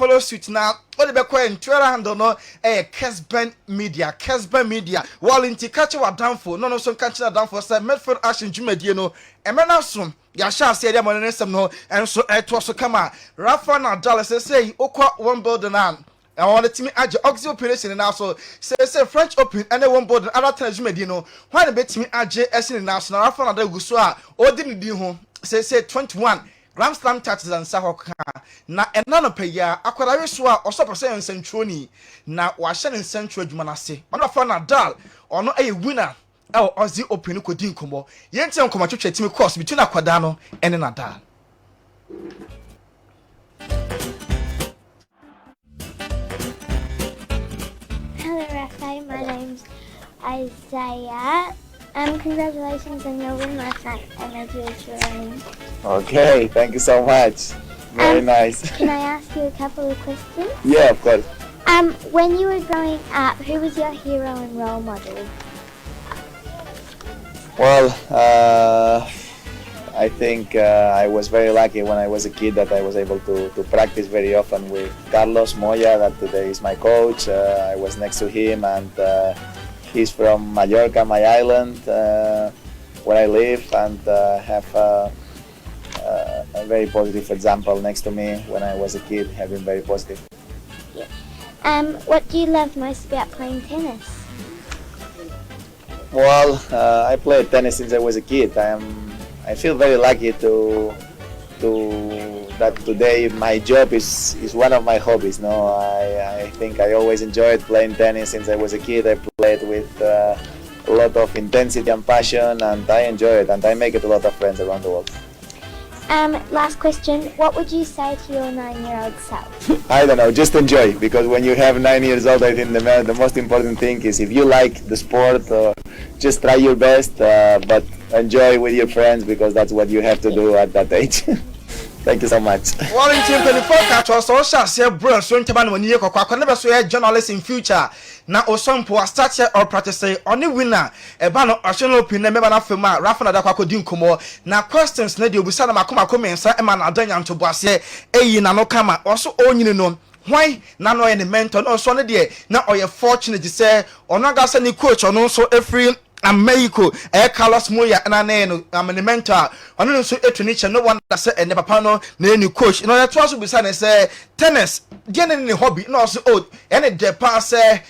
follow suit now. What the be in Twitter handle no Kessben Media. While in catch our downfall, no some catch that downfall say Midfield action Jumedie no. Emena som ya sha say dem on some no and so it was so come Rafa Nadal say okwa one building and I want the team age oxy operation now so say French Open and one board other time Jumedie no. Why the bet me age esin national Rafa Nadal go so a odi di ho say 21 Grand Slam titles and Sahoka na enano peya akwara weso a osopercent centroni na wa hye ne central adwumanase Rafa Nadal ono winner Aussie Open ko din komo yenti nkomo twetwe team course between akwada no ene Nadal. Hello Rafa, my name's Isaiah. Congratulations on your win last night. I made you a cheering. Okay, thank you so much. Very nice. Can I ask you a couple of questions? Yeah, of course. When you were growing up, who was your hero and role model? Well, I think I was very lucky when I was a kid that I was able to practice very often with Carlos Moya, that today is my coach. I was next to him, and he's from Mallorca, my island, where I live, and have a very positive example next to me when I was a kid, have been very positive. Yeah. What do you love most about playing tennis? Well, I played tennis since I was a kid. I feel very lucky that today my job is one of my hobbies. No, I think I always enjoyed playing tennis since I was a kid. I played with a lot of intensity and passion, and I enjoy it, and I make it a lot of friends around the world. Last question, what would you say to your 9-year-old self? I don't know, just enjoy, because when you have 9 years old, I think the most important thing is if you like the sport, just try your best, but enjoy with your friends, because that's what you have to do at that age. Thank you so much. Wallington 24 catch us all shall say bro so ntaban when you kokwa never so a journalist in future na osompo start here or practice say only winner e ba no national open na me ba na fema Rafa na dakwa di nkomo na questions na de obusa na makoma komensa e ma na adanya ntobo ase eyi na no kama also onyini no why na no any mentor no so ne de na oye fortunate say ono aga say ni coach ono so every Americo Carlos Moya na no mentor ono so etuni no one that say ene papa no na any coach no that was be say say tennis dey na hobby no so old ene de pass say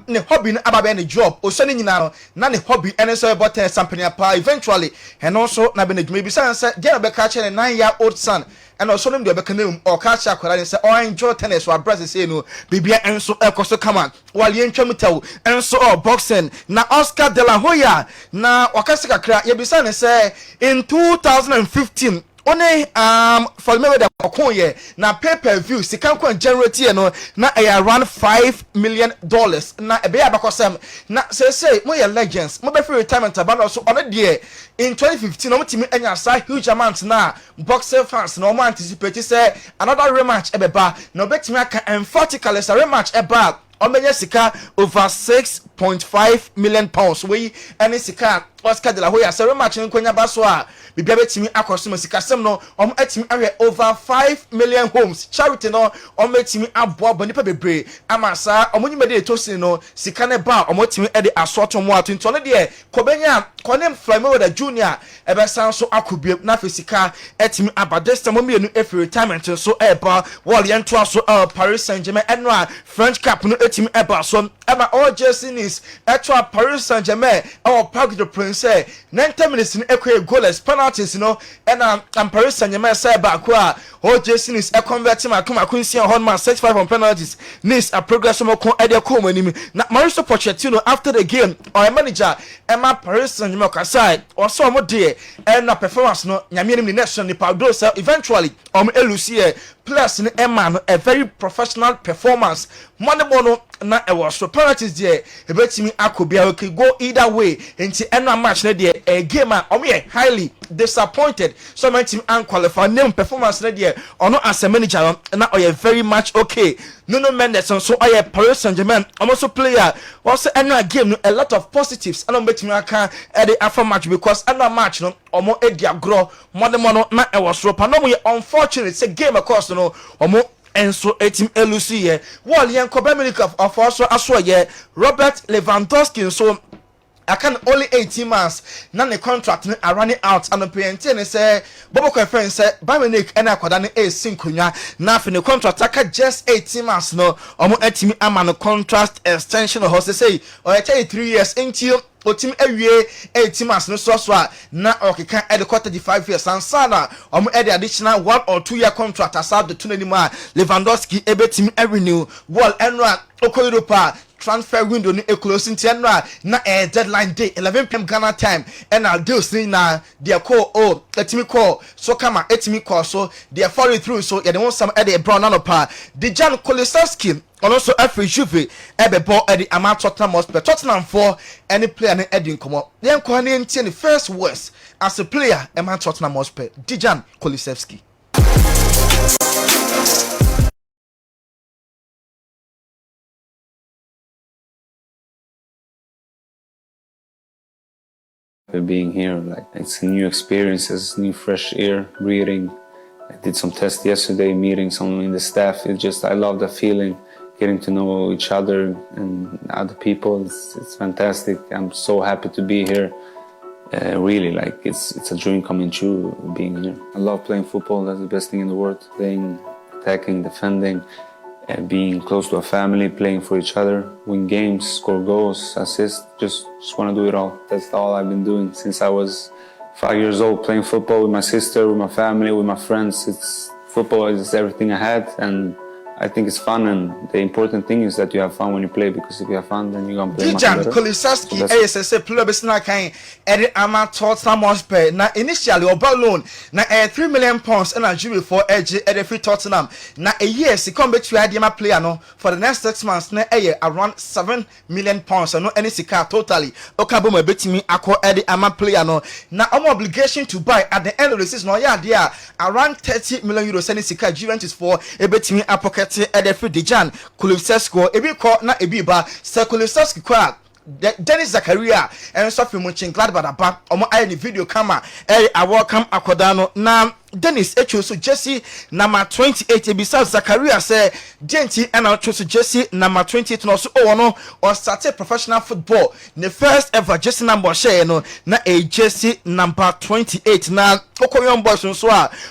ne hobby na ababe ne job o so ne nyina no na ne hobby ene so about tennis company pa eventually and also na be ne dwuma bi say dey be catch a 9-year-old son and also them dey be kanum or catch akwara say or enjoy tennis or brother say no bibia enso ekoso kama while ye ntwam taw enso or boxing na Oscar de la Hoya na wakase kakra ye bi say in 2015 only for me with the na pay-per-view sika kwa generate no na around $5 million na ebe abakosem na say mo legends mo be free retirement about also on the in 2015 no timi anya sa huge amount na boxing fans no mo anticipate say another rematch ebeba no betimi aka emphatically say rematch eba omenye sika over 6.5 million pounds we any sika Oscar de la Hoya say rematch nkonya baso a bibia betimi akosoma sika sem no atimi awe over 5 million homes charity no atimi aboa bonipa bebre amasa nyimede tosin no sika ne ba atimi e de asoto mo atunto no de kobenya konem Flymoda Junior ebe san so akobie na fe sika atimi abadesta mo mienu efi retirement so eba wall yento aso Paris Saint-Germain enwa French Cup no atimi eba so ema all jerseys etwa Paris Saint-Germain our Parc de Prince say 90 minutes in equal goalless penalties no and Paris Saint-Germain say back where all jerseys e convert ma kuma kunsi on man 65 on penalties this a progress mo kon e de ko manimi na Mauricio Pochettino after the game or manager Emma Paris Saint-Germain kasai or so mo de and na performance no nyame ni nation ni pawdo say eventually elusie plus in Emma a very professional performance money bono na e was so penalties there e betimi akobia we could go either way into any match na there a game highly disappointed so my team unqualified name performance na there or not as a manager na or very much okay no Mendes so I Paris Saint-Germain also player also any game a lot of positives and betimi aka at the after match because any match no omo edia grow money mono na e was so no unfortunate say game of course no omo enso etim elusi ye wall yen America of also aso ye Robert Lewandowski so I can only 18 months na the contract are running out and the say Bobo Kwefen say Bayern and akwada ne sinkunya na fi the contract aka just 18 months no omo etimi ama no contract extension or say or 3 years until otim awie 18 months no so na okeka e de 35 years ansana e de additional 1 or 2 year contract aside the tunanima Lewandowski ebetim renew wall enra oko Europa transfer window ni closing tenra na deadline day 11 p.m. Ghana time and I'll do na their call etimi call so kama etimi call so they are following through so yeah they want some the brown anopa Dejan Kulusevski and also every Juve ebebo the amount Tottenham Hotspur Tottenham for any player na edin komo then ko na ntie the first worst as a player amount Tottenham Hotspur Dejan Kulusevski. Being here, like it's a new experiences, new fresh air, breathing. I did some tests yesterday, meeting some in the staff. It's just I love the feeling, getting to know each other and other people. It's fantastic. I'm so happy to be here. Really, like it's a dream coming true being here. I love playing football. That's the best thing in the world. Playing, attacking, defending. Being close to a family, playing for each other, win games, score goals, assist, just want to do it all. That's all I've been doing since I was 5 years old, playing football with my sister, with my family, with my friends. Football is everything I had, and I think it's fun, and the important thing is that you have fun when you play, because if you have fun, then you're gonna play much Dijan better. Kulisevski So that's- ASS player besina kan ede ama Tottenham Hotspur na initially oba loan na 3 million pounds na Juve for edge ede free Tottenham na a year sikon betu ade ma player no for the next 6 months na around 7 million pounds no any sika totally okabo ma betimi akọ ede ama player no na obligation to buy at the end of the season no ya there around 30 million euros any sika Juventus for ebetimi apocket ede free Dijan Kulisevski ebi ko na ebi ba Kulisevski kwa Dennis Zakaria and Sophie Mönchengladbach aba omo aye ni video camera I welcome akodano na Dennis Echoso Jesse number 28 ebisa Zakaria say Genti and Echoso Jesse number 28 no so no or started professional football the first ever Jesse number share no na a Jesse number 28 na Okoyon boys so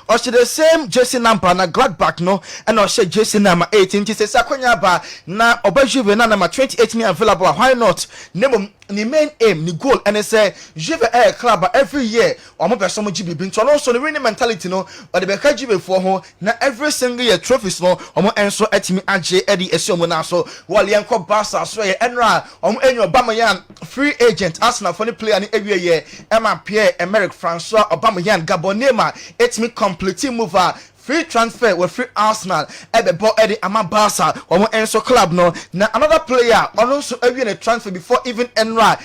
or she the same Jesse number na Gladbach no and or she Jesse number 18 she say Sakonya ba na Obajuve na number 28 ni available why not name ni main aim ni goal and say Juve air club every year omo person mo GB nto no so the winning mentality no or the beka Juve for ho na every single year trophies no omo enso atimi age edi esuomo na so wale enko Barca so ye enra omo enyo Aubameyang free agent Arsenal for the player ni ewie ye Emma Pierre-Emerick Francois Aubameyang Gabonema etimi complete mover free transfer with free Arsenal ebebo edi ama Barca omo enso club no na another player also ewie a transfer before even Enra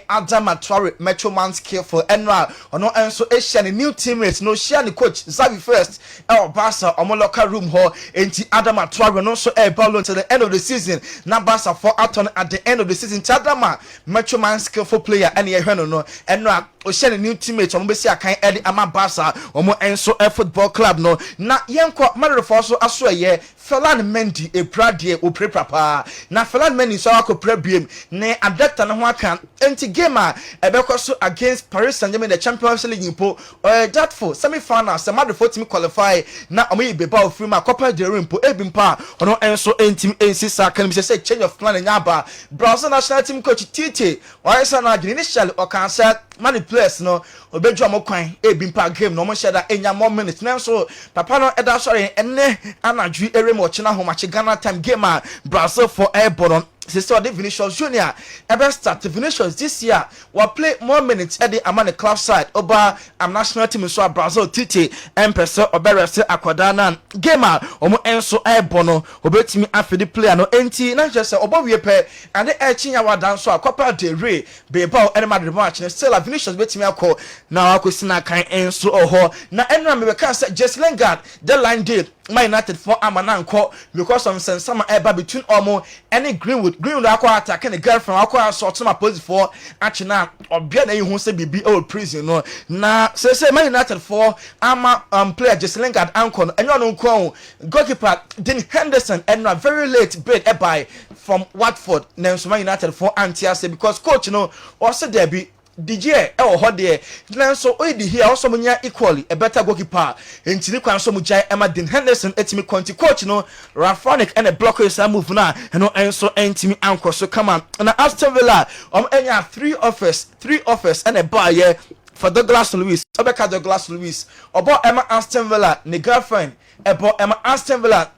Adama Traore Metro Man's care for Enra ono enso Asia ni new teammates no share ni coach Xavi first Barca omo locker room ho enti Adama Traore no so ball to the end of the season na Barca for Aton at the end of the season Adama Metro Man's care for player and ye hweno no Enra o share ni new teammates omo besi akan edi ama Barca omo enso football club no na yenko marefo so aso ye Felan Mendy Brade oprepapa na Felan Mendy so akopra biem ne adapter no ho aka enti game a ebekoso against Paris Saint-Germain the Champions League impo that for semi-final some marefo team qualify na omo beba ofiri ma Copa del Rey impo ebimpa ono enso entim ensisa kan bi say change of plan nyaba Brazil national team coach Tite why say na initially o can say many players no obeju amokwan ebimpa game no mo sheda enya more minutes na so papa no eda sorry enne anadwi erem ochina homache Ghana time game a Brazil for airborne sister the Vinicius Junior ever start Vinicius this year will play more minutes at the Amani club side over national team so Brazil Tite empesa oberese akwadana gamer omo enso airborne obetimi afidi player no enti na just say obowie pe and the chinya wadan so Copa del Rey beba any Madrid match still Vinicius betimi akọ na akosina kan enso oho na enra me can say just Lingard the line deal Man United for Amananko because of some eba between Omo and Greenwood akwa attacking the girlfriend akwa sort my pose for actually obia na hu say bibi old prison no na say Man United for ama player just Lingard anko enyo no nko goalkeeper Dean Henderson and a very late bid by from Watford na Man United for Antiase because coach no also there be DJ ho there nanso oidi here also munya equally a better goalkeeper ntini kwan so mujai Emma Dean Henderson etimi conti coach no Rafonic and a blocker is a move na no enso entimi anko so come on na Aston Villa enya three offers and a buy for Douglas Luiz obeka Douglas Luiz obo Emma Aston Villa ne girlfriend ebo Emma Aston Villa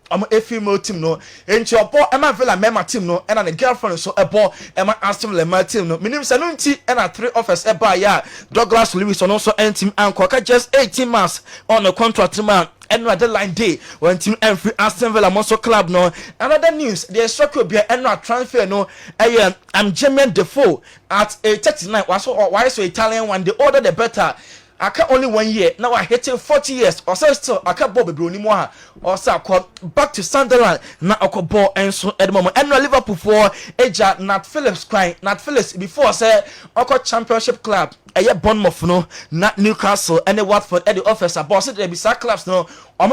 female team no enti obo Emma Villa member team no and the girlfriend so ebo Emma Aston Villa team no minim say no nti and three offers eba ya Douglas Luiz on also end team anko ka just 18 months on the contract man and another line day when team and free Aston Villa Monster club no another news the structure be and transfer no I'm Jermaine Defoe at a 39 why so Italian one the order the better I can only 1 year now I hitting 40 years or so still I can't bob bruni more or so back to Sunderland now I could ball and so at the moment and Liverpool for Eja Nat Phillips crying Nat Phillips before say I championship club Bournemouth no not Newcastle and the Watford at the officer boss there be clubs no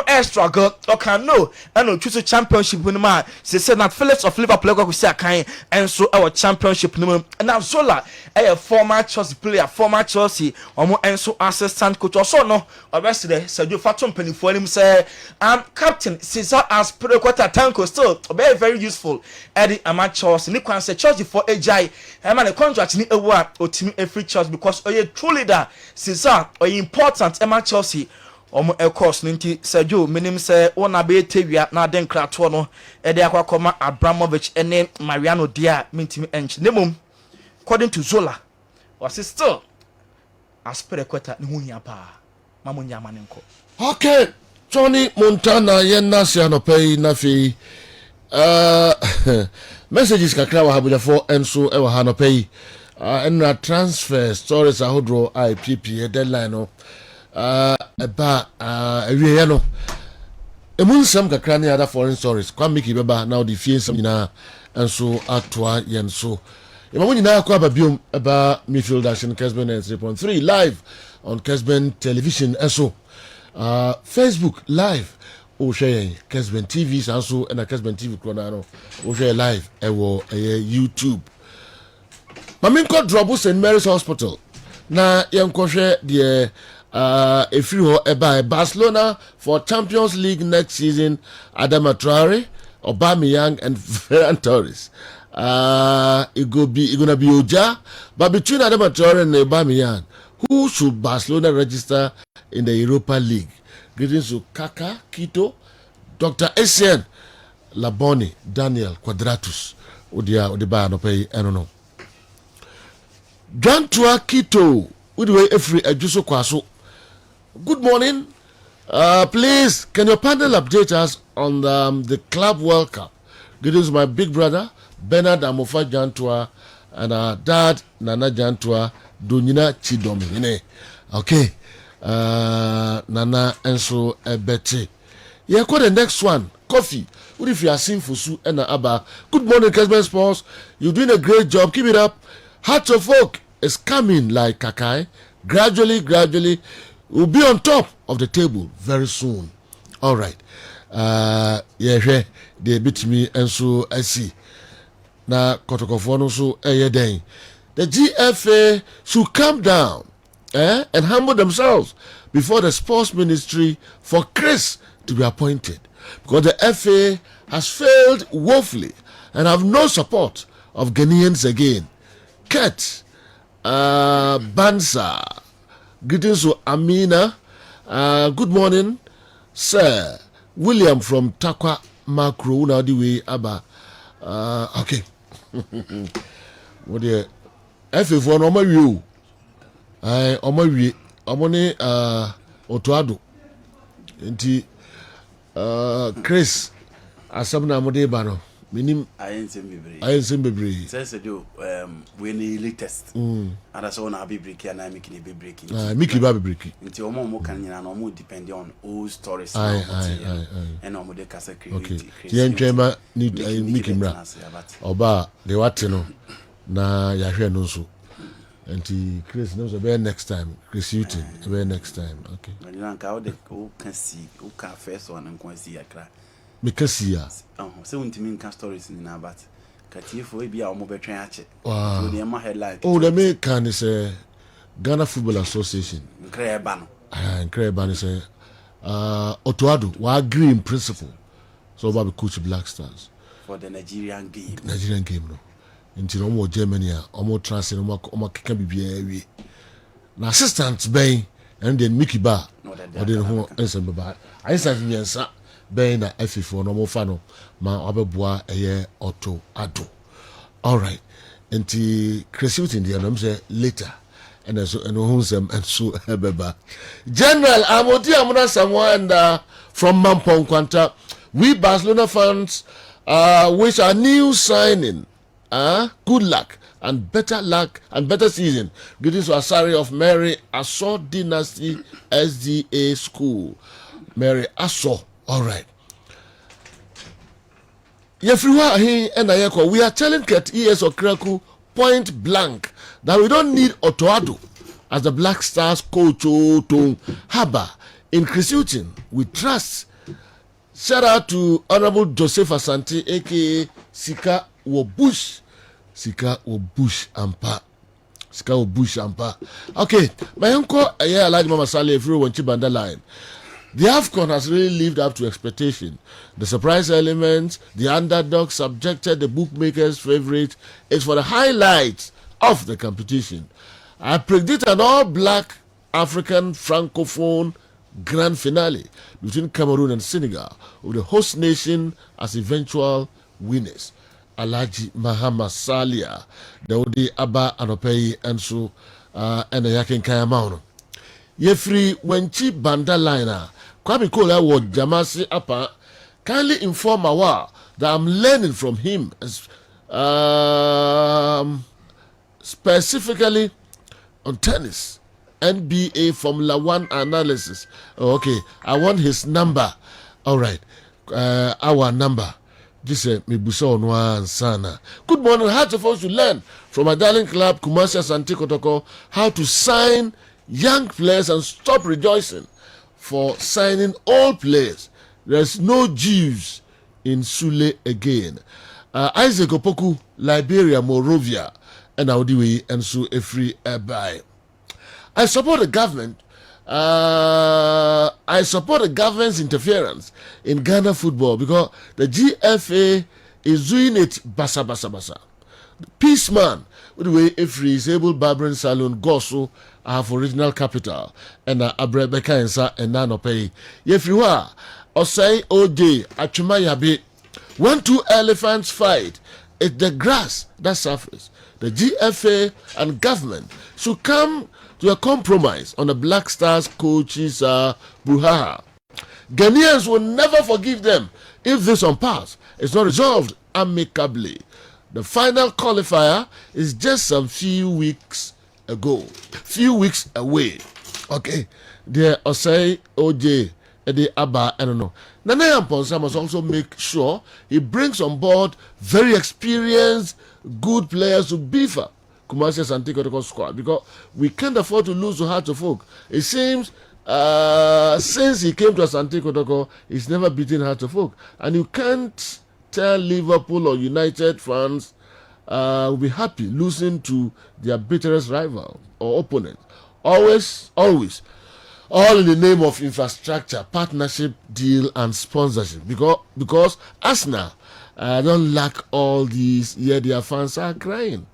air struggle okay no and no choose championship when man say Nat Phillips of Liverpool go say kind and so our championship no and now Zola a former Chelsea player former Chelsea and so assistant coach also no obviously Sergio Fatum penny for him say captain Cesar as quarter tanko still very useful at the amateurs ni kwan say Chelsea for AJ and man the contract ni ewa otimi every Chelsea because oye true leader Cesar or important Chelsea omo e course ninti Sergio minim se wona be tewia na den krato no e de akwakoma Abramovich ene Mariano dia mintimi enchi nemom according to Zola was still aspire kweta ne hunya pa mamo nyama ne nko. Okay, Tony Montana yenna se anopei na fi messages kakra wa habuja for enso e wa hanopei enra transfer stories ahodro IPP deadline no eba ewie no emunsam kakra ne other foreign stories kwa miki beba na odi fie nsam nyina enso atwa yenso ema nyina kwa babiom eba midfield action Kessben 3.3 live on Kessben television enso Facebook live o share Kessben TV sanso na Kessben TV krona no o share live ewo YouTube maminko drobo St Mary's Hospital na yenko share the if you by Barcelona for Champions League next season. Adama Traore, Aubameyang, and Ferran Torres. It gonna be Oja, but between Adama Traore and Aubameyang, who should Barcelona register in the Europa League? Greetings to Kaka, Quito, Dr. Essien, Laboni, Daniel Quadratus. Odia no pay, I don't know. Jantua Quito, Udwe Efri Ajuso Kwaso. Good morning. Please, can your panel update us on the Club World Cup? Greetings, my big brother, Bernard Amofa Jantua, and our dad, Nana Jantua, Dunina Chidomine. Okay. Nana Enso Ebete. Yeah, call the next one. Coffee. What if you are seeing Fusu and Abba? Good morning, Kessben Sports. You're doing a great job. Keep it up. Hearts of Oak is coming like Kakai. Gradually. We'll be on top of the table very soon. All right. Yeah, they beat me and so I see. Na kotokofono so den. The GFA should calm down and humble themselves before the sports ministry for Chris to be appointed. Because the FA has failed woefully and have no support of Ghanaians again. Ket Bansa. Greetings to Amina. Good morning, sir. William from Takwa Macro. Now the way Abba. Okay. What the F1 on my view. On my view. I'm on Otoado. Inti Chris. Asamna Mode Bano. Minim I ain't seen Bibri. Says you when the latest. And that's all I'll be breaking and I'm making a be breaking. Mickey Baby breaking. Until more can you know more depend on old stories. And no more the Casa okay. The enchamba need Mickey Mra. Oba the Watino. Na Yahya no so. And Chris knows about next time. Chris Uti about next time. Okay. When you can see who can first one and can see a crack. Because yeah. So when can stories in our bat. Katifo will be our mobile train. Wow. Oh, the main can is a Ghana Football Association. Incredible. Incredible is a Otoado. We agree in principle. So about the coach Black Stars for the Nigerian game. No. Until almost Germany, almost translate, almost can be na assistant Bain and then Mickey Bar. Or then who answer about. I said, yes, Ben na F4 no mo fa no ma obeboa eye auto ado. All right. Enti creativity in the no say later and so and who some and so beba. General Amodi Amuna someone from Mampong Kwanta. We Barcelona fans wish a new signing good luck and better season. Greetings to Asari of Mary Asso Dynasty SDA School. Mary Asso. All right. We are telling Ket ES Okraku point blank that we don't need Otoado as the Black Stars coach to Haba in Chrisutin. We trust. Shout out to Honorable Joseph Asante, aka Sika Wobush. Ampa. Okay, my uncle, I like Mama Sally if you want to band line. The AFCON has really lived up to expectation. The surprise element, the underdog subjected the bookmakers' favorite, is for the highlights of the competition. I predict an all-black African Francophone grand finale between Cameroon and Senegal, with the host nation as eventual winners. Alhaji Mahama Salia, Daudi Abba Anopei, and so and the Yakin Kayamano. Yefri Wenchi Banda Liner, Kwame Kola was Jamasi Apa, kindly inform Awa that I'm learning from him, specifically on tennis, NBA Formula 1 analysis. Okay, I want his number. All right, our number. This is Mibuso Onwa Sana. Good morning. How to first to learn from a darling club, Kumasi Asante Kotoko, how to sign young players and stop rejoicing for signing old players. There's no Jews in Sule again. Isaac Opoku, Liberia, Morovia, and Audiwe, and so a free buy. I support the government. I support the government's interference in Ghana football because the GFA is doing it basa. Peace man, with the way every is able barbering salon Goso have original capital and Abrebeka and Sa and Nanopay. Yefriwa, Osei OJ, Achumayabi. When two elephants fight, it's the grass that suffers. The GFA and government should come to a compromise on the Black Stars coaches Bruhaha. Ghanaians will never forgive them if this impasse is not resolved amicably. The final qualifier is just some few weeks away. Okay, there Osei OJ Ede Abba, I don't know. Nana Yamponsa must also make sure he brings on board very experienced, good players to beef up Kumasi Asante Kotoko squad, because we can't afford to lose to Hearts of Oak. It seems since he came to Asante Kotoko, he's never beaten Hearts of Oak, and you can't tell Liverpool or United fans will be happy losing to their bitterest rival or opponent. Always, all in the name of infrastructure, partnership, deal, and sponsorship. Because Arsenal don't lack all these, yet their fans are crying.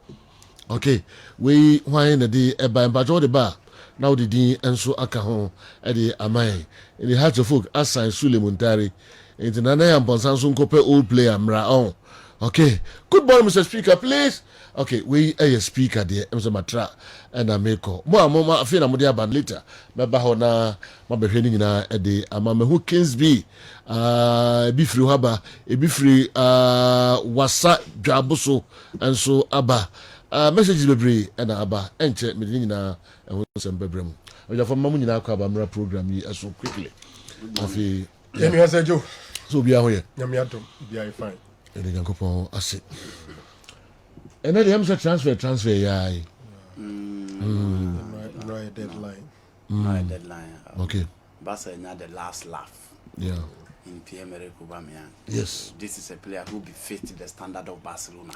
Okay, we why the day by the bar now the day and so akahon at the amai in the Hearts of Folk assign Sule Muntari into Nana and Bonsansun Cope old player Mra on. Okay, good morning, Mr. Speaker, please. Okay, we a speaker there, Mr. Matra and Ameko. Mama, I feel I'm there band later. Mabahona, Mabahini na the Amame who Kessben, be free haba, be free wasa jabuso and so Abba. Messages bebree and Abba and check me na and some bebrem. We have from Mamuna Kabamra program here so quickly. Afi, Yemi has a joke. So be aware. Yamiato, be fine. And then go I see. And then the transfer, yeah. No deadline. No deadline. Okay. Basa not the last laugh. Yeah. In Pierre-Emerick Aubameyang. Yes. This is a player who will be fit to the standard of Barcelona.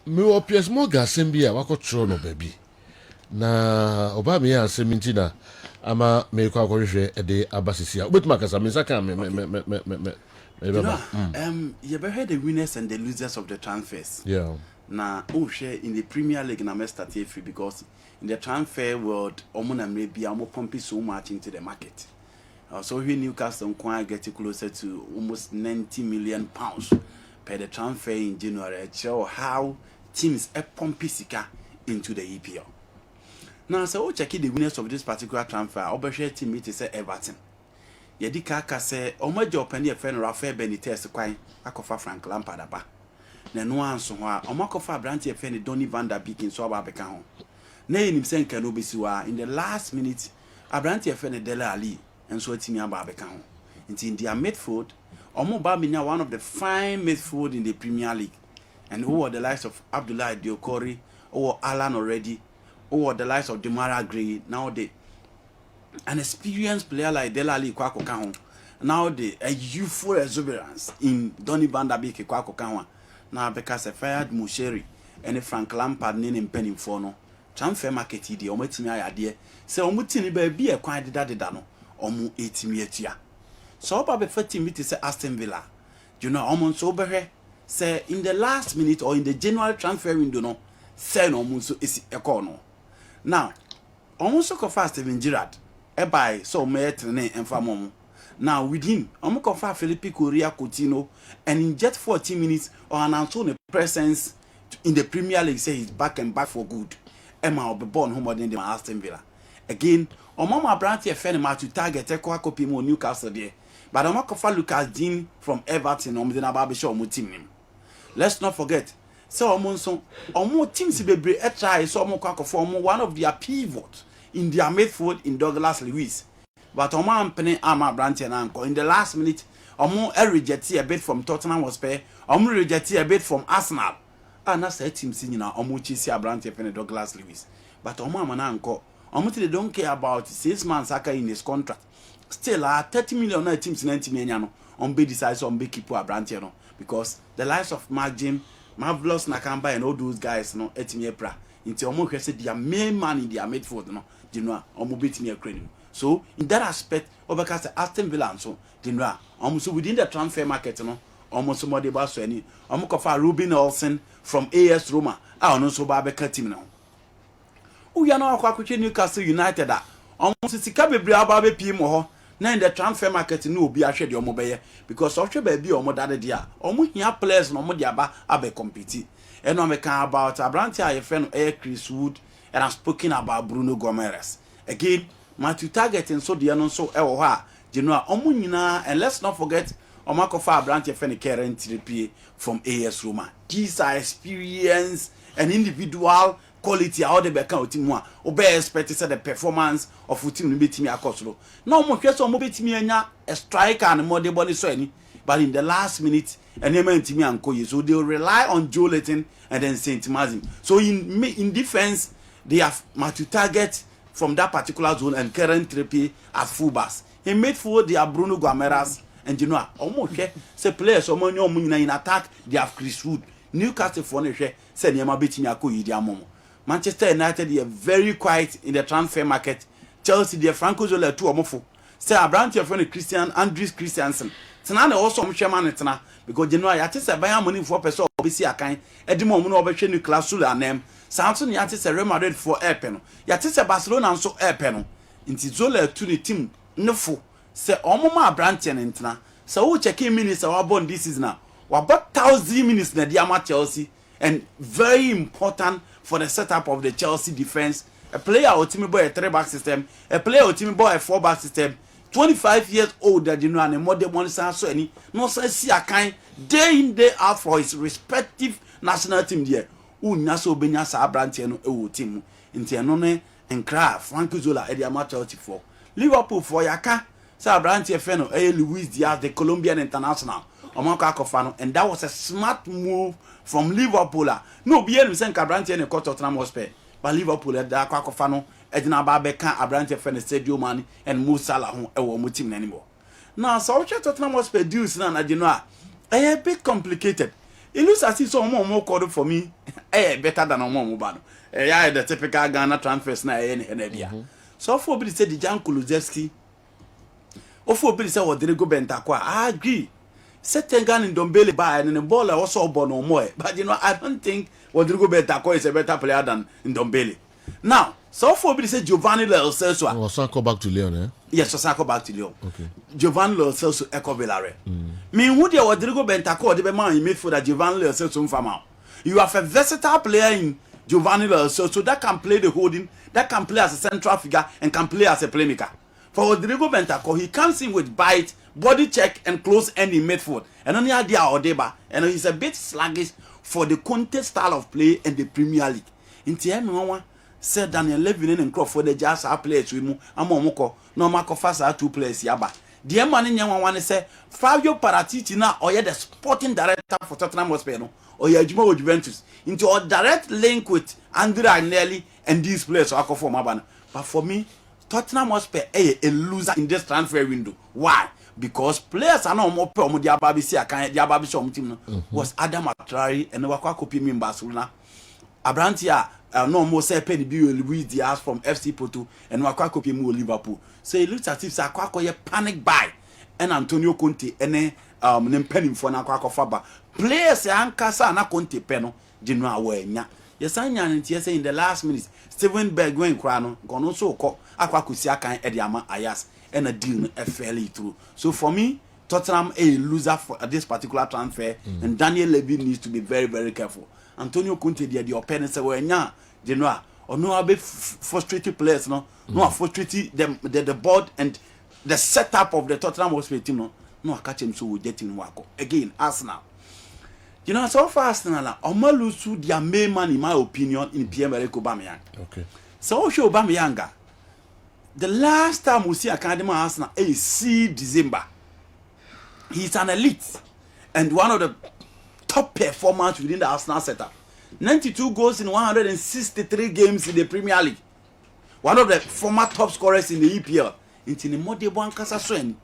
Me o PS mo ga sembi a wako tro no baby. Na Aubameyang semintina ama me kwa hwehwe e de abasisia. Obetuma kasa me saka me you ever heard the winners and the losers of the transfers? Yeah. Now, share in the Premier League, na start free because in the transfer world, omuna maybe I'm pumping so much into the market. So here Newcastle quite getting closer to almost 90 million pounds per the transfer in January. It show how teams are pumping sika into the EPL. Now, so checking the winners of this particular transfer, Obershare team it is Everton. Yedi Kaka say, Omajo penny a friend Rafael Benitez kwai akofa Frank Lampard aba. Na no anso ho a omakofa branch e friend Donny van der Beek so aba beka ho. Na yenim senka no besiwa in the last minute a branch e friend Dele Ali enso atimi aba beka ho. Nti in their midfield, omo ba minya one of the fine midfield in the Premier League. And who are the likes of Abdoulaye Diokori, or Alan already, or the likes of Demara Gray, now they an experienced player like Delali Kwako Kahon. Now a youthful exuberance in Donny van der Beek Kwako Kahon. Now because a fired Musheri and a Frank Lampard name penny for no transfer market the ometimi idea. Say omutini be a quiet dadano omu 80 yetia. So about 40 minutes say Aston Villa. You know omon so behe say in the last minute or in the January transfer window no say no omu so is a corner. Now almost so fast Steven Gerrard. by so metrene and famom. Now with him, I'm confirm Felipe Correa Coutinho and in just 14 minutes or announce the presence in the Premier League say he's back and back for good. Emma will be born home than the Aston Villa. Again, Mama Brandt a fan to target a copy more Newcastle there. But I'm confirm Lucas Dean from Everton on the Nababisha team. Let's not forget. So Monson or more teams be a try so more form one of their pivots in their midfield in Douglas Lewis. But Oman Penny Arma Brandt and Uncle in the last minute, Omo rejected a bit from Tottenham Hotspur, Omo rejected a bit from Arsenal. And that's a team singing Omo Chisia Brandt and Douglas Lewis. But Oman and Uncle, Omo they don't care about 6 months in his contract. Still, 30 million teams 90 million on be decides on big keeper Brandt because the likes of Mark Jim, Marvelous Nakamba and all those guys no etimiepra. Into Omo said their main man in their midfield no, you know, Omo beat me a crane. So in that aspect, Obakase Aston Villa and so Dinra, almost within the transfer market, no, almost somebody about so any Omokofa Ruben Olsen from AS Roma. I don't know so Babeka team now. We are now Kwakuchi Newcastle United. Almost Sikabe Babe Pimo. Now in the transfer market, no be a shed your mobile because of baby or more dia. Almost here players no more diaba abe compete. And I'm about Abrantia, a friend of Chris Wood, and I'm speaking about Bruno Gomes. Again, Matthew Target and so the so General Omunina, and let's not forget Omakofa branch of any current TP from AS Roma. These are experience and individual quality how they become team one. Obey expected the performance of team beating me across. No more question mobit me a striker and more body so any, but in the last minute and they meant me and Koye, so they'll rely on Joe Letton and then Saint Mazin. So in defense, they have Matthew Target from that particular zone and current Trippier as fullbacks. He made forward they are Bruno Guimarães and you know almost say players in attack they have Chris Wood. Newcastle for say Nema beating Momo. Manchester United they are very quiet in the transfer market. Chelsea they Franco Zola 2 omofo. Say Abrante friend Christian Andres Christiansen. Tana also chairman tana because you know I say Bayern money for person obisi akan edimo mu no obehwe Newcastle anem. Samson yate se Real Madrid for airpen. Yate se Barcelona nso airpen. Inti Zola to the team nefo. Se omoma Abrante ntina. Se wo check minutes our born this season now. We about 1,000 minutes na dia Chelsea and very important for the setup of the Chelsea defense. A player or team boy a 3-back system, a player or team boy a 4-back system. 25 years old that you know and a modern one so any no say see a kind day in day out for his respective national team there. Naso Benya sa Abrante no e team inti eno ne enkra Franco Zola e dia match for Liverpool for yaka sa Abrante fe no Luis Diaz the Colombian international omanko akofano and that was a smart move from Liverpool. No be enu sen Abrante ne court Tottenham Hotspur but Liverpool da akofano edina ba beka Abrante fe ne Sadio Mane and Mo Salah ho e wo mo team anymore. Now so Tottenham Hotspur deals na you know a bit complicated. It looks as if some more called for me better than a more bad. Yeah, the typical Ghana transfers na any idea. So for be said the Jan Kulusevski. Or for be said Rodrigo Bentancur. I agree. Certain gun in Dombele by and the ball also born no more. But you know, I don't think Rodrigo Bentancur is a better player than in Dombele. Now, so for be said Giovanni Lo Celso. Osanko back to Lyon, eh? Yes, Osanko back to Lyon. Okay. Giovanni Lo Celso echo Villarreal. Me who the Rodrigo Bentancur the man in midfield that Giovanni Lo Celso from out. You have a versatile player in Giovanni Lo Celso that can play the holding, that can play as a central figure and can play as a playmaker. For Rodrigo Bentancur, he comes in with bite, body check and close end in midfield. And only idea or deba, and he's a bit sluggish for the Conte style of play in the Premier League. In TM said Daniel Levin and Crawford the Jazz are players with mu amomoko no mako fasa 2 players yaba. The man in one say Fabio Paratici now or the sporting director for Tottenham Hotspur no or Yajimo Juventus into a direct link with Andrea Agnelli and these players so I call for Mabana. But for me, Tottenham Hotspur a loser in this transfer window. Why? Because players are no more promo dia babisi akan dia babisi team was Adam Atrari and Wakwa copy me in Barcelona. Abrantia no more say penny be Luis Diaz from FC Porto and Wakwa copy me Liverpool. So it looks as if Sakwa panic buy and Antonio Conte and penny for Nakwa Faba. Players ankasa na Conte peno General Wenya. Yes, I say in the last minute Steven Bergwijn Krano gone so akwa kusia kan e de ama Ayas and a deal fairly through. So for me, Tottenham a loser for this particular transfer, and Daniel Levy needs to be very, very careful. Antonio Conte the opponent say well nya general or no be frustrated players no frustrated them the board and the setup of the Tottenham Hotspur team no catch him so we get in wako again Arsenal. So far Arsenal lose to their main man in my opinion in Pierre-Emerick Aubameyang. Okay. So show Aubameyang the last time we see Academy Arsenal see December. He's an elite and one of the top performers within the Arsenal setup. 92 goals in 163 games in the Premier League. One of the former top scorers in the EPL. Into the Modebo and Casasuen.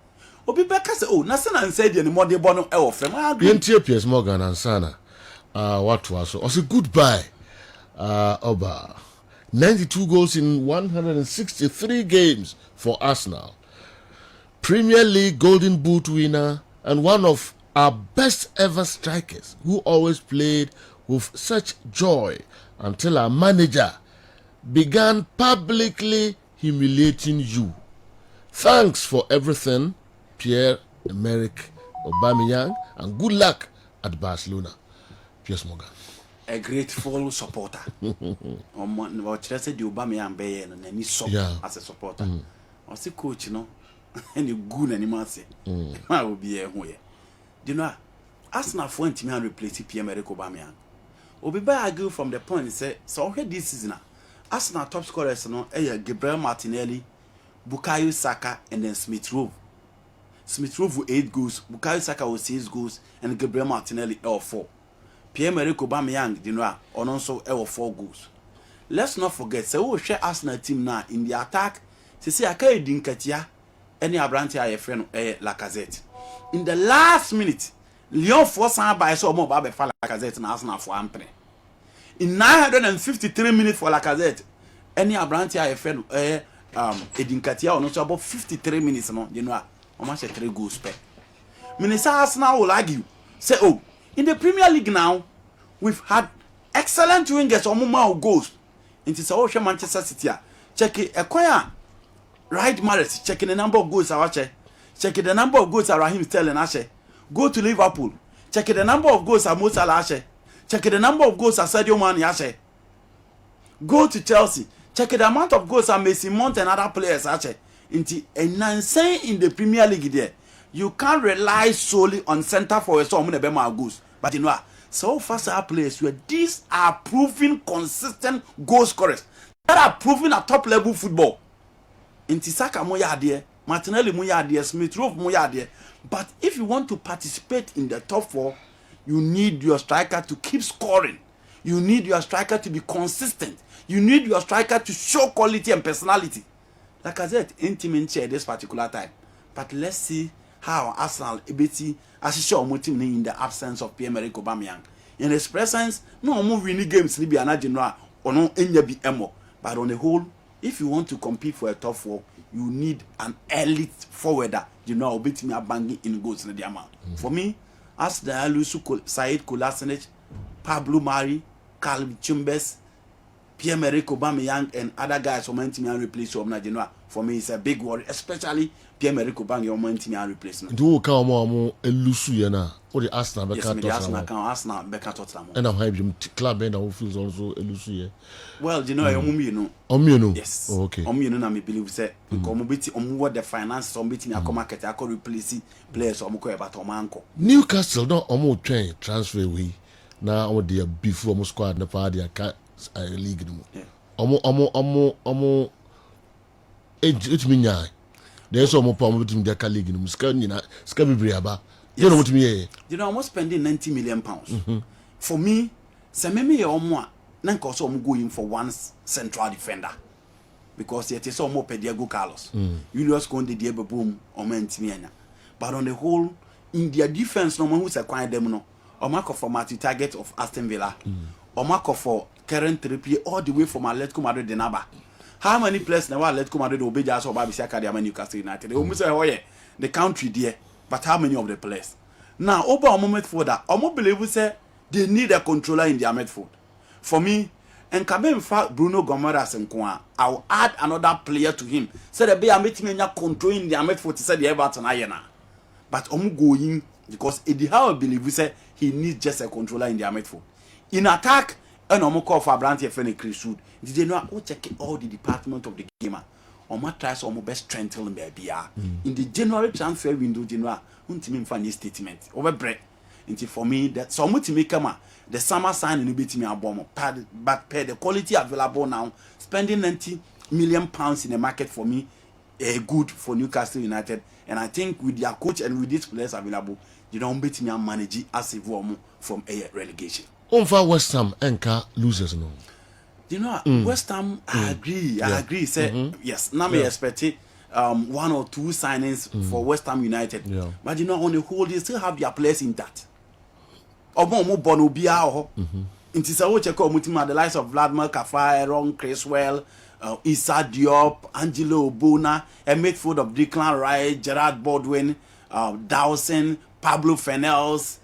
Obi Beka say, oh, Nasana and said the Modebo no Elfrem. I agree. Piers Morgan and Sana. What was a goodbye. Oba. 92 goals in 163 games for Arsenal. Premier League Golden Boot winner and one of our best ever strikers who always played with such joy until our manager began publicly humiliating you. Thanks for everything, Pierre-Emerick Aubameyang, and good luck at Barcelona. Piers Morgan. A grateful supporter. What said the Aubameyang be and any sub as a supporter. I say coach, any good animal say. I will be here. Arsenal for him to replace Pierre-Emerick Aubameyang. Obi by argue from the point say so okay this season Arsenal top scorers Gabriel Martinelli, Bukayo Saka and then Smith Rowe. Smith Rowe with 8 goals, Bukayo Saka with 6 goals and Gabriel Martinelli 4. Pierre-Emerick Aubameyang also 4 goals. Let's not forget say we share Arsenal team now in the attack. Say Akai Dinkatia any Abranti a friend Lacazette. In the last minute Lyon forced by so more Babe for Lacazette and Arsenal for Ampre. In 953 minutes for Lacazette, any Abranti a friend Edinkatia or not about 53 minutes almost 3 goals per. Minister Arsenal will argue say in the Premier League now we've had excellent wingers or more goals. Into Saocha Manchester City. Check it acquire right Maris, checking the number of goals Awache, checking the number of goals Raheem Sterling Ashe. Go to Liverpool. Check the number of goals at Mo Salah Ashe. Check the number of goals at Sadio Mane Ashe. Go to Chelsea. Check the amount of goals at Mason Mount and other players Ashe. Into a nonsense in the Premier League there. You can't rely solely on centre for some of the goals. But you know so far our players where these are proven consistent goal scorers that are proven at top level football. Into Saka Moya there, Martinelli Moya there, Smith Rowe Moya there. But if you want to participate in the top 4, you need your striker to keep scoring. You need your striker to be consistent. You need your striker to show quality and personality. Like I said, intimate at this particular time. But let's see how Arsenal ability as show team in the absence of Pierre-Emerick Aubameyang. In his presence, no more winning games be an general or no any be emo. But on the whole, if you want to compete for a top 4, you need an elite forwarder. Beat me a banging in goals in the amount. For me, as the Alusu Said Kolasinac, Pablo Mari, Calvin Chambers, Pierre-Emerick Aubameyang, and other guys who meant me and replace Omna. For me, it's a big worry, especially Pierre-Emerick Aubameyang meant me and replacement. Do you come on Elusu Yana or the Arsenal? Yes, Arsenal Becca Tottenham. And I'm having club and who feels also Elusu. Well, you know. Yes. Oh, okay. I believe say what the finance on betting a market I could replace players or about Omanko. Newcastle don't almost train transfer we now on the before squad na party a league no. Omo it mean ya. There's some more between the league no ska bebre aba. You know what me almost spending 90 million pounds. For me, say me omo na nka so go in for one central defender because it is more Diego Carlos. Julius Konde Diego boom or Mentimiana. But on the whole, in their defense, no one who's acquired them no. Or mark for Matthew Target of Aston Villa. Or mark for Karen Trippier all the way from Atletico Madrid de Naba. How many players now Atletico Madrid obey just or Babi Saka de Newcastle United? They almost say, oh yeah, the country there. But how many of the players? Now, over a moment for that, I believe we say they need a controller in their midfield. For me, and Kabe fact Bruno Gomes and Kwa, I'll add another player to him. So the be a meeting me controlling the midfield to say the Everton Ayana. But going because Eddie Howe believe we say he needs just a controller in the midfield. In attack, and call for Branty Fene Chris Wood. Did they know check all the department of the game? Oma tries almost best strengthen baby. In the January transfer window, January, until funny statement over bread. Until for me, that some to make the summer sign in bit me a bomb, but pay the quality available now, spending 90 million pounds in the market for me, good for Newcastle United. And I think with their coach and with these players available, you don't beat me and manage it as a warm from a relegation. For West Ham, Enka losers no. You know, West Ham, I agree. Say yes. Now me expect one or two signings for West Ham United. Yeah. But you know, on the whole, they still have their players intact. Omo Bono Biao. Inti sa wo check mutima the likes of Vladimir Kafai, Ron Creswell, Issa Diop, Angelo Bona, a midfield of Declan Rice, Gerard Baldwin, Dawson, Pablo Fennels,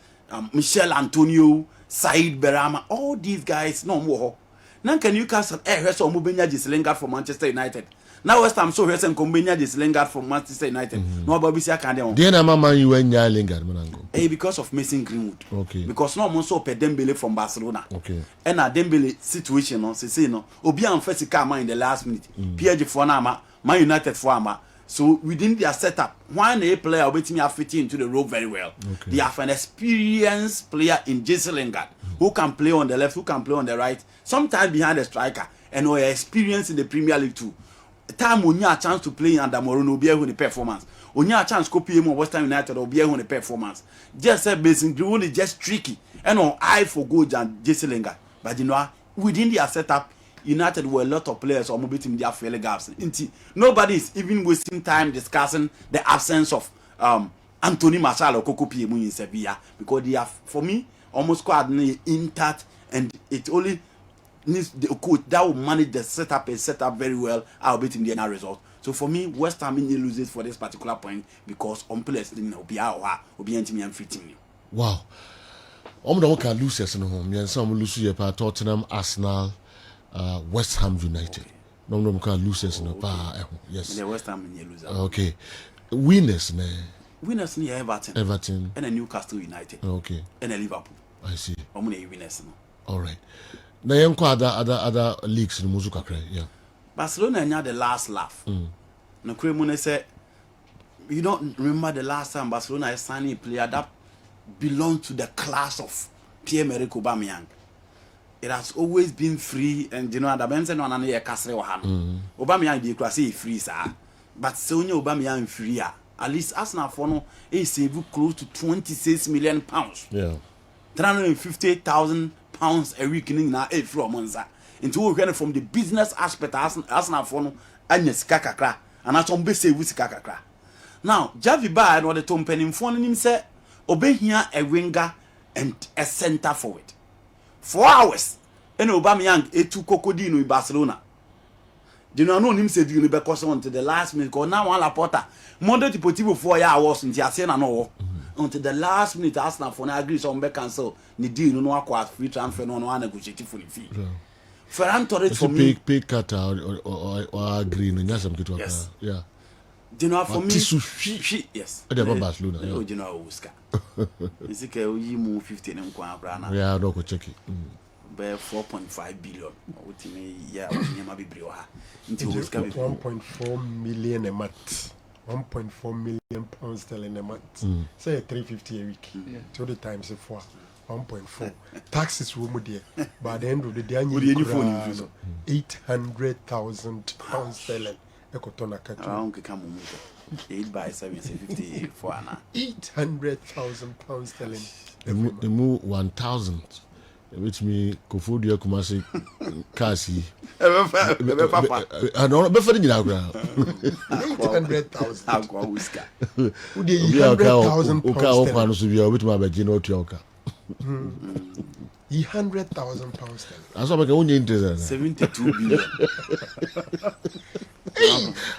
Michel Antonio, Said Berama. All these guys no more. Now can Newcastle so Mubenya this Lingard from Manchester United. Now West Ham so Hesen Combenia this Lingard from Manchester United. No Bobby Siakande. Then mama you when ya Lingard manango. Because of Mason Greenwood. Okay. Because no one saw Dembele from Barcelona. Okay. And a Dembele situation no say no. Obi an first come in the last minute. PSG for na Man United for ama. So within their setup, one A player waiting me fit into the role very well. Okay. They have an experienced player in Jesse Lingard who can play on the left, who can play on the right, sometimes behind the striker, and who are experienced in the Premier League too. Time when you have a chance to play under Mourinho, be able to performance. When you have a chance to copy him on West Ham United, or be able to performance. Just say basically only just tricky, and on eye for good and Jesse Lingard. But you know, within their setup, United were a lot of players or moving their fairly gaps. Nobody is even wasting time discussing the absence of Anthony Martial or Coco Piemu in Sevilla because they have, for me, almost quite intact, and it only needs the coach that will manage the setup and set up very well. I'll beat in the end result. So for me, West Ham loses for this particular point because on players will be out will be and fitting you. Wow. The can lose yes no home. Yes, some lose you pa Tottenham, Arsenal, West Ham United. Okay. No can lose yes no pa. Yes. The West Ham loser. Okay. Winners ne. Winners near Everton. Everton. And a Newcastle United. Okay. And a Liverpool. I see. Winners no. All right. Now you other leagues in Muzuka cry. Yeah. Barcelona had the last laugh. No Cremone said, you don't remember the last time Barcelona is signing a player that belonged to the class of Pierre-Emerick Aubameyang. It has always been free, and you know, the Benson on a castle or hand. Aubameyang de classy free, sir. But Sonia Aubameyang free, at least Arsenal for no, he saved close to £26 million. Yeah. 350,000 pounds a week in now a from Monza. Into we from the business aspect, Arsenal for no, and yes, kakakra, and that's on base with kakakra. Now, Javi Ba and what the Tom Penny phone him say, obey here a winger and a center forward. 4 hours. And Aubameyang a two cocodino in Barcelona. Do you know him said you because until the last minute? Because now one Laporta, Monday to Potivo 4 hours until I say no. Until the last minute, Arsenal for now agrees on back cancel. Ni deal no acquire free transfer no one negotiating for the fee. Ferran Torres for me. Pay cut or agree no nyasam kitu. Yes. Yeah. Do you know for me? She yes. About Barcelona. Oh, you know Oscar. Is it you move 15 and Quabrana? Yeah, no go check it. By 4.5 billion. What you mean? Yeah, you might be brioha. Into Oscar 1.4 million a month. 1.4 million pounds sterling a month. Say 350 a week. 20 times 4. 1.4. Taxes will be there. By the end of the day, you need 800,000 pounds sterling. Around come 8 by 7 50 for an 800,000 pounds sterling. The move 1,000. Which me Kofudia Kumasi Kasi. I don't before the ground. 800,000. Aqua whisker. Would you 800,000 pounds sterling? With my Bagino Tioka. 100,000 pounds sterling. That's what I'm interested. 72 billion.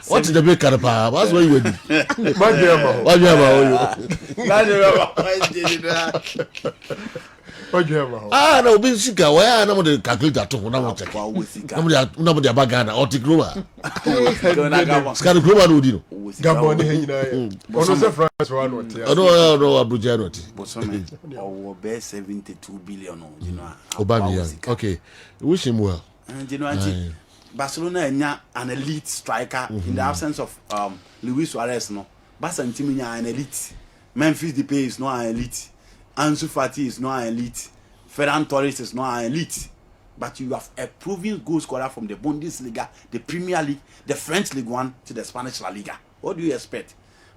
What is the big car? That's what you would do. My dear, What you have? What you have a Ah, no, be sick. Where I'm the calculator to one more check. Nobody abagana or Tigrova. Scan Global Udino. Gabon here? Ono se France one what? No, Abuja not. Or bear 72 billion, you know. Obama, okay. Wish him well. And you know, Barcelona an elite striker in the absence of Luis Suarez. No, Barca and Timmy are an elite. Memphis Depay is not an elite. Ansu Fati is not an elite. Ferran Torres is not an elite. But you have a proven goal scorer from the Bundesliga, the Premier League, the French League One to the Spanish La Liga. What do you expect?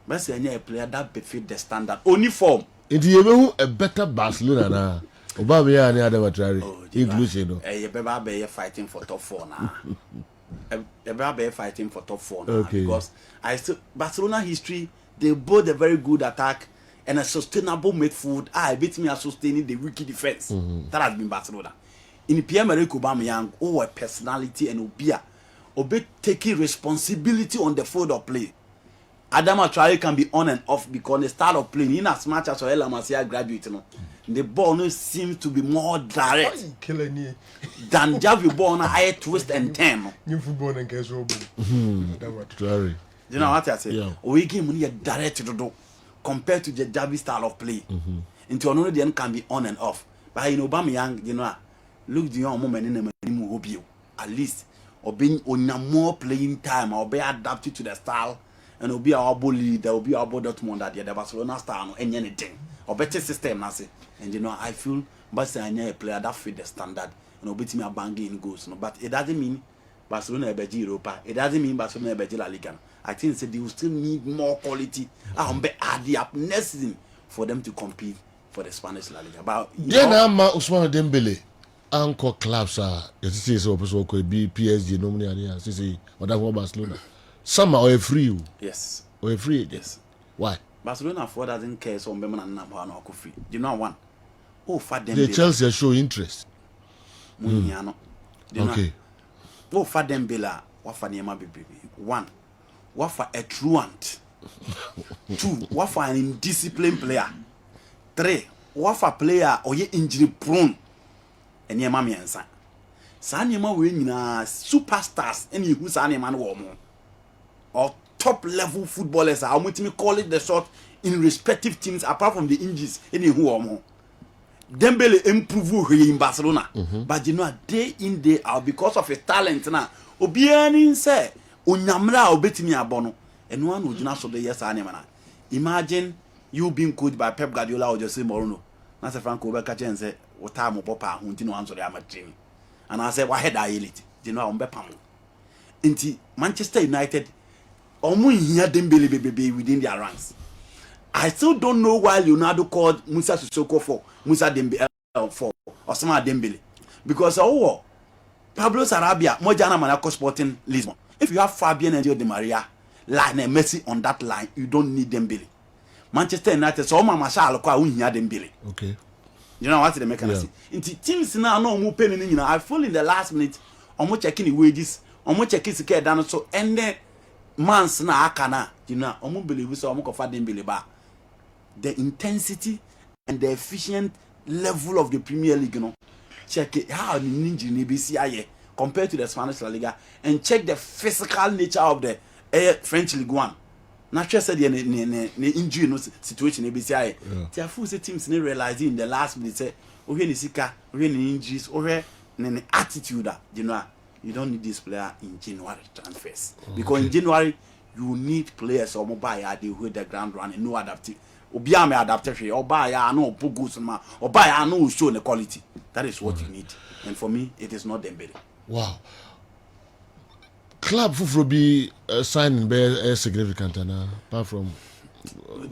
But a player that befit the standard. Only form. It is a better Barcelona now. Obama and the other try inclusion. You're fighting for top 4 now. You're fighting for top 4 now. Okay. Because Barcelona history, they both a very good attack and a sustainable midfield. I bet me are sustaining the wicked defense. That has been Barcelona. In Pierre-Emerick Aubameyang, a personality and Obe taking responsibility on the field of play. Adama Traore can be on and off because the start of playing in as much as Oela Masia graduate, you know, the ball no seems to be more direct than Javi ball on a higher twist and turn. New football and casual. Traore. You know what I say? Yeah. We game money direct to do compared to the Javi style of play. Into another the end can be on and off. But in Aubameyang, you know, look the young moment in the at least or being on more playing time or be adapted to the style. And will be our bully, there will be our Dortmund that the Barcelona style and anything. Or better system, I say. And you know, I feel Barcelona a player that fit the standard and will beat me a banging goals. No? But it doesn't mean Barcelona a better Europa. It doesn't mean Barcelona a better La Liga. I think they will still need more quality and be add the up next season for them to compete for the Spanish La Liga. But Then I'm Usman Dembele. Anchor clubs are so could be PSG nominee or that one Barcelona. Some are free. yes. Or free. Yes. Why? Barcelona for doesn't care so Mbemana and Nabano are free. You know one. Oh, for them. The Chelsea show interest. Okay. Oh, for them Bella, what for Nema baby. 1. What for a truant. 2. What for an indisciplined player. 3. What for player or ye injury prone. And your mammy and son. Sanima winning superstars any who's animal warm. Or top level footballers are going to call it the sort in respective teams apart from the injuries any who or more. Dembele improve in Barcelona, but you know day in day out because of his talent now. Obianin say Onyamra obetimi abono and one would not so the yes animal. Imagine you being coached by Pep Guardiola or Jose Mourinho. That's a Franco Becca and say what time of Papa who didn't answer the amateur. And I said, why had I elite? You know, I'm Bepam. Into Manchester United. Omu here Dembele baby within their ranks. I still don't know why Leonardo called Musa Sissoko for Musa Dembele for Osama Dembele because Pablo Sarabia Mojana Monaco Sporting Lisbon. If you have Fabian and Di Maria, Lionel Messi on that line, you don't need Dembele. Manchester United so Mama Shala kwa here Dembele. Okay. You know what the mechanism? Into teams now no more penny. I feel in the last minute. Omo checking the wages. Omo checking the care down so and then. Months na akana, you know, omu believe so omu kofa Dembele ba. The intensity and the efficient level of the Premier League, you know. Check it how the ninja BCIA compared to the Spanish La Liga and check the physical nature of the French League One. Not just the injury no situation BCIA. The full teams ne realizing in the last minute say, oh here ni sika, oh here ni injuries, oh here ni attitude, you know. You don't need this player in January transfers. Because in January, you need players or mobile they hold the ground running, no adaptive. Obia me adaptation, or buy no Pugusma, or buy no show the quality. That is what you need. And for me, it is not Dembele. Wow. Club for be signing very significant apart from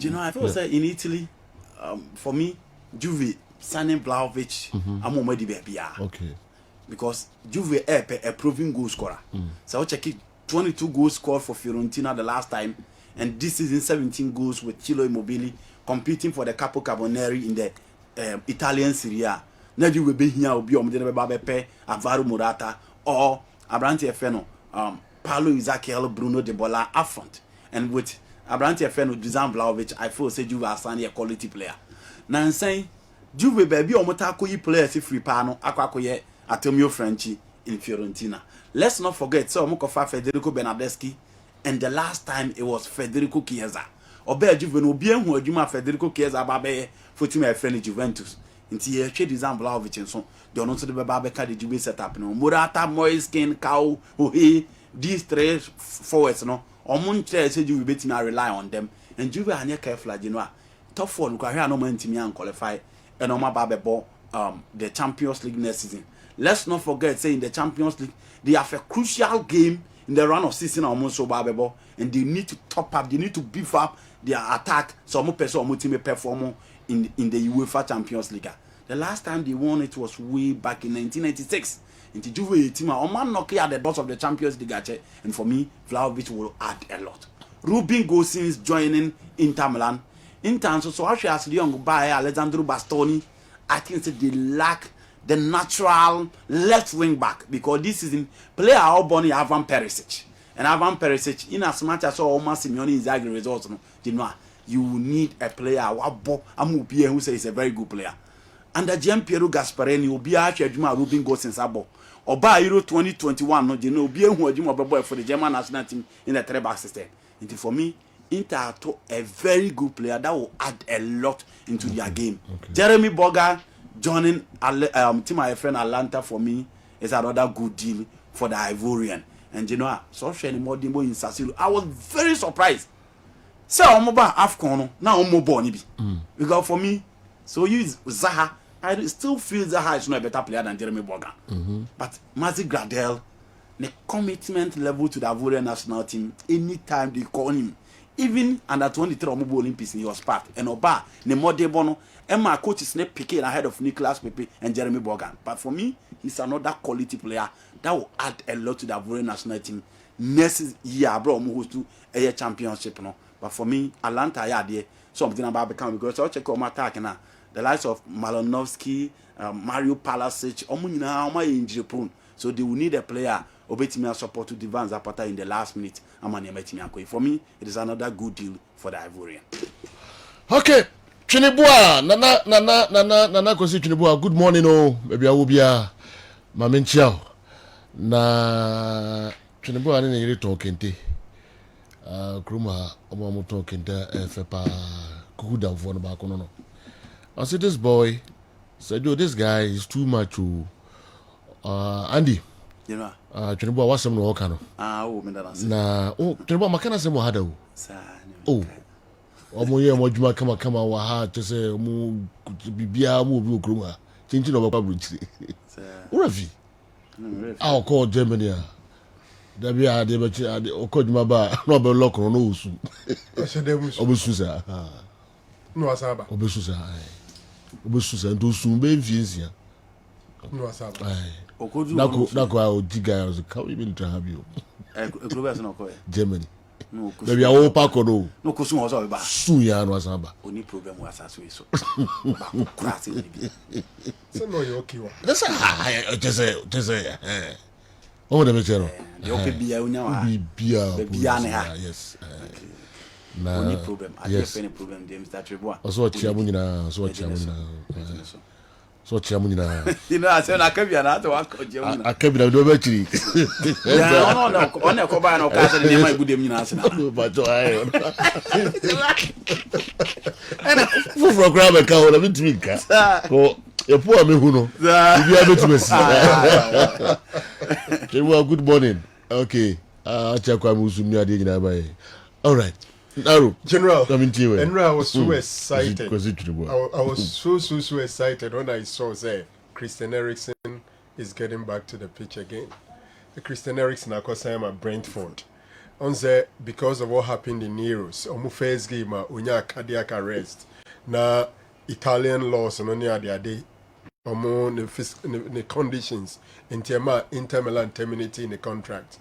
you know, I feel say in Italy, for me, Juve signing Vlahovic, I'm already baby. Okay. Because Juve a proven goal scorer. So I check it 22 goals scored for Fiorentina the last time, and this season 17 goals with Ciro Immobile competing for the Capo Carbonari in the Italian Serie A. Now you will be here will be Bepe, Alvaro Morata or Abrante Feno, Paulo Ezequiel, Bruno De Bola up front, and with Abrante friend with Dusan Vlahovic, I feel say Juve are a quality player. Now I'm saying Juve baby omotako yi players free pano akwakoye Atomio Frenchie in Fiorentina. Let's not forget so omokofa Federico Bernardeschi, and the last time it was Federico Chiesa. Obe Juve no bien hu adwuma Federico Chiesa ba be fotimi a friend Juventus. Nti ye hwe Dusan Vlahovic nso de ono so de beba be ka de Juve setup no. Morata, Moiskin, Kau, Ohi, these three forwards no. Omun try say Juve betimi rely on them, and Juve anya careful agino top 4 no kwa hwe no man timi an qualify and on my ball the Champions League next season. Let's not forget, say in the Champions League, they have a crucial game in the run of season almost so ball, and they need to top up, they need to beef up their attack. So more person or team perform in the UEFA Champions League. The last time they won it was way back in 1996. In the Juve team, man knocking at the doors of the Champions League, and for me, Vlahovic will add a lot. Ruben Gosens joining Inter Milan. In terms so actually as the young by Alessandro Bastoni, I think that they lack the natural left wing back, because this season player all born Ivan Perisic, and Ivan Perisic in as much as all Simeone is agri results no, you need a player who says a very good player. Under Gianpiero Gasparini will be actually Ruben Gosens abo oba Euro 2021 no je no obi ehu adwuma bebo for the German national team in the three back system. And for me, Inter to a very good player that will add a lot into their game. Jeremy Boga joining team my friend Atlanta for me is another good deal for the Ivorian. And you know, so more Dimbo in Sassuolo. I was very surprised. So Omoba Afcon now Omobo ni bi. Because for me, so use Zaha. I still feel Zaha is not a better player than Jeremy Boga. But Mazi Gradel, the commitment level to the Ivorian national team, anytime they call him. Even under 23 Omobo Olympics, he was part. And Oba, the more Debono, and my coach is not picking ahead of Nicolas Pepe and Jeremy Bogan. But for me, he's another quality player that will add a lot to the Ivorian national team. Next year, bro, we host to a championship. No? But for me, Atlanta, yeah, there something about becoming, because I'll check on my attack now. The likes of Malinovsky, Mario Palasic, Omunina, injury prone. So they will need a player. Obetimi support to Divan Zapata in the last minute. For me, it is another good deal for the Ivorian. Okay, Chinibua, Nana Kosi Chinibua, good morning, oh, maybe I will be a Maminchao. Na Chinibua, I didn't talk into Kruma, Omamu talking to Fepa Kuda for the back on. I said, this boy said, yo, this guy is too much. Andy. You know, Chinibua, what's some no kind of? Na, Chinibua, Makana se mo hada o. Oh, omo ye mo djuma kama wa ha to say mo bibia mo bi okroma. Chinchi no baba bridge. Urafi. Ah, call Germany. Da bia de be chi okodjuma ba no be lock no osu. Obesu sa. No asaba. Obesu sa. Obesu sa ndo su be mfiensia. No asaba. Nako a diga was come even to have you. Germany. No, maybe I will pack or no. No, Kusun was all about. Soon, ya was about. Only problem was as we so. So no, you're okay. That's a just say, oh, the material. The okay be yes. Only problem. I have any problem. James that reward. Also, Chiamunina, so Chiamunina. You know, I said I can't be another one. I can't be the battery. No, on a combine of castle, they might good national. But I and for grab a cow, I mean to me. Oh, a poor me who know. If you have it to me. Good morning. Okay. Check what Musunia. All right. General, I was so excited. I was so excited when I saw say Christian Eriksen is getting back to the pitch again. Christian Eriksen, of course, I am at Brentford. On the because of what happened in Euros, on my first game, unya cardiac arrest. Na Italian laws on the other day, on the conditions in Inter Milan terminating the contract.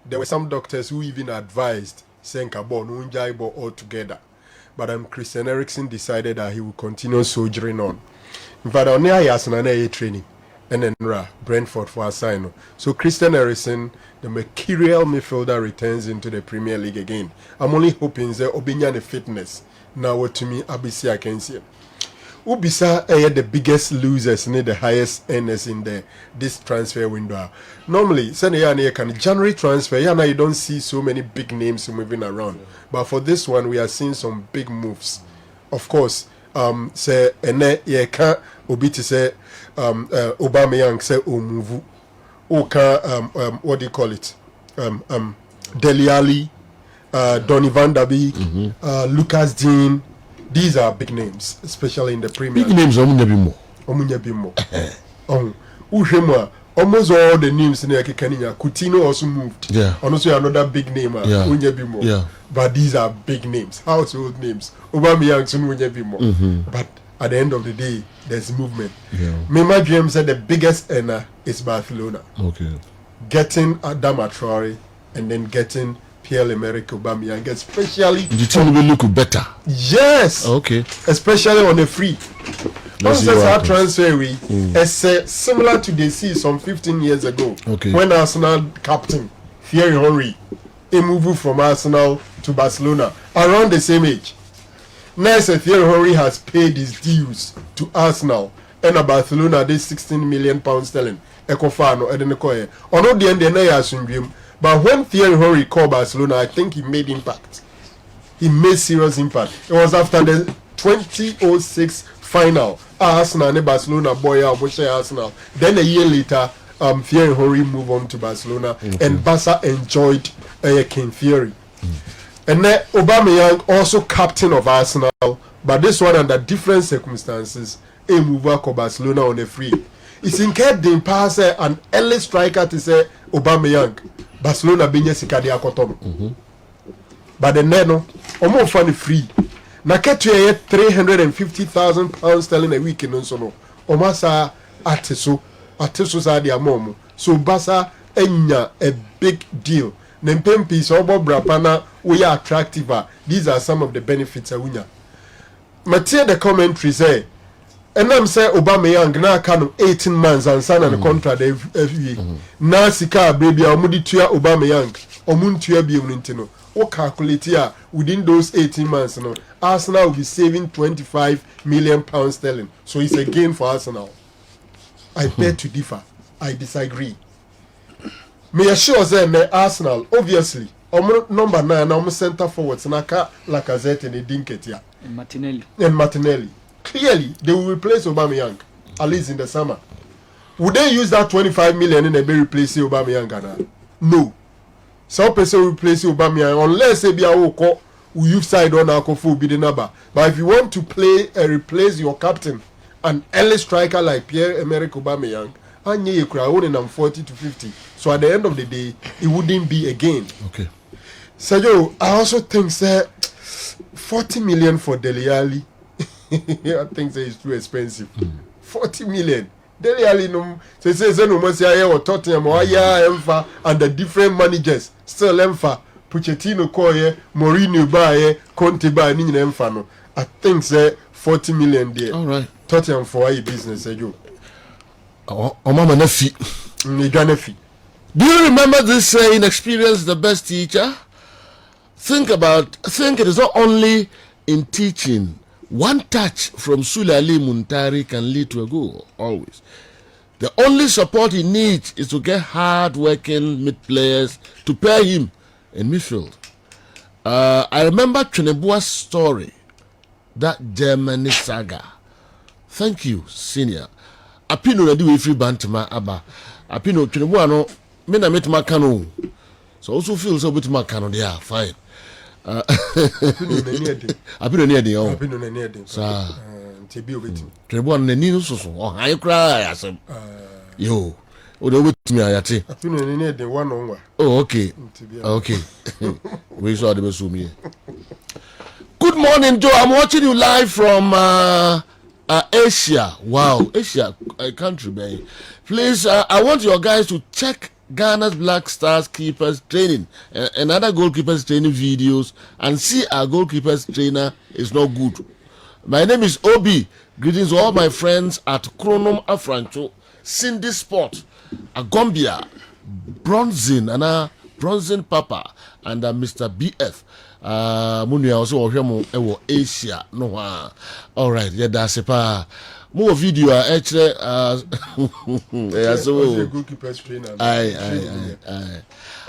There were some doctors who even advised saying Kabon Unjaibo altogether. But Christian Eriksen decided that he would continue soldiering on. In fact, on training. and then Brentford for assign. So Christian Eriksen, the mercurial midfielder, returns into the Premier League again. I'm only hoping that Obinya the fitness. Now what to me, Abisi I can see. Ubisa are the biggest losers and the highest earners in this transfer window. Normally, January transfer, you don't see so many big names moving around. But for this one, we are seeing some big moves. Of course, say ye can't obiti say Aubameyang say move. What do you call it? Dele Alli, Donny van der Beek, Lucas Dean. These are big names, especially in the Premier League. Big names, Omunya Bimo. Ushema, almost all the names in the Kenya. Coutinho also moved. Yeah. And also another big name, Unya Bimo. Yeah. But these are big names, household names. Aubameyang, Unya Bimo. But at the end of the day, there's movement. Yeah. Mema James said the biggest earner is Barcelona. Okay. Getting Adama Traore and then getting Pierre-Emerick Aubameyang, especially the team will look better. Yes. Okay. Especially on the free. Once our transfer it's similar to the sea some 15 years ago. Okay. When Arsenal captain Thierry Henry he moved from Arsenal to Barcelona around the same age. Now Thierry Henry has paid his dues to Arsenal and Barcelona this 16 million pounds sterling. Ekofano Edenikoye. On the end they but when Thierry Henry called Barcelona, I think he made impact. He made serious impact. It was after the 2006 final. Arsenal and Barcelona, Arsenal. Then a year later, Thierry Henry moved on to Barcelona, and Barca enjoyed King Thierry. And then Aubameyang, also captain of Arsenal, but this one under different circumstances, he moved to Barcelona on a free. It's in the pass an early striker to say Aubameyang. Barcelona benye sikadi akotono. But the neno omo fani free. Na ketu ye 350,000 pounds sterling a week in so Oma sa ateso sa di amomo. So Barca enya a big deal. Nempempi so obo brapana we are attractive. These are some of the benefits a winya. Matia the commentary say and I'm say Aubameyang na kanu 18 months and sign the contract every na sika baby omudi tua Aubameyang omuntua bi unintino o calculate here within those 18 months no Arsenal will be saving 25 million pounds sterling, so it's a gain for Arsenal. I beg to differ. I disagree. Me assure say me Arsenal obviously number 9 na center forwards naka Lacazette and Dinketia and Martinelli. Clearly, they will replace Aubameyang, at least in the summer. Would they use that 25 million and they replace Aubameyang? No. Some person will replace Aubameyang unless they be a you side on Alcofu be the number. But if you want to play and replace your captain, an early striker like Pierre-Emerick Aubameyang, and you cry only 40 to 50. So at the end of the day, it wouldn't be a gain. Okay. So I also think that 40 million for Dele Alli. I think it's too expensive. 40 million. Dele Alli no say no more say or Tottenham or Emfa and the different managers still Emfa Pochettino koye Mourinho buy Conte buy ni Emfa no. I think say 40 million there. All right. Tottenham for a business you. Oh mama na fi. Do you remember this saying, experience is the best teacher? Think it is not only in teaching. One touch from Sule Ali Muntari can lead to a goal, always. The only support he needs is to get hard-working mid-players to pair him in midfield. I remember Trenebua's story, that Germany saga. Thank you, senior. Apino na di free bantama aba. Apino Trenebua no me na metuma kanu. So also feel so bit makano they are fine. Apino ni edi o. Apino ni edi. Sa Tebi obeti. Trenebua no ni so so. Oh han kra asem. Yo. O de obeti mi ayate. Apino ni edi one on one. Oh okay. Okay. We saw the besumi. Good morning, Joe. I'm watching you live from Asia. Wow, Asia, a country, man. Please, I want your guys to check Ghana's Black Stars keepers training and other goalkeepers training videos and see our goalkeepers trainer is not good. My name is Obi. Greetings to all my friends at Chronom Afrancho. Cindy Sport, Agombia, Bronzin Papa, and Mr. BF. Munia also Oshamo Asia. No, all right, yeah, that's a pa. More video actually. Yeah, so goalkeeper's trainer. Aye.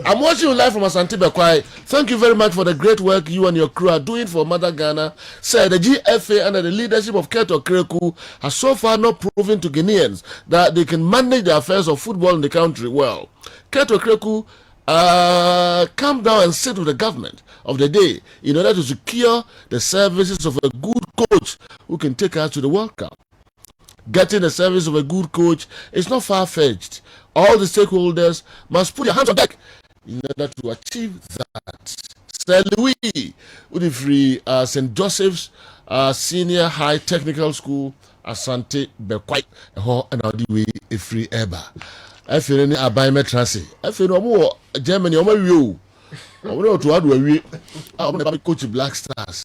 I'm watching you live from Asante Bekwai. Thank you very much for the great work you and your crew are doing for Mother Ghana. Said the GFA under the leadership of Keto Kreku has so far not proven to Ghanaians that they can manage the affairs of football in the country well. Keto Kreku come down and sit with the government of the day in order to secure the services of a good coach who can take us to the World Cup. Getting the service of a good coach is not far-fetched. All the stakeholders must put their hands on deck in order to achieve that. Sir Louis, Udifri, St. Joseph's Senior High Technical School, Asante Bekwai, and Audiwe Ifri Eba. I feel any abayme transi. I feel no more Germany, or you. I want to add we. I want to coach Black Stars.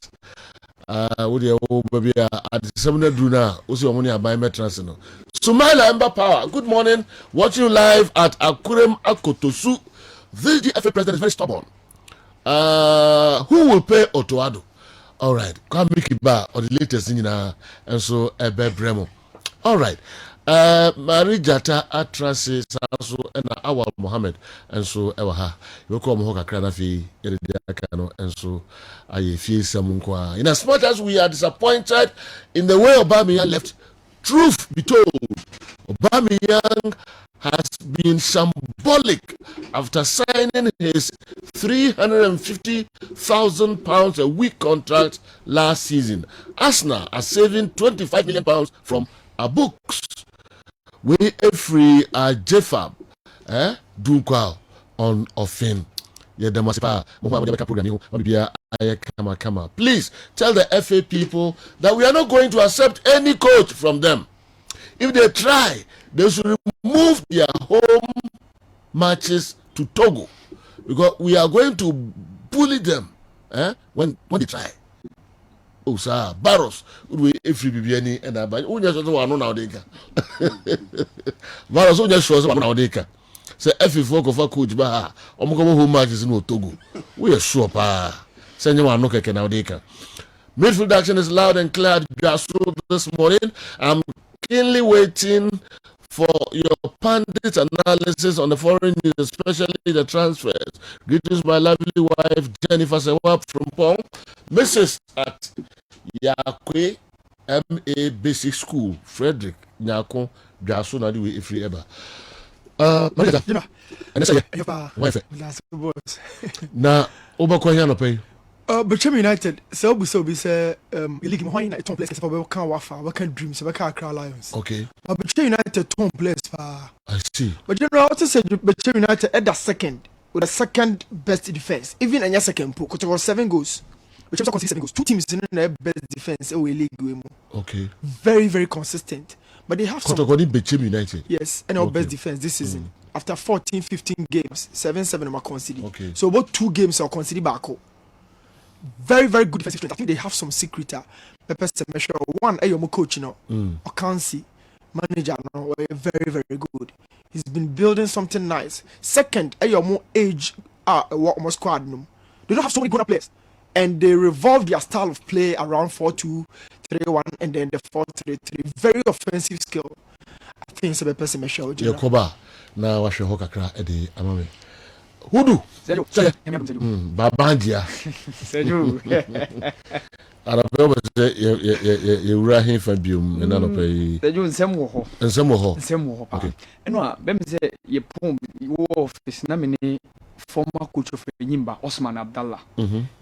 What the old baby at 7 Druna, also money abayme transi no. Sumaila Emba Power, good morning. Watching you live at Akurem Akotosu. This GFA president is very stubborn. Who will pay Otoado? All right, Kwame or the latest thing and so Ebe Bremo. All right. Mary Jata Atrasi Sanso and Awal Mohammed and so Ewaha. You come Hoka Kranafi, Eridiakano, and so I feel some. In as much as we are disappointed in the way Aubameyang left, truth be told, Aubameyang has been shambolic after signing his £350,000 a week contract last season. Arsenal are saving £25 million from our books. We free JFAB, Dunkwa on offin. Please tell the FA people that we are not going to accept any coach from them. If they try, they should remove their home matches to Togo, because we are going to bully them when they try. Oh, sir, Barros, we free BBN and I buy. Oh, yes, I don't know they can. Barros, oh, yes, shows one now they can. Say, if you folk of a coach, bah, home matches in Togo. We are sure, pa. Send you one look at now they can. Midfield action is loud and clear. This morning, I'm keenly waiting for your pundit analysis on the foreign news, especially the transfers. Greetings, my lovely wife, Jennifer Sewap from Pong. Mrs. at Yakwe MA Basic School, Frederick Nyako, Jaso Nadiwe Ifri Eba. Manager, and I say, wife, na Obakoya no pay. Bechem United, so we say, league why not Tom place for we can wafa, we can dreams, we can Accra Lions. Okay. But Bechem United Tom place for. I see. But you know what to say, Bechem United at the second with the second best defense, even in your second pool, because it was 7 goals. Bechem got 7 goals. 2 teams in the best defense away league. Okay. Very, very consistent. But they have some. Bechem United. Yes, and our best defense this season. After 14-15 games, 7-7 are conceded. Okay. So about 2 games are conceded back. Very, very good defensive strength. I think they have some secret. Pepe Semesho, one, your coach, Okansi, manager, very, very good. He's been building something nice. Second, your more age, almost squad. They don't have so many good players, and they revolve their style of play around 4-2-3-1, and then the 4-3-3. Very offensive skill. I think it's a Pepe Semesho. Yakoba, now I should hook a crack at the Amame. Hudu, Babandia. Arabella say you were here for Bium and another pay. The June Samuel And some more. Okay. And what Bem say your poem, you office nominee former coach of Yimba, Osman Abdallah.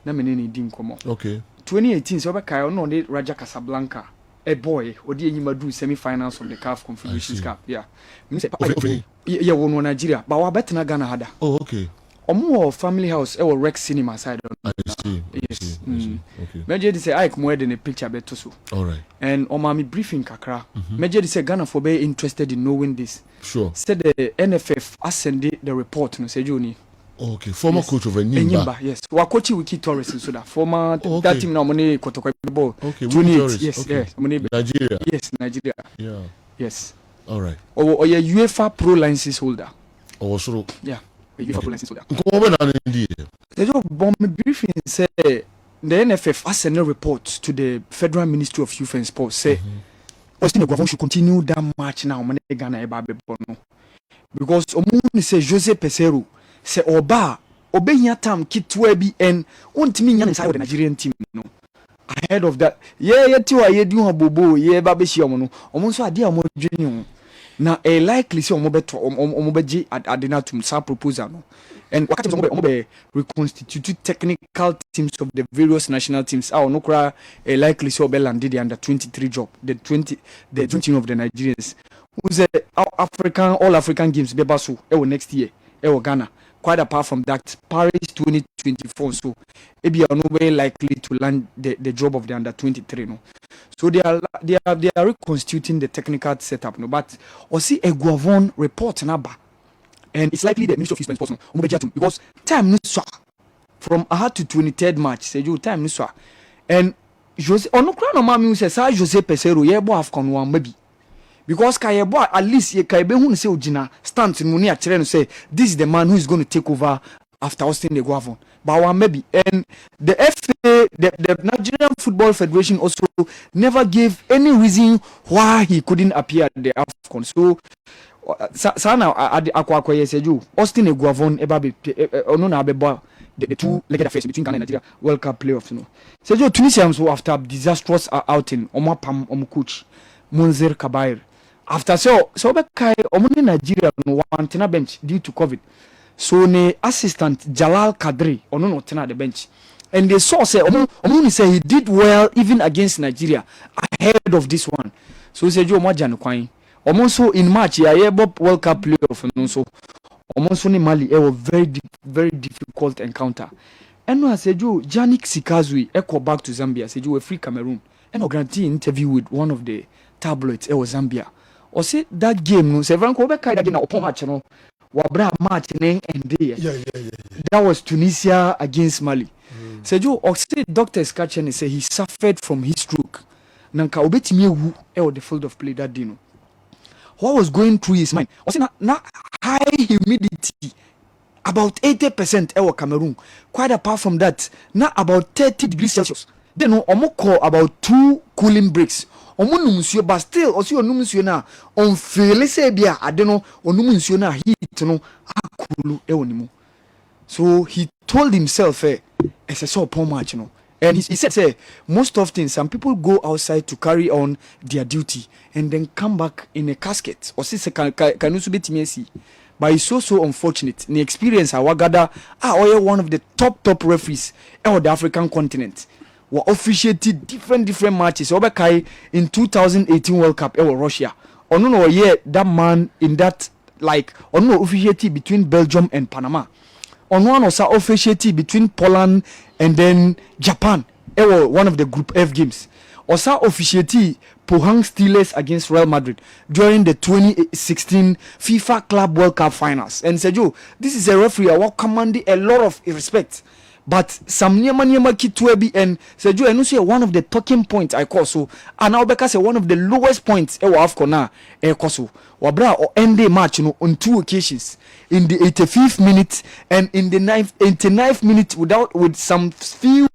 Nominee Dinkomo. Okay. 2018, so I know Raja Casablanca. A boy, or the Yima do semi-finals of the CAF Confederations Cup. Yeah. Yeah, one Nigeria, but our better Ghana had. Oh, okay. Or more family house, or Rex Cinema side. I see. Yes. Okay. Major say I more than a picture better. All right. And on my briefing kakra. Major say Ghana for be interested in knowing this. Sure. Said the NFF ascended the report no say Joni. Okay, former coach of Enyimba. Yes. Wa coach Wiki Torres so that former that team now money Kotoko ball. Okay, Wiki Torres. Yes, okay. yes. Money Nigeria. Yes, Nigeria. Yeah. Yes. All right. Or a UEFA Pro license holder. Oh, so Yeah, a UEFA Pro license holder. go over and indeed. The job bomb briefing say the NFF has sent a report to the Federal Ministry of Youth and Sports say Austin Eguavoen should continue that match now. Man, Ghana eba bebono because Omuni say Jose Peseiro say Oba obehia tam kitwe bi en ontimi nya inside the Nigerian team no. Ahead of that, tiwa ye du bobo ye ba be shi omo no. Omo so ade omo dwene na likely say omo beto omo beji adena tum sa proposal no. And wakati omo be reconstitute technical teams of the various national teams. No kra likely say obe landed the under 23 job, the 20 of the Nigerians. Who's all African games be baso next year Ghana. Quite apart from that, Paris 2024, so maybe are no way likely to land the job of the under 23. No, so they are reconstituting the technical setup. No, but see Eguavoen report naba, and it's likely the Ministry of Youth and Sports no, because time no from aha to 23rd March. Say you time no and Jose no mami say Jose Peseiro ye bo AFCON one maybe. Because Kayebo at least ye Kayebe who say Ojina stands in Munia Cheren say this is the man who is going to take over after Austin Eguavoen. But one maybe and the FA, the Nigerian Football Federation also never gave any reason why he couldn't appear at the AFCON. So now akwa yeseju Austin Eguavoen ebabe ono na abeba the two-legged affairs between Ghana and Nigeria World Cup playoffs. No, Sejo Tunisia so after disastrous outing omo coach Munzir Kabair. After so be kai omuni Nigeria no wantena bench due to COVID. So ne assistant Jalal Kadri ono no tena the bench. And they saw say omuni say he did well even against Nigeria ahead of this one. So say jo moja no kwan. So in March ya World Cup playoff no so so ni Mali a very difficult encounter. And no say jo Janik Sikazui echo back to Zambia say jo a free Cameroon. And I guarantee interview with one of the tabloids Zambia. Or say that game no several ko be kai that na upon match no wabra match ne ende that was Tunisia against Mali. Say Joe or say doctors catch and say he suffered from heat stroke nanka obetimi ewu the field of play that day no. What was going through his mind? Or say na high humidity about 80% ewo Cameroon. Quite apart from that, now about 30 degrees Celsius. Then no omoko about 2 cooling breaks. Omunum nsuo but still osi onum nsuo na on feel say bia ade no onum nsuo na heat no akulu e wonimu. So he told himself as a so upon match no, and he said say most often some people go outside to carry on their duty and then come back in a casket or say can betimi asi. But it's so unfortunate. The experience Awagada one of the top referees on the African continent. Were officiated different matches. Obekai in 2018 World Cup Russia. No that man in that officiated between Belgium and Panama. One also officiated between Poland and then Japan. One of the Group F games. Also officiated Pohang Steelers against Real Madrid during the 2016 FIFA Club World Cup finals. And Sergio, this is a referee who commanded a lot of respect. But some nyama kitwebi and Sergio and also one of the talking points I call so and now because one of the lowest points AFCON koso wabra or end match on 2 occasions in the 85th minute and in the 89th minute with some few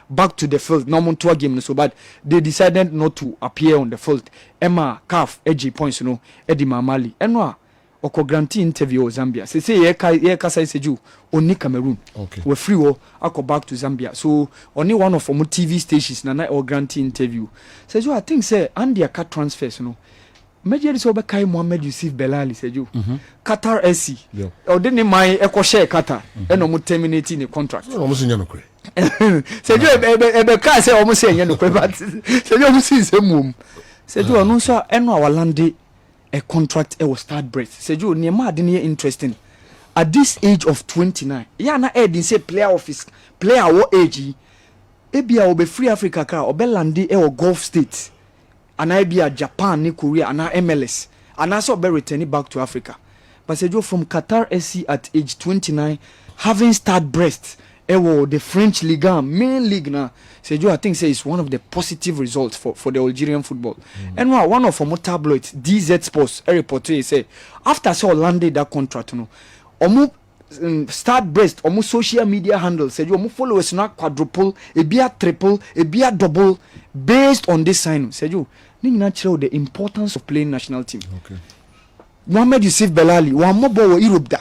back to the field normal tour game so but they decided not to appear on the field. Emma calf edgy points Eddie Mamali enwa oko grantee interview Zambia say ye kasa seju oni Cameroon okay we free ako back to Zambia so only one of them TV stations na or grantee interview seju I think say and their cat transfers Major so Kai Mohamed Yusuf Belali seju Qatar SC or didn't my eco share Qatar and no terminating the contract almost in Yanokwe Seju ebe say almost say Yanokwe but seju almost is a mum seju no so eno awalande a contract was start breath seju niema ade ne interesting at this age of 29 ya na edin say player what age ebia obe free Africa ka obe lande Gulf States and I be a Japan ni Korea and MLS and also be returning back to Africa but seju from Qatar SC at age 29 having start breast the French Ligue 1 main league now. Sergio, I think say it's one of the positive results for the Algerian football. And one of our tabloids, DZ Sports, a reporter say after so landed that contract, start breast, social media handles, Sergio, followers now quadruple, a beer triple, a beer double, based on this sign. Sergio, natural the importance of playing national team. Okay. Mohamed Yusuf Belali, one more boy Europe da.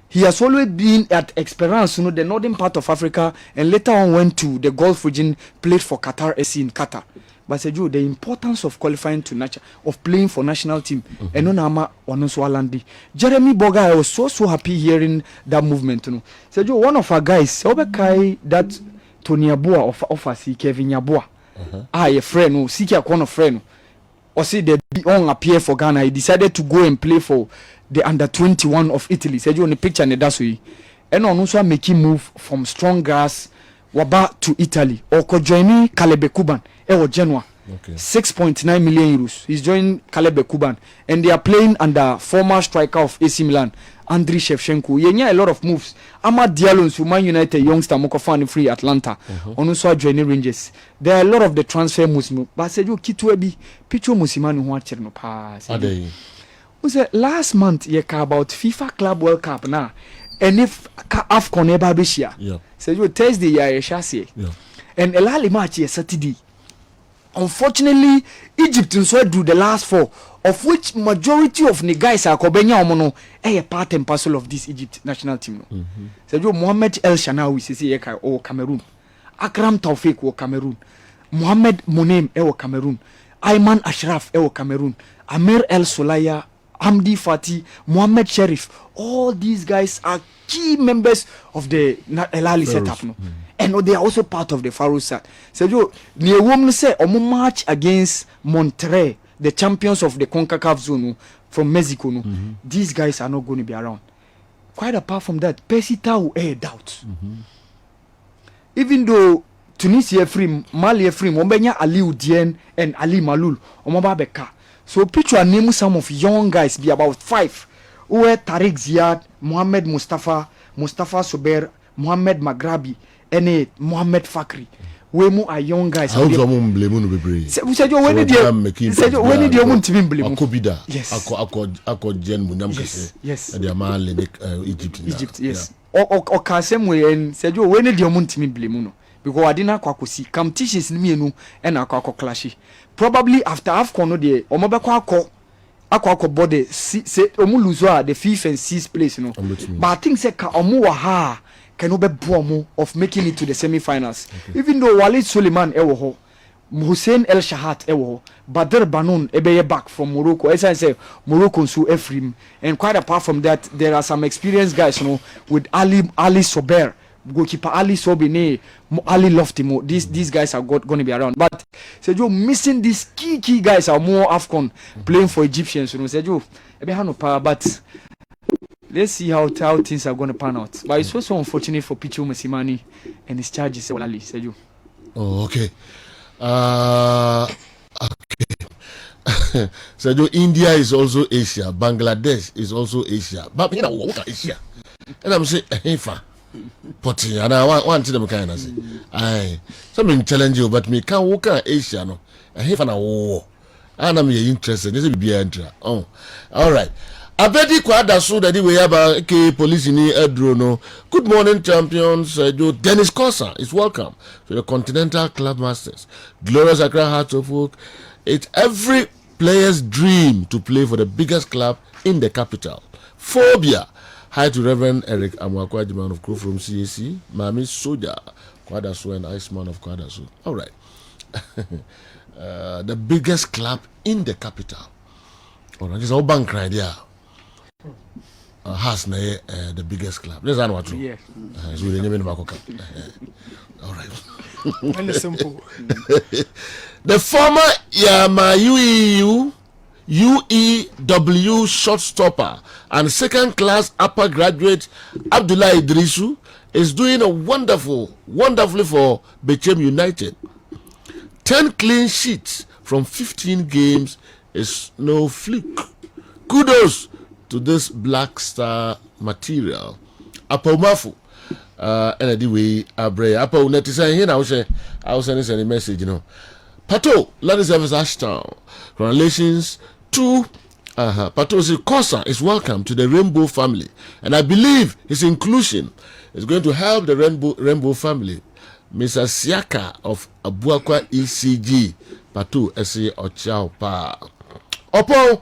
He has always been at Esperance, the northern part of Africa, and later on went to the Gulf region, played for Qatar SC in Qatar. But Sergio, the importance of qualifying to of playing for national team, and Onama Onoswalandi. Jeremy Boga, I was so happy hearing that movement. Sergio, one of our guys, Obekai, that Tony Abua of us, Kevin Yabua. A friend, who seek a corner friend, or see the on appear for Ghana. He decided to go and play for the under 21 of Italy. Said you on the picture and that's why. And also making move from strong grass Waba to Italy or joining Kalebe Kuban or Genoa. Okay. 6.9 million euros. He's joining Kalebe Kuban and they are playing under former striker of AC Milan, Andriy Shevchenko. Yenya a lot of moves. Amad Diallo to Man United youngster Mokofani free Atlanta. Also joining Rangers. There are a lot of the transfer moves. But said you Kitwebi Pichu Musimanu watcher no pass. Last month you about FIFA Club World Cup now. And if AFCON eba beshia. Yeah. So you Thursday ya chassis. Yeah. And elali match ya Saturday. Unfortunately, Egypt so do the last 4, of which majority of the guys are Kobenya Omono a part and parcel of this Egypt national team. So you Mohamed El Shanawi say or Cameroon. Akram Taufik or Cameroon. Mohamed Monem or Cameroon. Ayman Ashraf or Cameroon. Amir El Solaya, Hamdi Fati, Mohamed Sharif. All these guys are key members of the El Ali setup. No? And they are also part of the Pharaoh side. So you near woman say omo match against Monterrey, the champions of the CONCACAF zone from Mexico. No? These guys are not going to be around. Quite apart from that, Pesita will air doubt. Even though Tunisia free, Mali free, Mombenya Ali Udien and Ali Malul, Omobabeka. So picture name some of young guys, be about 5. Who were Tariq Ziad, Mohamed Mustafa, Mustafa Sober, Mohamed Maghrabi, and Mohamed Fakri. We more are young guys. How do you blame me? Be said you when did you want to blame? Akobida. Yes. Ako Jen Munam. Yes. And the man Egypt. Egypt. Yes. Or Kasem way and said you when did you want to blame? Because I didn't kwakusi come teaches me no and akwa clashy. Probably after AFCON no dey omobekwa akwa body say omu lose the 5th and 6th place but I think say ka omu wa ha can no be bomo of making it to the semi-finals. Even though Walid Suleiman ewo Hussein El Shahat ewo Badr Banoun ebeye back from Morocco. As I say Morocco so Ephraim, and quite apart from that there are some experienced guys with Ali Sober, goalkeeper Ali Sobine, Ali Loftimo. These guys are going to be around. But Sergio missing these key guys are more AFCON playing for Egyptians. Sergio, but let's see how things are going to pan out. But it's also unfortunate for Pichu Musimani and his charges. Sergio. Oh, okay. Okay. Sergio, India is also Asia. Bangladesh is also Asia. But you know what Asia? And I'm saying, hey, but and I want to them kind of say, aye, something challenge you, but me can't walk Asia no. I have an war, and I'm interested. This will be enter. Oh, all right. Abedi kwada so that we have a police in Edrono. Good morning, champions. Dennis Kosa is welcome to the Continental Club Masters. Glorious Accra Hearts of Oak. It's every player's dream to play for the biggest club in the capital. Phobia. Hi to Reverend Eric Amwakwa, the man of crew from CAC. Mami Soja, Kwadaso and Iceman of Kwadaso. All right. The biggest club in the capital. All right. This is our bank right there. Has the biggest club. This is what true. Yeah. So we name all right. And simple. The former Yama UEW shortstopper and second-class upper graduate Abdullah Idrisu is doing wonderfully for Bechem United. 10 clean sheets from 15 games is no fluke. Kudos to this Black Star material. Apomafu, ɛna di wei abrɛ apa wo net say here na wo say I was sending a message Pato ladies service Ashtown congratulations to Pato says Kosa is welcome to the Rainbow family and I believe his inclusion is going to help the Rainbow family. Mr. Siaka of Abuakwa ECG Pato Ese Ochao Pa upon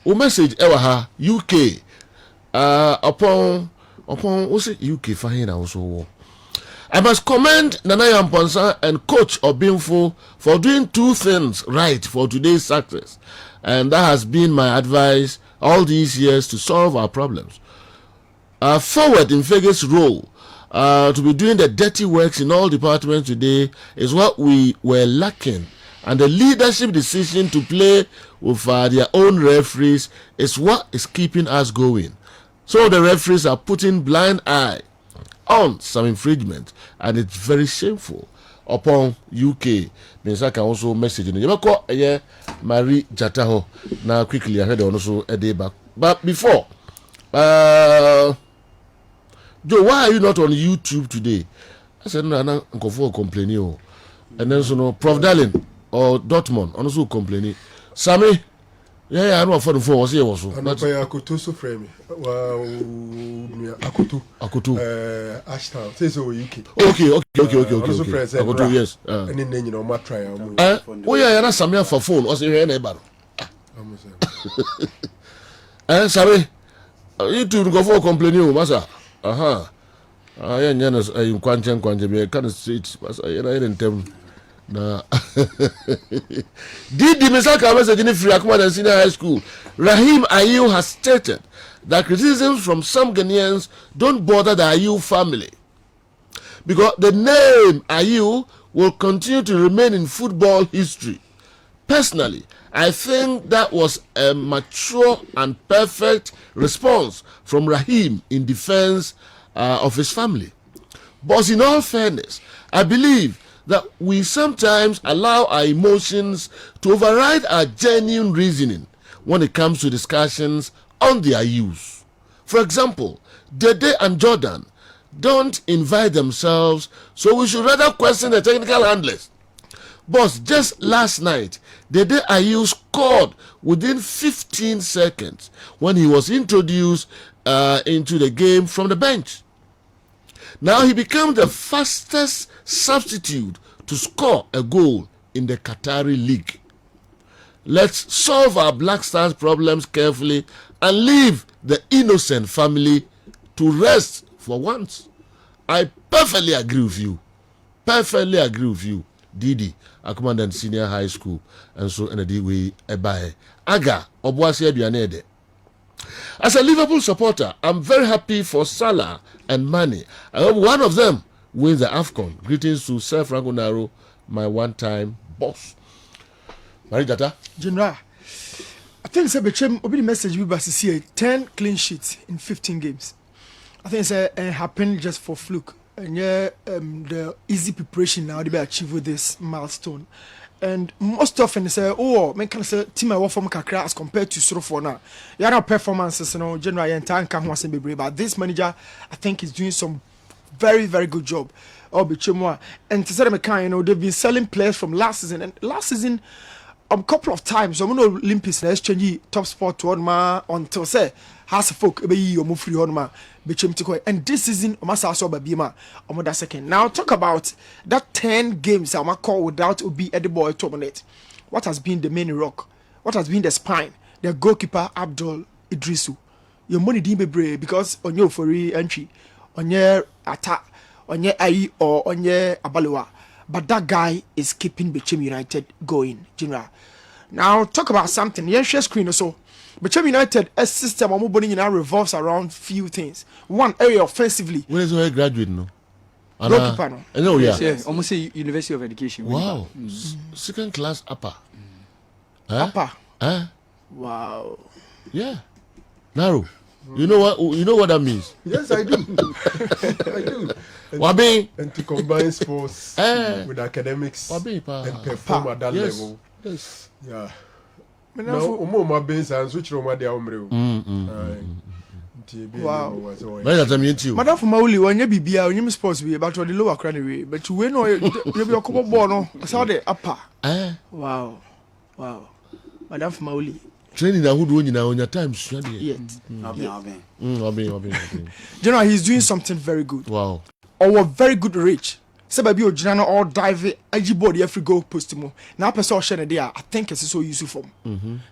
o message ewa UK upon what's it UK fine also. I must commend Nanaya Mponsa and Coach Obinfo for doing two things right for today's success, and that has been my advice all these years to solve our problems. Forward in Fege's role to be doing the dirty works in all departments today is what we were lacking, and the leadership decision to play with their own referees is what is keeping us going. So the referees are putting blind eye on some infringement, and it's very shameful. Upon UK, Mr. can also message you. You call Marie Jataho now quickly. I heard also a day back, but before, Joe, why are you not on YouTube today? I said no, I'm going for complaining. And then so no, Prof. Darling or Dortmund also complaining. Sammy. Yeah, I know for the phone was here also. I'm not Akutu so frame. Akutu. Ashtown. Say so UK. Okay. Akutu, yes. And then you know, my try. Oh yeah, that's Samia for phone. Was here neighbor. Sorry. You two go for complaining, massa. Aha. I ain't in Quanchen, be kind of street, but I didn't tell. Na Didi Misaka message in Free Akuma and Senior High School. Rahim Ayew has stated that criticisms from some Ghanaians don't bother the Ayew family because the name Ayew will continue to remain in football history. Personally, I think that was a mature and perfect response from Rahim in defense of his family. But in all fairness, I believe that we sometimes allow our emotions to override our genuine reasoning when it comes to discussions on their use. For example, Dede and Jordan don't invite themselves, so we should rather question the technical handlers. But just last night, Dede Ayew scored within 15 seconds when he was introduced into the game from the bench. Now he became the fastest substitute to score a goal in the Qatari League. Let's solve our Black Stars problems carefully and leave the innocent family to rest for once. I perfectly agree with you. Didi, Akumandan Senior High School, and so in a way, Ebae. Aga, Obuasi Ebianede. As a Liverpool supporter, I'm very happy for Salah and Mane. I hope one of them wins the AFCON. Greetings to Sir Franco Naro, my one-time boss. Marijata? General, I think it's a bit message we see 10 clean sheets in 15 games. I think it's happened just for fluke. And the easy preparation now to be achieve with this milestone. And most often they say, oh, man can say team I work from Kakra as compared to sort of now. There are performances, generally entire can't want to be brave. But this manager, I think, is doing some very, very good job. And to say them, they've been selling players from last season. And last season, a couple of times, so I'm going to Olympics, let's change top spot to one man until say, has a folk, be or move free on ma, and this season, Masa saw Babima, or that second. Now, talk about that 10 games I'm call without Obi Ediboy Tomonet. What has been the main rock? What has been the spine? The goalkeeper, Abdul Idrisu. Your money didn't be brave because on your free entry, on your attack, on your AI or on your Abaloa. But that guy is keeping Bechem United going, General. Now, talk about something. Yeah, share screen or so. Bechem United, a system of moving now revolves around few things. One area offensively. When is he graduate no? Goalkeeper no. No, yeah. Yeah, almost say University of Education. Wow. Second class upper. Upper. Wow. Yeah. Narrow. You know what that means? Yes, I do. I do. Wabi. And to combine sports with academics Wabi, and perform at that level. Yes. Yeah. Now, my base and switch room at the Ombre. Wow. Manya tamyenti o. Madam for Mauli, when you be on sports be about the lower cranny, but you win or you be a couple born. I saw the upper. Wow. Madam for Mauli. Training na who do on your time, Yet. Obi. General, he's doing something very good. Wow. Or very good reach. Say baby o gyina or dive agibody every goal post mo. Now person share there, I think it's so useful.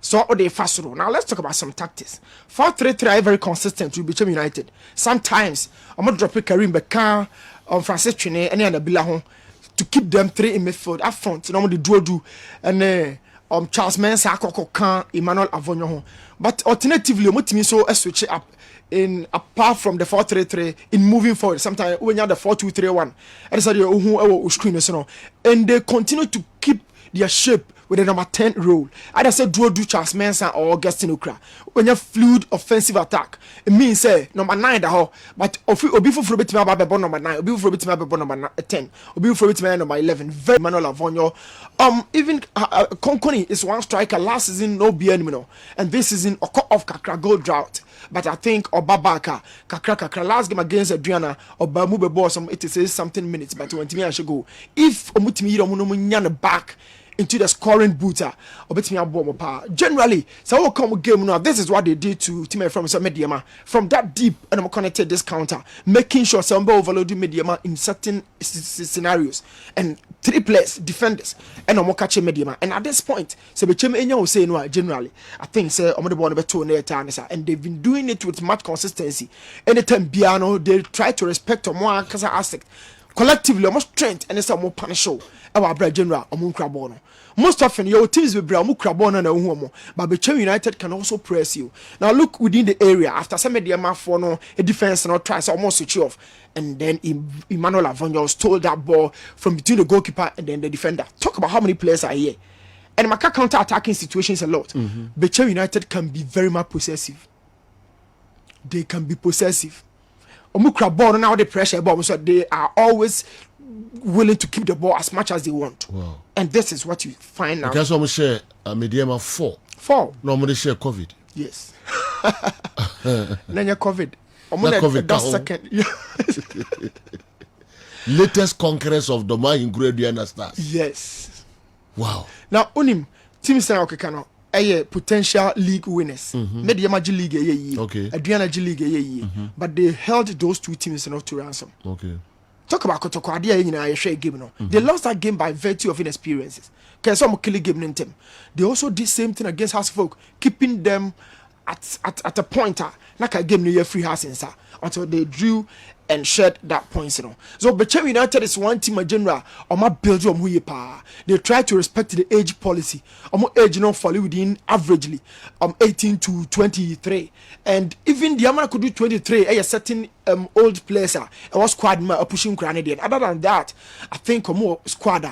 So all the fast roll. Now let's talk about some tactics. 4-3-3 very consistent with Bechem United. Sometimes I'm gonna drop Karim Bekan Francis Chine any other Bila home to keep them three in midfield up front. No the do and Charles Mensah Koko Kan Emmanuel Avonyo home. But alternatively, omotimi so switch it up in apart from the 4-3-3 in moving forward. Sometimes when you have the 4-2-3-1, and so the screen so and they continue to keep their shape with the number 10 role. Either say do Charles Mensah or Augustine Okra. When you have fluid offensive attack, it means say number 9 the whole, but obi for bit number 9, obi for bit number 10, obi for bit number 11. Very Manuel Avonyo. Even Konkoni is one striker last season no be anymore, and this season off Kakra goal drought. But I think Obabaka Kakra last game against Adriana Obamube ball some 86 something minutes, but when Timmy should go if Omutimi Romuno back into the scoring booter or bet me a bomb power. Generally, so will come game now. This is what they did to Team from Mediama from that deep and I'm connected this counter, making sure some overloading Mediama in certain scenarios and 3 players, defenders, and I'm catching Mediama. And at this point, so Bechem will say no. Generally, I think say I'm the one and they've been doing it with much consistency. Anytime Biano, they try to respect or more Kasa aspect. Collectively, almost strength and it's a more punish show. Our bread general, Amunkrabono. Most often, your teams will be Amunkrabono and Uhomo, but Bechem United can also press you. Now, look within the area after some media mafono, a defense and tries almost switch off, and then Emmanuel Avonyo stole that ball from between the goalkeeper and then the defender. Talk about how many players are here. And Maka counter attacking situations a lot. Bechem United can be very much possessive. They can be possessive. Omukrabon now the pressure bomb, so they are always willing to keep the ball as much as they want. Wow. And this is what you find now. Because almost share a medium of 4. Normally share COVID. Yes. Then you COVID. COVID second. Latest conquerors of Doma in Gradiana Stars. Yes. Wow. Now Unim Team Sana Okekano. Potential league winners. Mediama G League okay. Adriana G League but they held those 2 teams enough to ransom. Okay. Talk about Kotoko Adia in a share game no. They lost that game by virtue of inexperiences. Cause some killing game in them. They also did same thing against House Folk, keeping them at a pointer, like a game near free house inside until they drew and shared that points. So Bechem United is one team in general. Build who you pa. They try to respect the age policy. Age fall within averagely 18 to 23. And even the Amana could do 23. A certain old players was squad pushing granadian. Other than that, I think more squad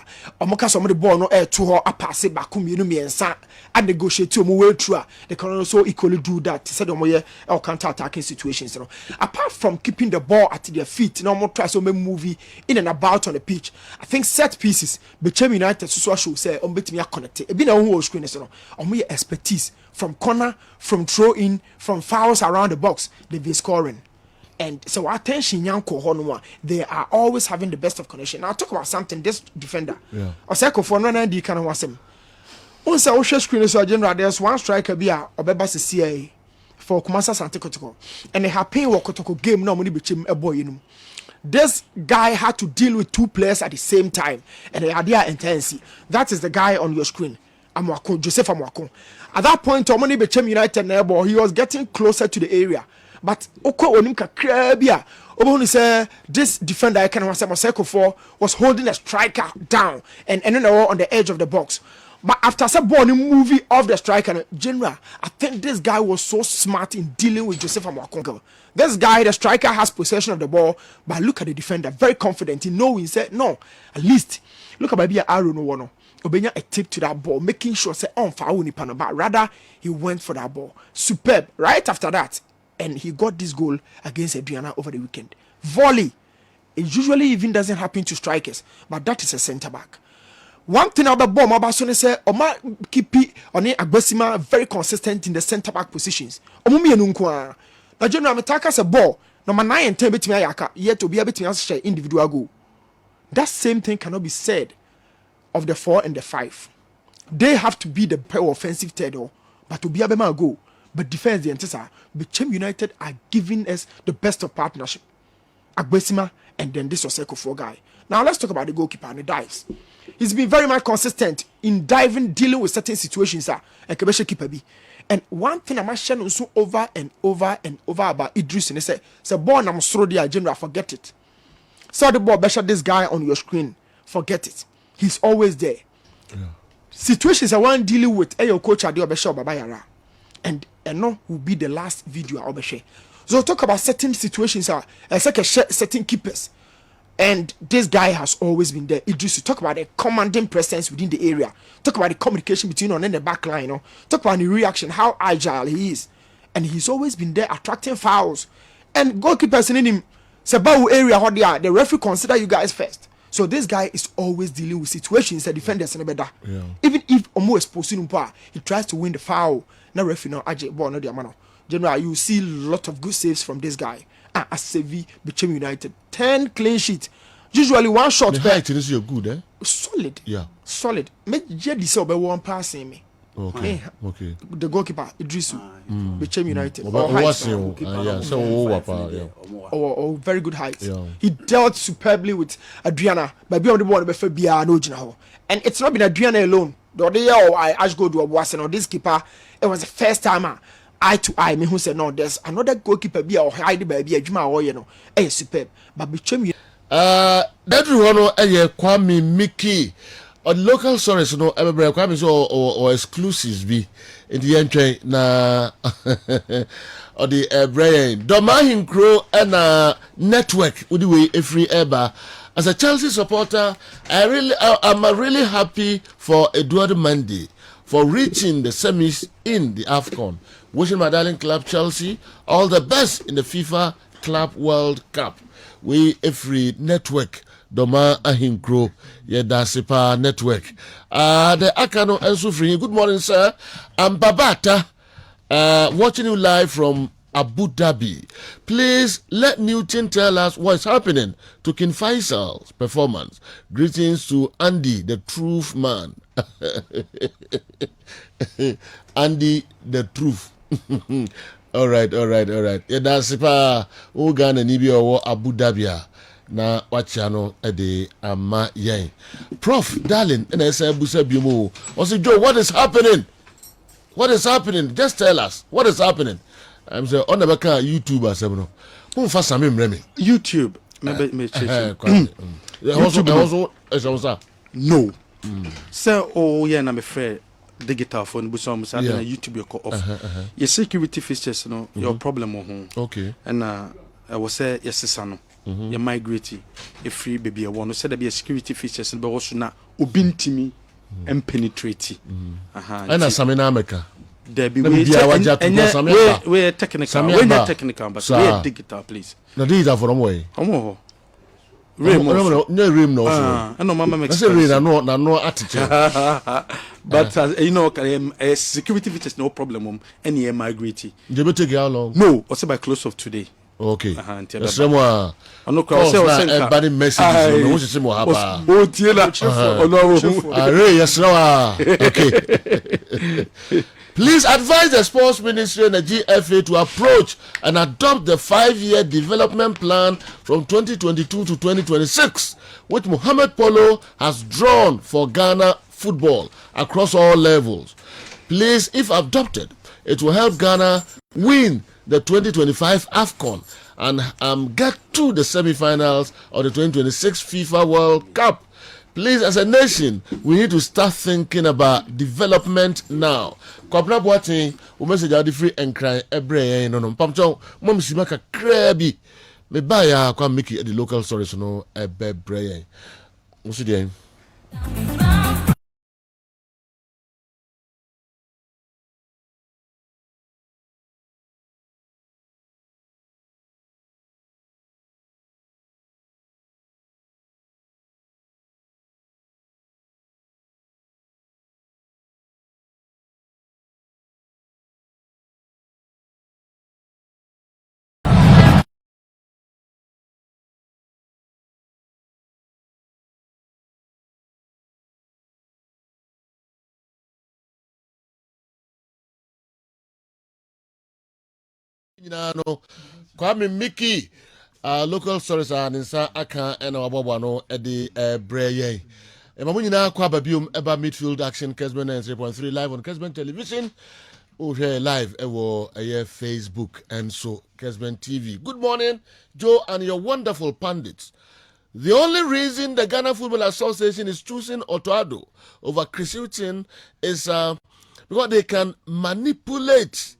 some of the ball no air to her a pass it back and negotiate to way through. They can also equally do that. Said or counter attacking situations. Apart from keeping the ball at their feet, no more try so many movie in and about on the pitch. I think set pieces Bechem United so should say bet me connected. It been a whole screen on expertise from corner, from throw in, from fouls around the box, they've been scoring. And so attention Yanko Honwa, they are always having the best of connection. Now talk about something, this defender. Yeah. Oseko for no na di kind of wasem. Once I share screen so general, there's one striker be a Obeba CIA for Kumasa Sante Kotoko. And they have paying Kotoko game no money became a boy in. This guy had to deal with 2 players at the same time, and they had their intensity. That is the guy on your screen. Amwako, Joseph Amwako. At that point, Omoni Bechem United neighbor, he was getting closer to the area. But Oko Onimka Krabia, Oboni say this defender I can Maseko for was holding a striker down and ending on the edge of the box. But after some ball movie of the striker, general, I think this guy was so smart in dealing with Joseph Amwako. This guy, the striker, has possession of the ball, but look at the defender, very confident in knowing, said, no, at least, look at maybe Aaron Owono. Obenya a tip to that ball, making sure, say, on foul ni pano, but rather, he went for that ball. Superb. Right after that, and he got this goal against Adriana over the weekend. Volley. It usually even doesn't happen to strikers, but that is a centre back. One thing about ball, my basone say, Oma Kipi, Oni Agbesima, very consistent in the centre back positions. Omumi enunkwa. na general metaka say ball number 9 and 10 betimi ayaka yet obi betimi share individual goal. That same thing cannot be said of the 4 and the 5. They have to be the offensive third, but to be a better goal. But defense, the Antissa, Bechem United are giving us the best of partnership. Agbesima and then this Oseko 4 guy. Now let's talk about the goalkeeper and the dives. He's been very much consistent in diving, dealing with certain situations. And keeper be. And one thing I'm sharing so over and over and over about Idris and say born I'm throw the general, forget it. Saw the ball, better this guy on your screen, forget it. He's always there. Yeah. Situations I want dealing with your coach Adi Obesha Babayara. And no will be the last video I'll share. So talk about certain situations certain keepers. And this guy has always been there. Idris, talk about the commanding presence within the area. Talk about the communication between on and the back line. Talk about the reaction, how agile he is. And he's always been there attracting fouls. And goalkeepers in him, Sabawu area, how they are, the referee consider you guys first. So this guy is always dealing with situations that defenders and better. Yeah. Even if Omo is posting he tries to win the foul. Now referee no aje ball no diamano. General, you see a lot of good saves from this guy. Asevi Bechem United 10 clean sheet. Usually one shot. The height is your good, eh? Solid. Yeah. Solid. Make Jedi say be one passing me. Okay. Okay. The goalkeeper Idrisu Bechem United. Very good height. Yeah. He dealt superbly with Adriana. But beyond the ball before no. And it's not been Adriana alone. The other year I Ash go to a Wasson or this keeper. It was the first time eye to eye. Me who said no, there's another goalkeeper be or hide baby a Juma or superb. But Bechem that one Kwame Mickey on local stories no everybody Kwame or exclusives be in the entry na or the brain Domahin Crow and network with the way every ever. As a Chelsea supporter, I'm really happy for Eduardo Mendy for reaching the semis in the AFCON. Wishing my darling club Chelsea all the best in the FIFA Club World Cup. We every network Doma Ahinkro Yedasipa network. The Akano Ensufri. Good morning, sir. I'm Babata. Watching you live from Abu Dhabi. Please let Newton tell us what's happening to King Faisal's performance. Greetings to Andy, the truth man. Andy, the truth. all right. Yeah, that's Uganda Nibia or Abu Dhabi. Na wachano ede ama yen. Prof, darling, and I say Busa Bimu. I say, Joe, what is happening? What is happening? Just tell us. What is happening? I'm saying on the back YouTube as no. Who fast samim remi? YouTube. Also no. So na me frɛ digital phone bu so na YouTube you off. Your security features no your problem ho. Okay. And I was say yes no. You migrate a free baby a one said there be a security features but also na obintimi and penetrate. And Samina America. There be we technical. We not technical, but we digital, please. No, these are from way. No rim no. I know mama makes no attitude. But you know, security features no problem. Any migrate. They will take how long? No, also by close of today. Okay. That's I no cross. Everybody messages. No, what's more haba? Oh, yes, no. Okay. Please advise the Sports Ministry and the GFA to approach and adopt the 5-year development plan from 2022 to 2026, which Mohamed Polo has drawn for Ghana football across all levels. Please, if adopted, it will help Ghana win the 2025 AFCON and get to the semi-finals of the 2026 FIFA World Cup. Please, as a nation, we need to start thinking about development now. Kwabna Boateng, we message out the free and cry every no Pamcho, Mom Simaka Krabi. Me buy ya kwa Mickey at the local stories no a bebre. What's the no Kwame Mickey local stories are nsa aka and wabwa no edi breye emamu nyina kwa babium eba midfield action Kessben 3.3 live on Kessben television here live ewo Facebook and so Kessben TV. Good morning Joe and your wonderful pundits. The only reason the Ghana Football Association is choosing Otoado over Chris Hughton is because they can manipulate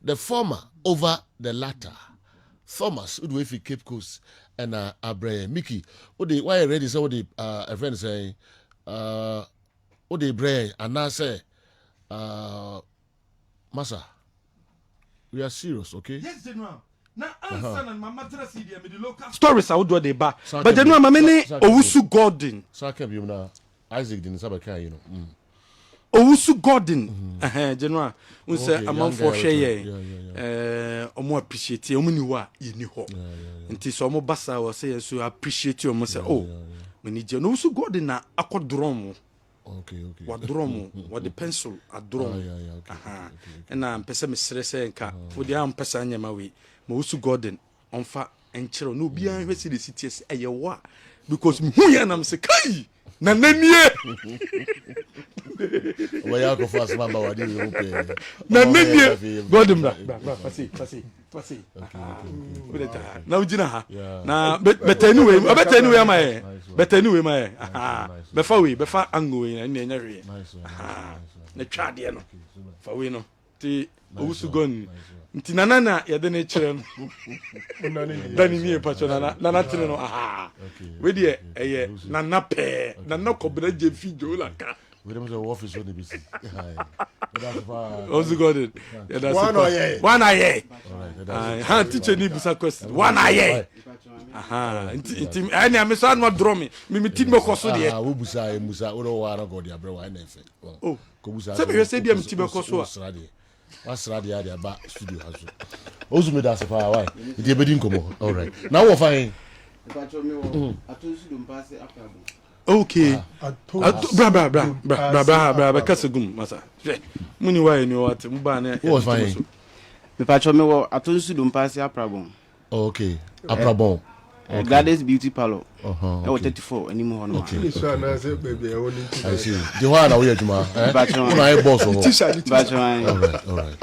the former over the latter. Thomas, who do we Cape Coast and Abraham Mickey? Why you ready? So what the a friend saying, what the Bray and now say, Massa, we are serious, okay? Yes, General. Now, answer and Mama Trasi, the local Stories I would do the bar. But General Mamene Owusu Gordon. Saka you know Isaac didn't sabaka, you know. Owusu Gordon. General, we say among for share. Omo appreciate you, omo ni ho. Nti so omo basa was say so appreciate you, omo say oh. We need you. Owusu Gordon na akwadrom. Okay. What drum? What the pencil? A drum. Okay. And I'm pesa me stress nka. For the am pesa nyama we. Owusu Gordon on fa enchero no bia hwe see the cities eyewa because me hu ya nam say kai na nanie. Waya ko fast mamba wadi Europe. Na nanie. Gordon bra. Pasi. Na ujina ha. Na better anyway my. Better anyway my. Befa ango we na nya hwe. Na twa de no. Fa we no. Ti Owusu Gordon. Nti nana ya de ne kire no. Dani mi pacho nana tire no. We de eye nana pe. Nana kobra je fijo Laka. We dem say office on the BC. Owusu Gordon. Yeah, that's one aye. Ha teacher ni busa question. One aye. Nti ani amesa no draw me. Me team me koso de. Wo busa musa wo do wa na god ya bre wa na efe. Oh. Ko busa. Se be say dia me team me koso. What's ready at the back studio has also made us a fire. Why? It be dinkomo. All right. Now we're fine. Okay. Bra kasegum masa. Muni why ni what mba na. What's fine? Me pacho me wo atonsu dum pass aprabon. Okay. Aprabon. Gladys Beauty Parlor. I was 34 anymore. Okay. I see. The one are we juma? I boss. All right.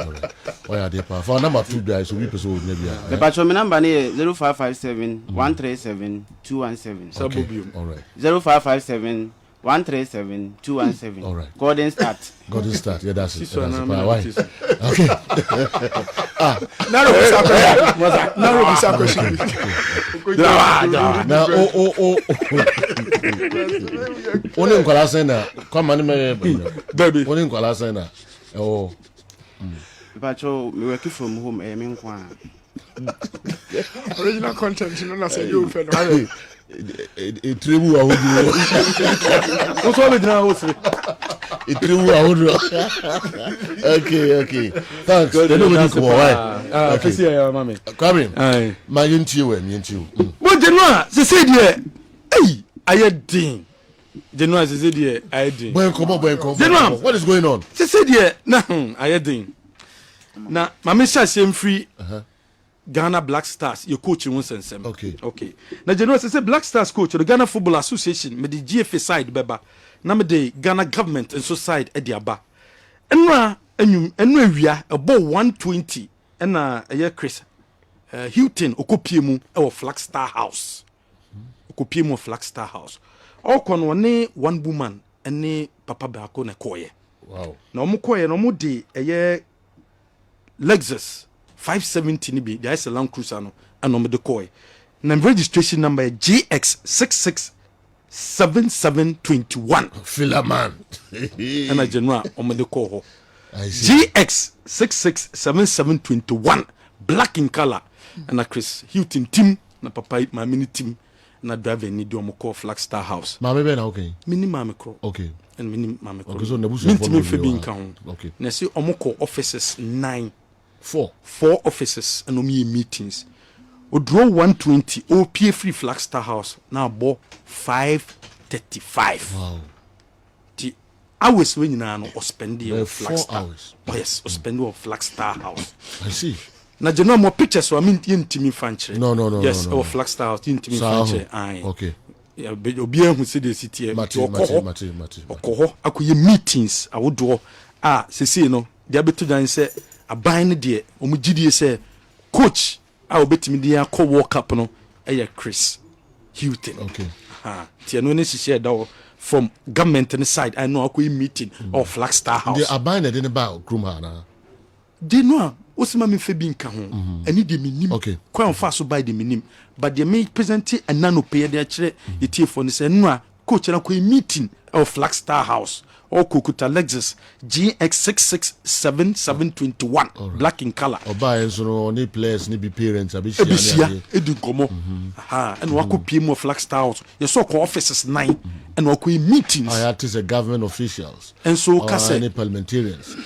Why are they pa? For number 2 guys, so we person maybe. The patron number is 0557 137 217. Okay. All right. 0557 137 217. All right. Golden Start. Yeah, that's it. Why? Okay. Now Only in Kwalasena. Come on, baby. Only in Kwalasena. Oh. Pacho, we work from home. I mean, original content. You know, say you friend. A tribu a hood. What's all the now? A tribu a hood. Okay. Thanks. Come in. My into. What Genoa? They said here. Hey, I had ding. Genoa said here. I ding. Genoa, what is going on? They said here. Nah, I had ding. Now, my mission same free. Ghana Black Stars, your coach in one Okay. Now, Genoa says Black Stars coach, the Ghana Football Association, me the GFA side, beba. Na me the Ghana government and so side at the aba. And we are about 120. And a Chris Hilton, Okopiemu, or Flagstar House. Okopiemu, Flagstar House. All con one woman, and ne Papa Bako na koye. Wow. No more koye, no more day, a year Lexus 570 ni bi, there is a Land Cruiser no, and no the koye. Nam registration number GX66 7721 Philaman. And a general on the call. GX 667721 black in color. And a Chris Hilton team, na papa my mini team, na drive any do call Flagstar House. Mama ben okay. Mini mama crow. Okay. And mini mama crow. Okay, so nebusu Minti Fabi in count. Okay. Na say omoko offices 9. 4 offices and omi meetings. O draw 120 o pay free Flagstar House. Now bo 535. Wow. The hours when you know or spend the 4 hours. Oh yes, or spend on Flagstar House. I see. na general mo pictures so I mean intimi fanche no yes no. or Flagstaff house intimi fanche aye okay obi ehun se de city mate okoho akoye meetings awodo sese no dia beto dan se aban ne de omu gidie se coach obetimi de akọ World Cup no Chris Hilton okay tie no ne hihye da from government side I know akoye meeting or Flagstaff house the aban ne de ne ba krum ha na de no osima me fe bi nka ho ani de minim okay kwan fa so by de minim but the me present anano pay de akire the tie for ne se no a coach na ko meeting of Flagstaff house or Kokuta Lexus GX66721 black in color oba enso no ni players ni be parents abisia edu komo and wako PM of Flagstaff house you saw ko offices 9 and wako meetings I had to government officials and so any parliamentarians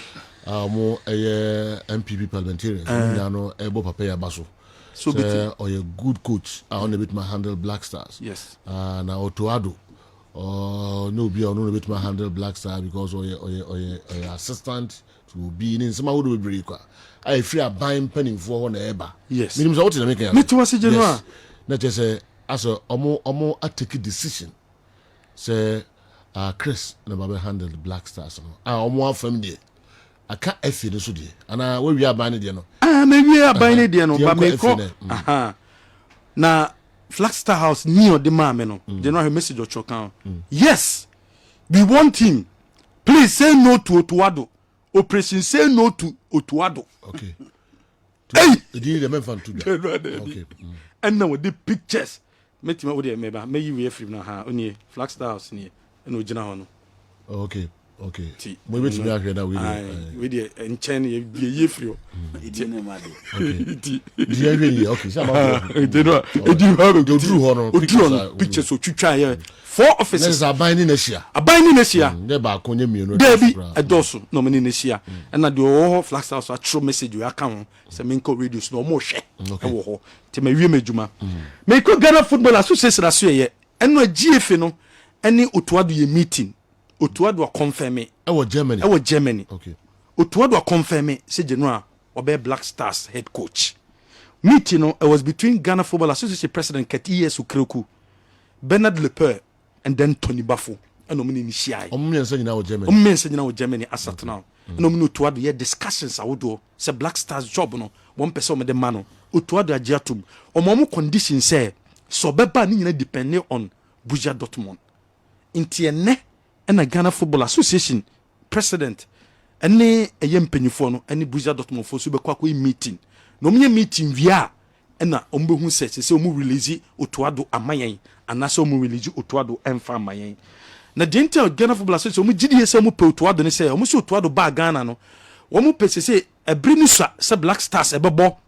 mo MPP parliamentarians no ebo papa ya baso so or a good coach on a bit my handle Black Stars yes na Otoado no be on a bit my handle Black Star because or assistant to be in some would be break I free a buying penny for one eba yes minimum what to make me to was general not just say as a omo take a decision say Chris na baba handle Black Stars no omo afam de aka efi no so de ana we wi aban de no me wi aban ne de no ba me ko na Flagstaff house near the mama no they know a message or chokan yes we want him please say no to Otuado operation say no to Otuado okay hey did the men fan to okay and now with the pictures metima wo de meba me yi we free na ha oni Flagstaff house ni and ogina ho no okay mo beti mi ahwe na we dey enchen ye free edi na ma de okay di ahwe okay say ma edi no edi have go through ho pictures so twitwa here 4 offices there's a binding Asia ne ba konye mienu debi edoso no mani Asia na de o Flagstaff so atro message we aka ho say me nko radio so no mo hwe e wo ho te ma wie madjuma me ko Ghana Football Association aso ye eno GF no ene Otuado ye meeting Otuado confirm me Germany okay Otuado confirm me say general obe Black Stars head coach meeting no it was between Ghana Football Association president Katiye Sukreku Bernard Lepeur and then Tony Bafo and omini ni shai omensa nyina wo Germany asat now and omini Otuado ye discussions awodo say Black Stars job no one person me the man no Otuado agiatum omo condition say so beba ni nyina depend on Borussia Dortmund intiene and Ghana Football Association president ene mpanyifo no ene Borussia Dortmund fo so be kwa meeting no me meeting via na ombehu se omu release Otuado amayen anase omu release Otuado emfa amayen na dental Ghana Football Association omu gidi se omu pe Otuado ne se omu se Otuado ba Ghana no omu pe se ebrini se Black Stars ebebo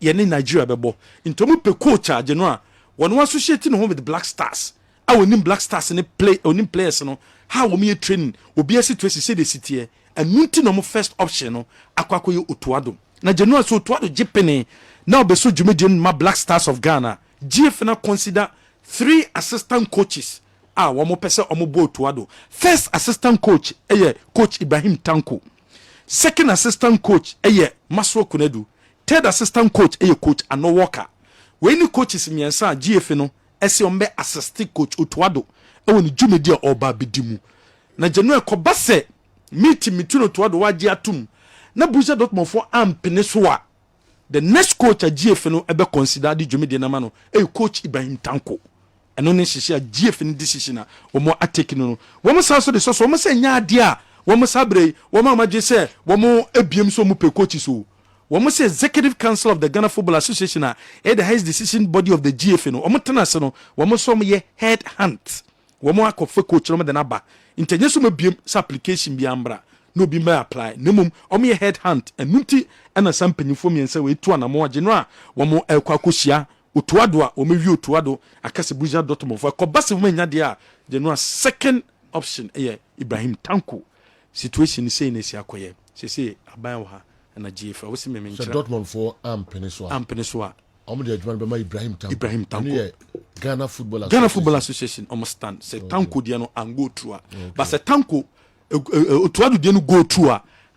ye ne Nigeria bebo into omu pe coach a general wonu associate no with Black Stars onim Black Stars ne play onim players no how omu ye training obi esi to se the city enunti no mo first option no akwakoye Otuado na general so Otuado jipene now beso jumedian ma Black Stars of Ghana GF na consider 3 assistant coaches womo pese omo bo Otuado. First assistant coach coach Ibrahim Tanko, second assistant coach Masro Kunedu, third assistant coach coach Ano Walker. When coaches miensa GF no ese ombe assistant coach Otuado ni jumedia oba bidimu na general ko base meeting between Otuado waji atum na Borussia Dortmund for ampene so a the next coach at GF no ebe consider the Jumedi na mano coach Ibrahim Tanko eno ne hihia GF ni decision a omo atake no wo so de so wo se nya ade a wo sabre wo amaje se wo ebiem so mu pe coach so wo se executive council of the Ghana Football Association a the highest decision body of the GF no omo tena se no wo so ye head hunt wo akofa coach no de na ba intenyeso mo biem sa application bi ambra no be may apply nemum omo head hunt enunti ana sampanyifo miensa we tu anamo general wo mo ekwakohia Otuado a omewi Otuado akase Borussia Dortmund for kobase mo nya de a general second option Ibrahim Tanko situation say na si akoye say aban wo ha na GF wo se mementra so Dortmund for ampene so a omo de adwan be ma Ibrahim Tanko Ghana Football Association omo stand say Tanko de no an go through but say Tanko Otuado de no go through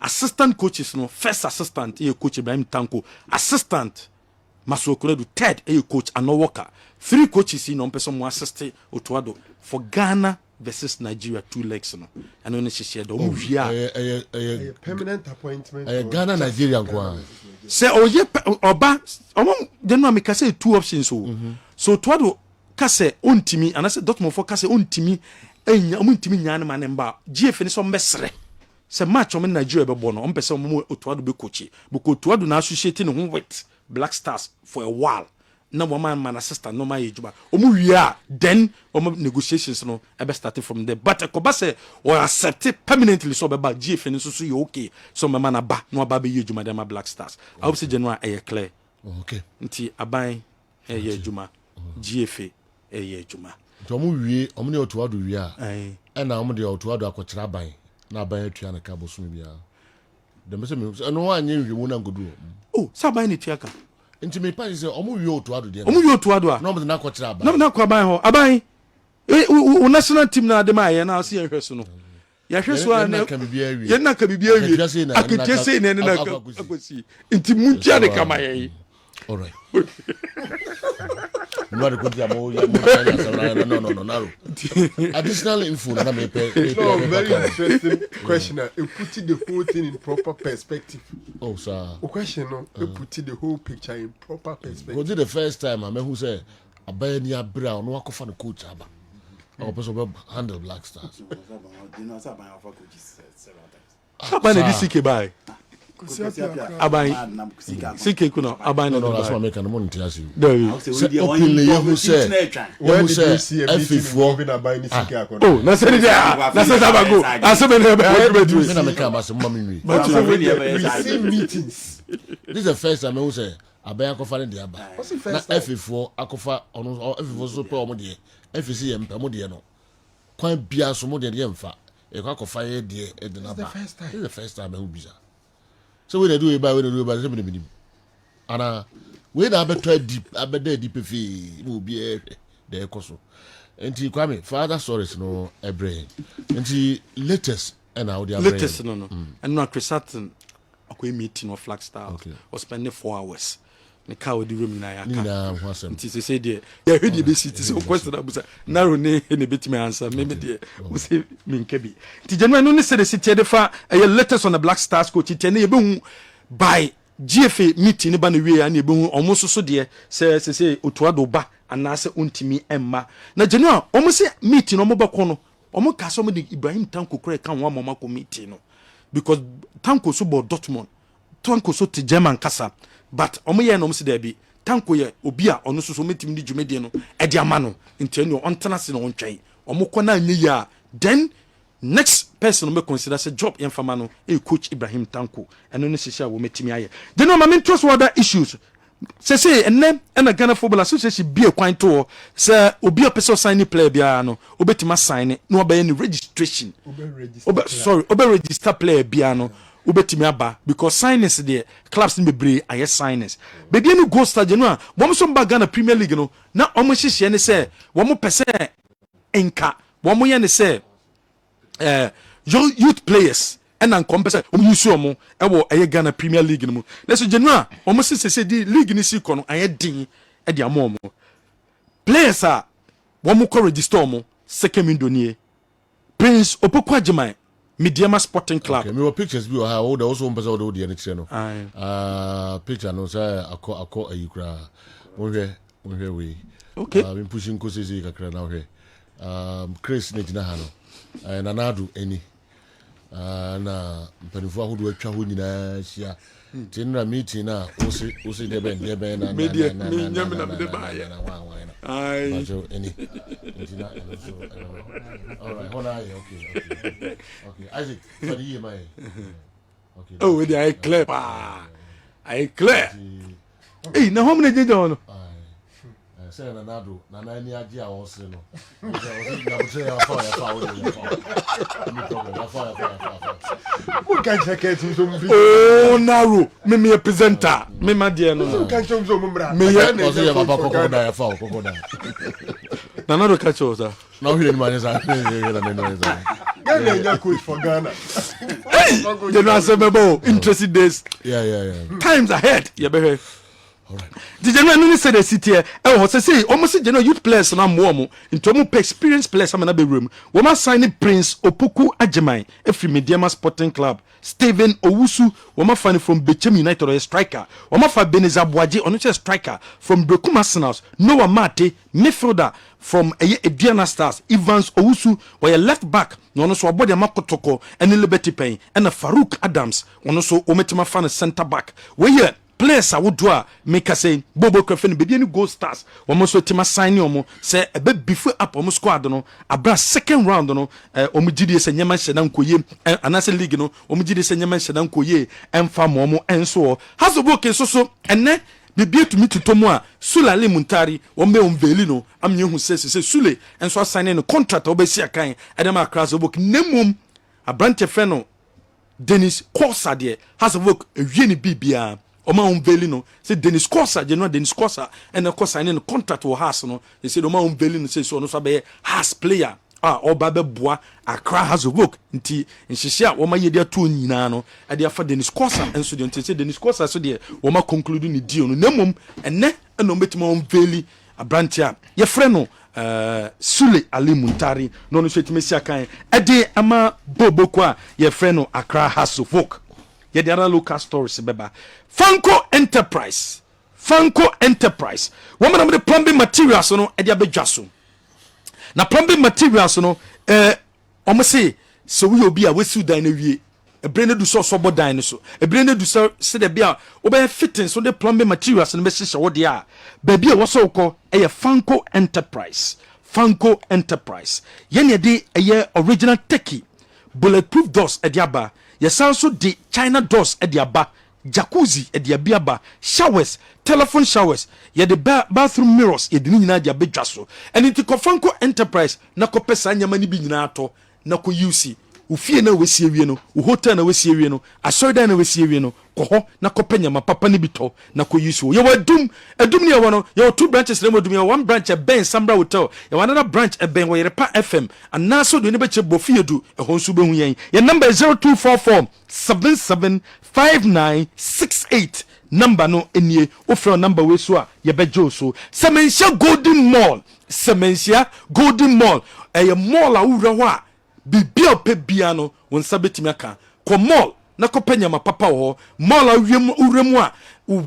assistant coaches no first assistant coach Ibrahim Tanko, assistant Masuokuredu, third coach Ano Walker, 3 coaches no person mo assist Otuado for Ghana versus Nigeria 2 legs no. And only she shared a permanent appointment. Ghana Nigeria kwa. Say oba then no make say 2 options so Otuado kase ontimi and I said Dortmund for kase ontimi enya ontimi nyane manemba GF ni so mbesre se match on Nigeria be bono on pese mo Otuado be coach because Otuado na associate ne ho with Black Stars for a while na man assistant no my ejuma omu wia then negotiations no e be starting from there but ko ba say or accept permanently so be ba GF ni so you okay so my man aba no aba be ejuma dem Black Stars I hope say January e clear okay nti aban e ejuma GF e ejuma to omu wie omu ne Otuado wie a e na omu de Otuado akokyera aban na aban atua na ka boso bia dem se me no anye wie mu na ngodu oh saban ni tuaka nti me pa se omu wie Otuado de omu wie Otuado a no mo na akokyera aban no na kwa aban ho aban o national team na dem aye na so ye hweso no ya hweso a na ye na ka bibia wie aketia sei na na akosi nti muntia de kama ye all right no additional info na me pay no very interesting question it put the whole thing in proper perspective oh sir the question no it put the whole picture in proper perspective was it the first time I who say abaya ni abra no akofa no coach aba or person handle Black Stars aban na disike bai aban sike kuna aban no that's what make an money tiasi say openly you say where did you see a meeting been about ni sike akono oh na say there na say sabago asebe na be me na make am as mama mi but we see meetings this is the first time who say abaya akofa ne de aba na F4 akofa ono F4 so pe omo de FCC yem pe mo de no kwan bia so mo de mfa e kwa akofa ye de e de na ba this is the first time who bisa so we do it by say me ana we na better deep abeda deep fi mo bi de ekoso enti kwame father stories no ebre enti latest and how they are latest no and no Chrisatin akoy meeting of Black Stars or spending 4 hours ne ka odi room na ya ka nti se say there ya hwe de be city so question abusa naro ne betime answer me de we say me nkabi nti January no ne se the city de fa latest on the Black Stars coach ti ne ye be hu by GFA meeting ne ba na wie ya ne be hu omo so de se Otuado ba anase ontimi emma na January omo se meeting omo ba ko no omo ka so mo de Ibrahim Tanko kure kan wa mama ko meeting no because Tanko so bo Dortmund Tanko so te German kasa but omo ye no mo se da bi Tanko ye obi a ono so metim ni dwumede no e de ama no ntani on tena se no ontwai omo ko na anye ya then next person me consider say job in fama no coach Ibrahim Tanko eno ne sisi a wo metimi aye then no ma me trust other issues say enne na Ghana Football Association be kwan to say obi a person sign player bia no obetima sign no oba any registration obe register player bia no ubetimi aba because signings there clubs ni bebre aye signings bebi no go stage no a wo so mba Ghana Premier League no na omo hihye ne say wo mo pese enka wo mo ye ne say youth players and encompass use omo e wo aye Ghana Premier League no na so January omo se di league ni si ko no aye din e di amomo players a wo mo ko register omo second window Prince Opokwa Jemai Mediama Sporting Club. Okay, me pictures bi ha wo da also mpesa wo de ne kire no. Picture no say akọ ayikura. Wonhwe we. Okay. We pushing kosisi kakra na hwe. Chris ne gina ha no. Na nadu eni. Na mpanifo ahodo atwa ho nyina hia. Tinra meeting na osi de ben na media me nyame na de ba ya. Ai. Bajo eni. All right, hold on. Okay. Isaac, for the year, my. Okay. Oh, with the eye clear. I clear. Hey, now how many did you know? Say Nanado, Nanani Adia also. Fire. Who can check it? Oh, narrow. Me a presenter. Me my dear. No, can't show some me Nanado catch us. Now he didn't manage Ghana coach for Ghana. Hey, you know say interesting days. Yeah. Times ahead. Yeah, baby. Did you know say the city here? Oh, say almost you know youth players na mo into mo experience players am na be room. We must sign Prince Opoku Ajeman every Mediama Sporting Club. Steven Owusu, we must find from Bechem United or a striker. We must find Beneza Boaji on a striker from Brekum Arsenals. Noah Mate midfielder from Ediana Stars. Evans Owusu or a left back. No so abodi Makotoko and Liberty Payne and a Farouk Adams. One also Ometima fan centre back. We here players I would draw make us say Bobo Crefin be any goal stars almost what Tima sign you say a bit before up almost squad no abra second round no omujidi se nyama shedan koye anase league no omujidi se nyama shedan koye emfa momo enso has book so enne bibie tumi tutomu a Sulale Muntari o me onveli no amnye hu say Sule enso sign no contract obesi akan edema class book nemum abrante fe no Dennis Corsa de has book ewie bibia Oma unveiling no say Dennis Corsa, General Dennis Corsa, and of course signing a contract with Haas no. They say Oma unveiling say so no sabe Haas player. Or Babe Bois, Accra has a work nti nhihia wo ma ye dia to nyina no e dia fa Dennis Corsa enso de say Dennis Corsa so de wo ma conclude ni deal no nemom enne eno metima unveiling abrantia ye frɛ no Sule Ali Muntari no no swetime sia kan e de ama Boboko a ye frɛ no Accra has a work. Yeah, the other local stories, beba. Fanco Enterprise. Woman of the plumbing materials, no, Edia Bejaso. Now, plumbing materials, no, almost say, so we will be a whistle dine a brain do so dinosaur. A brain do so, say the beer, obey fitting, so the plumbing materials and message what they are. Baby was so called a Fanco Enterprise. Yenny day a year original techie. Bulletproof doors at Yaba. Yes, also the China doors at the aba, jacuzzi at the abiaba, showers, telephone showers, yeah, the bathroom mirrors, ye didn't know their big jasso. And into Kofanko Enterprise, Nako Pesanya mani binato, Nako UC, Ufie na we seriano, Uhota na we seriano, Asoida na we seriano, Koho, Nako Penya, ma papa nibito, Nako UC. You were doom, a doom near one, your two branches, one branch at Ben Sambra Hotel, another branch at Ben Wayrepa FM, and Naso do never check Bofio do, a Honsubu. Your number is 0244 775968. Number no any offer number we so ye bejo so Semensia Golden Mall a mall a urawa bibia pebiano won sabetimi aka ko mall na ko penya ma papa wo mall a uremu a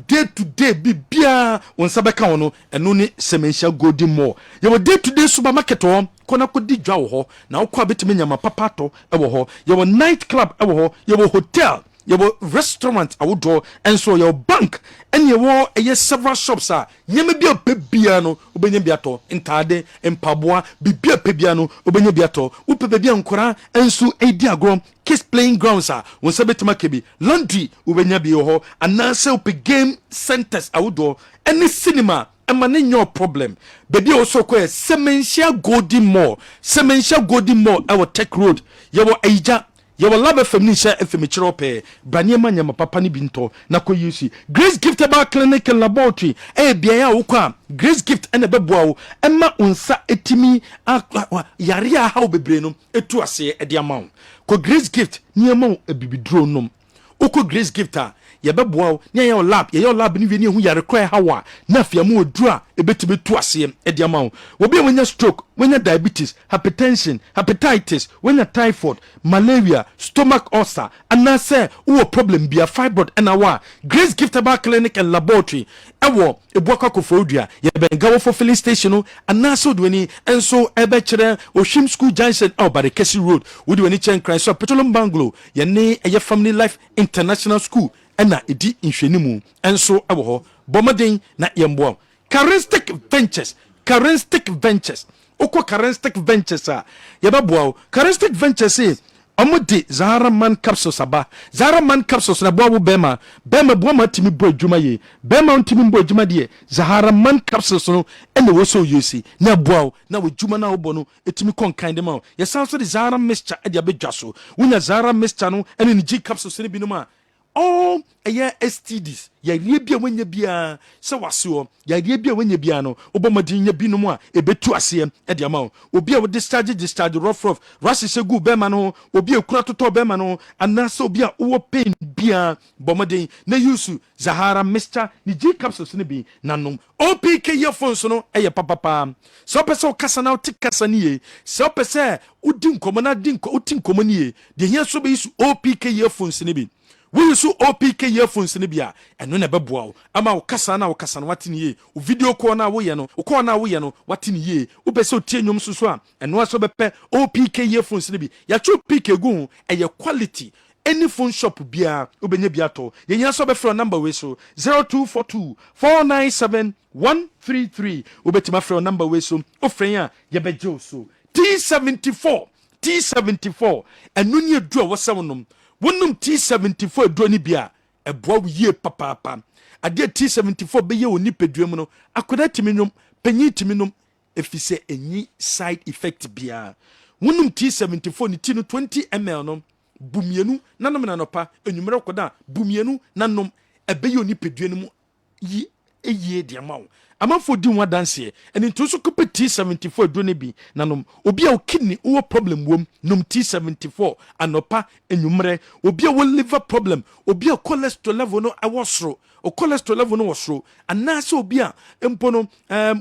day to day bibia won sabeka wono eno ni Semensia Golden Mall ye day to day supermarket wo kona ko di dwa wo ho na wo kwa betimi nya ma papa to e wo ho ye night club e wo ho ye hotel your restaurant outdoor and so your bank and your several shops are nyame bia pebiano obenye biato ntade empaboa bibia pebiano obenye biato upebia nkora enso edi agrom kids playing grounds are won sabetima kebi laundry obenya bi ho anase up game centers outdoor any cinema emane your problem baby also ko Semensia Golden Mall our Tech Road your eja your love feminisha FM pe braniema nyama papa ni binto na ko yusi Grace Gift Bar Clinic and Laboratory bia ya wokwa Grace Gift ene beboa wo emma unsa etimi yare a ha obebre no etu ase e dia mawo ko Grace Gift niema ebibidro nom oko Grace Gift a ye beboa wo nya ye lab ni wie ni hu yare kra hawa na afia mu odura ebetime tu ase e dia mawo obi wenya stroke wenya diabetes hypertension hepatitis wenya typhoid malaria stomach ulcer anase wo problem bia fibroid and awa Grace Gift Bar Clinic and Laboratory ewo ebuaka kofodua ye benga wo for filling station anase odweni enso ebe kire Oshim School Junction by Kessben Road wodi wani chen Christ so petroleum bungalow ye ne eye Family Life International School ena edi nhwenimu enso ewo ho bomaden na yembo Charistic Ventures oko Charistic Ventures a yebeboa Charistic Ventures omode Zahara Man capsules aba Zahara Man capsules na boa bema boa matimi bo adwuma ye bema ntimi bo adwuma de Zahara Man capsules no ene wo so yusi na boa na wo dwuma na wo bo no etimi konkan de ma ye san so de Zahara mixture e de abedwa so wonya Zahara mixture no ene ni G capsules ne bi no ma all STDs yareɛ bi a wanya bia sɛ waseo yareɛ bi a wanya bia no obɔmɔden nya binom a ɛbɛtu aseɛ ɛde ama wo obi a wo discharge rough rashes gu bɛma no obi a kura totɔ bɛma no anaasɛ obi a wowɔ pain bia bɔmɔden na use Zahara Mr. ni G capsules ne bi nanom OPK earphones no ɛyɛ papapa sɛ wopɛ sɛ wokasa na wote kasa ne ye sɛ wopɛ sɛ wodi nkɔmmɔ na woti nkɔmmɔ ne ye deɛ hia so bɛyi so OPK earphones ne bi we so OPK earphones ne bia ɛno na bɛboa wo ama wo kasa na wate ne ye wo video call na woyɛ no wo call na woyɛ no wate ne ye wo pɛ sɛ otie nnwom so a ɛno aso bɛpɛ OPK earphones ne bi yɛtwe PK gu ɛyɛ quality any phone shop bia wobɛnya bi atɔ yɛnya so bɛfrɛ number we so 0242 497 133 wobɛtumi afrɛ number we so ofrɛ a yɛbɛgye wo so T74 ɛno ne adu a wɔsɛ wo nom wonum T74 aduro ni bia ɛboa wo yie papaapa adeɛ T74 bɛyɛ wo nipadua mu no akoda timi nom panyi timi nom efisɛ enyi side effect bia wonum T74 ni ti no 20 ml no bumienu nanom na nopa enwumere koda bumienu nanom ɛbɛyɛ wo nipadua no mu yi eyie de ama wo amafo di ho adanse ɛne nto so kopɛ T74 aduro ne bi nanom obi a wo kidney wo problem wom nom T74 anopa enwumere obi a wo liver problem obi a cholesterol level no ɛwɔ soro o cholesterol level no wɔ soro anaasɛ obi a mpo no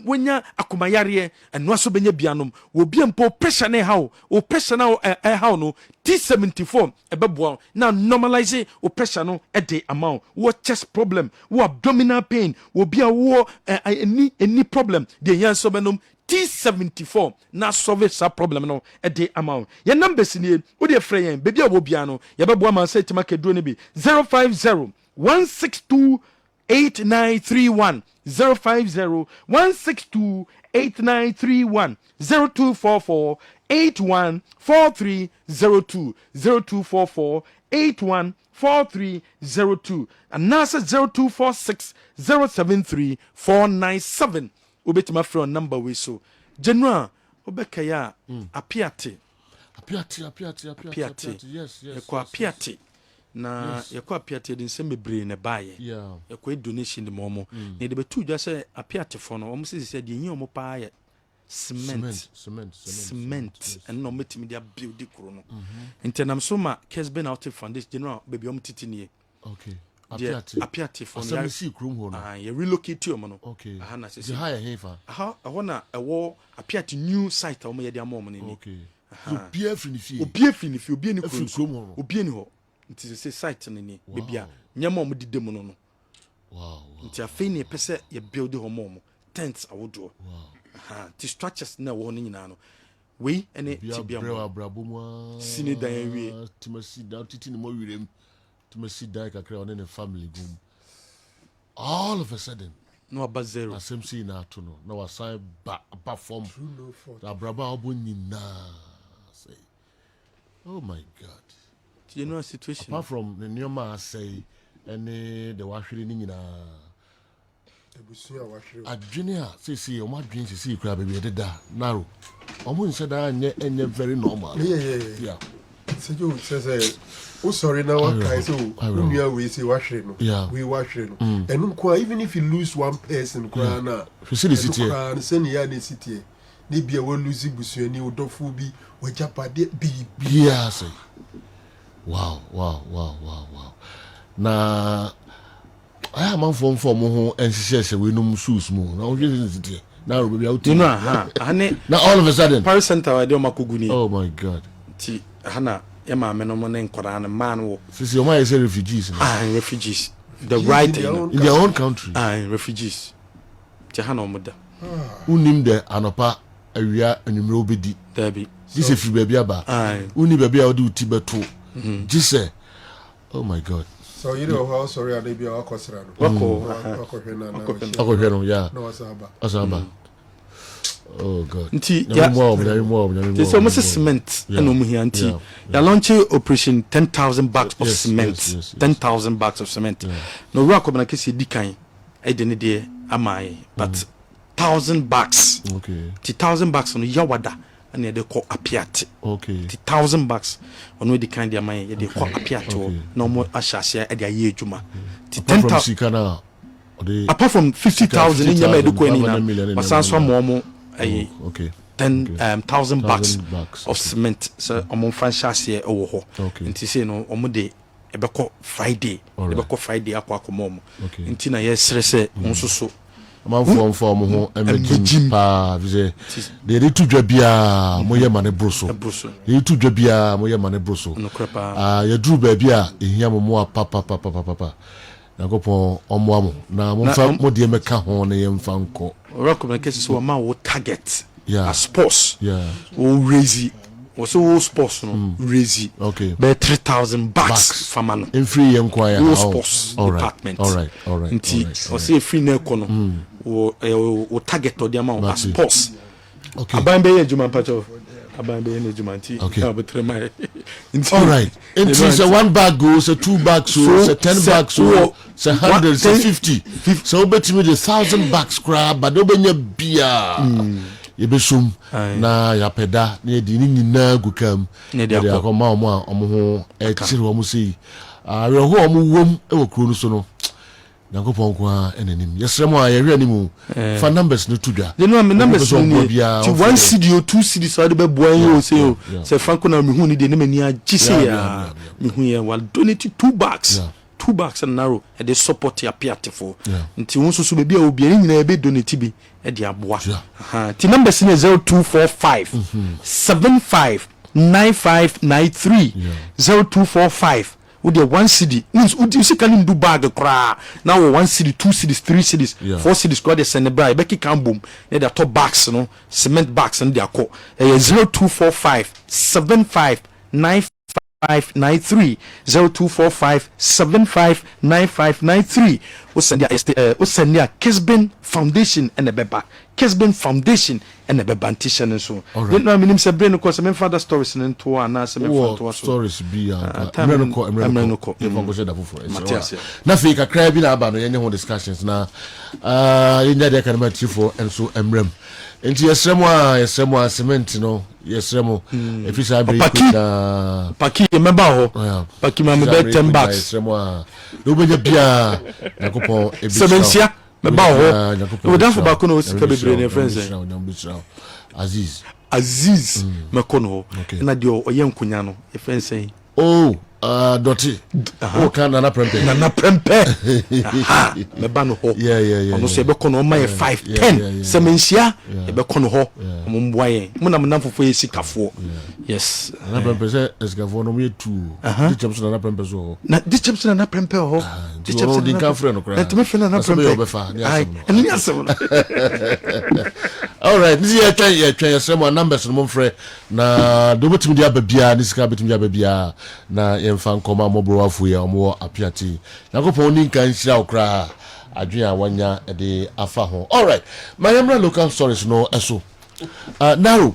wonya akomayare ɛno aso benya bianom obi a mpo pressure na ɛhaw o pressure na ɛhaw no T74 ɛbɛboa na normalize o pressure no ɛde amount wo chest problem wo abdominal pain obi a wo any problem de yan so benom T74 na solve sa problem no ɛde amount ye numbers ni wo de frɛ yɛn baby a wo bia no ye bɛboa ma sɛ tima keduro ne bi 050 162 8931 050 162 8931 0244 814302 0244 814302 and NASA 0246 073 497 ubetima from number we so general obekaya apiate yes yekwa apiate na yekwa apiate din se mebre ne baye yekwa donation de momo na de betu dwa se apiate fo no omo se de yin omo pa ye cement and no metimi dia build kuro no internam so ma Kessben out foundation general baby om titinie okay apiate for na see krum ho no ye relocate omo no okay aha na se the higher hefa aha na ewo apiate new site omo ye dia mom ni okay so bia free ni fie obi ni krum ho obi ni ho nti se site ni baby a nyama omo dide mu no wow nti afei ni pese ye build ho mom tents awodo wow ti structures na wo no nyina no we ene tibia mo brabomwa sini dan awie timasi da titi ni mo wirem timasi da kakra on ne family gum all of a sudden no aba zero asemsi na ato no na wasan ba form da braba obonyina say oh my god you know situation apart from the new ma say any the wahwere ni nyina adwene a sisi o ma dwen sisi kura baby deda naro o mo nse da enye very normal yeah sejo say o sorry na what kai so unua we say wahwere no we wahwere no enum kwa even if you lose one person kura na sisi city kura se ni ya ni city ni bia we lose busuani odofo bi wajapade bi yeah say wow na I am from ho NCCS we no shoes mo na we city na ro bia uti na all of a sudden Paris Center wa de o makoguni oh my god ti hana e ma me no mo ne nkora na man wo sisi o ma say refugees refugees the right in their own country refugees ti hana o moda unim de anopa awia anumre obedi dabi this if baby aba uni baby a odi uti beto jise oh my god so you know how sorry are they be akosra no akɔhwɛ no yeah no wasaba oh god nti ya so mo cement and omo hia nti ya launch operation 10,000 bags of cement 10,000 bags of cement no ru akobana kesi dikan e de ne de amai but 1,000 bags okay ti 1,000 bags no yawada ɛna yɛde kɔ apiate okay 1,000 bucks ɔno di kind dia man yɛde kɔ apiate hɔ na ɔmo ahyɛ aseɛ ɛde ayɛ adwuma ti 10,000 apart from 50,000 in yɛma yɛde kɔ ani na wasan so ama ɔmo ɛyɛ okay 10,000 bucks of cement so ɔmo mfa nhyɛ aseɛ ɛwɔ hɔ nti sɛ no ɔmo de ɛbɛkɔ Friday akɔ akɔma ɔmo nti na yɛsrɛ sɛ nso so amanfoɔ mfa ɔmo ho ɛmɛgyim paa sɛ deɛ yɛde to dwa biaa moyɛ ma ne boro so yɛde to dwa biaa moyɛ ma ne boro so yɛduru baabi a ɛhia mo mo a papapapapapa nyankopɔn ɔmmoa mo na momfa mo deɛ mɛka ho na yɛmfa nkɔ ɔwura communication so ɔma wo target a sports wo raise also wo sports no raise okay but 3,000 bucks fama no in free yenkwaya wo sports department all right nti ɔsɛ free na ɛkɔ no wo target ɔde ama wo sports okay aban bɛyɛ adwuma mpacho aban bɛyɛ na adwuma nti na betre mai nti all right nti so 1 bag go so 2 bags so 10 bags so 100 so 50 so betimi the 1,000 bucks crab but obenya bia yebesum na yapeda na yedi ni nyina gukam na de akoma omo a omo ho e kire omo sei awe ho omo wom e wokro no so no nyankopɔn ko a enanim yesrem a yehwe animu fa numbers no tudwa the numbers no ti 1 cd or 2 cd so de be boa yin o sei o se franco na mehu ni de na mani agise ya mehu ya wal donate 2 bags 2 bags and narrow e dey support ya piatifo nti won so be bia obi ani nyina be donate bi e dey aboa ti numbers ni 0245 75 9593 0245 with the 1 cd you see can do bag kra now 1 cd 2 cds 3 cds 4 cds go dey send bra e be kick am boom e dey top bags no cement bags and dey akọ 0245 75 9593 0245 75 9593 o send ya Kessben Foundation and beba Kessben Foundation and beba antishan so you know minim se brain ko se men father stories ne to ana se men father stories bi emre no ko go share da foforo na fe kakra bi na aba no yenye ho discussions na yenye de kan ma tifo enso emrem enti yesrem a cement no yesrem efisa bi na paki member ho paki ma me be 10 bucks yesrem a do be bia yakopon semensia me ba ho we dan for back no sika bebre ne friends Aziz me kono na de oye nkunya no e friends Doti. Nana Prempe. Me ban ho. Ono se be kono ma 510. Semensia e be kono ho. Mo mboaye. Mo na mnam fofo esikafo. Yes. Nana Prempe se esikafo no me tu. Di champs Nana Prempe so. Na di champs Nana Prempe ho. Di champs di kan frɛ no kra. Na tumi frɛ Nana Prempe. Eni ni asem no. All right. This year try some numbers no mfrɛ na do betimi dia babia ni sika betimi dia babia na yemfa nkoma mobro afu ya omo apiati yakopon ni kan hira okra adwen a wanya de afa ho. All right, my local stories no eso narrow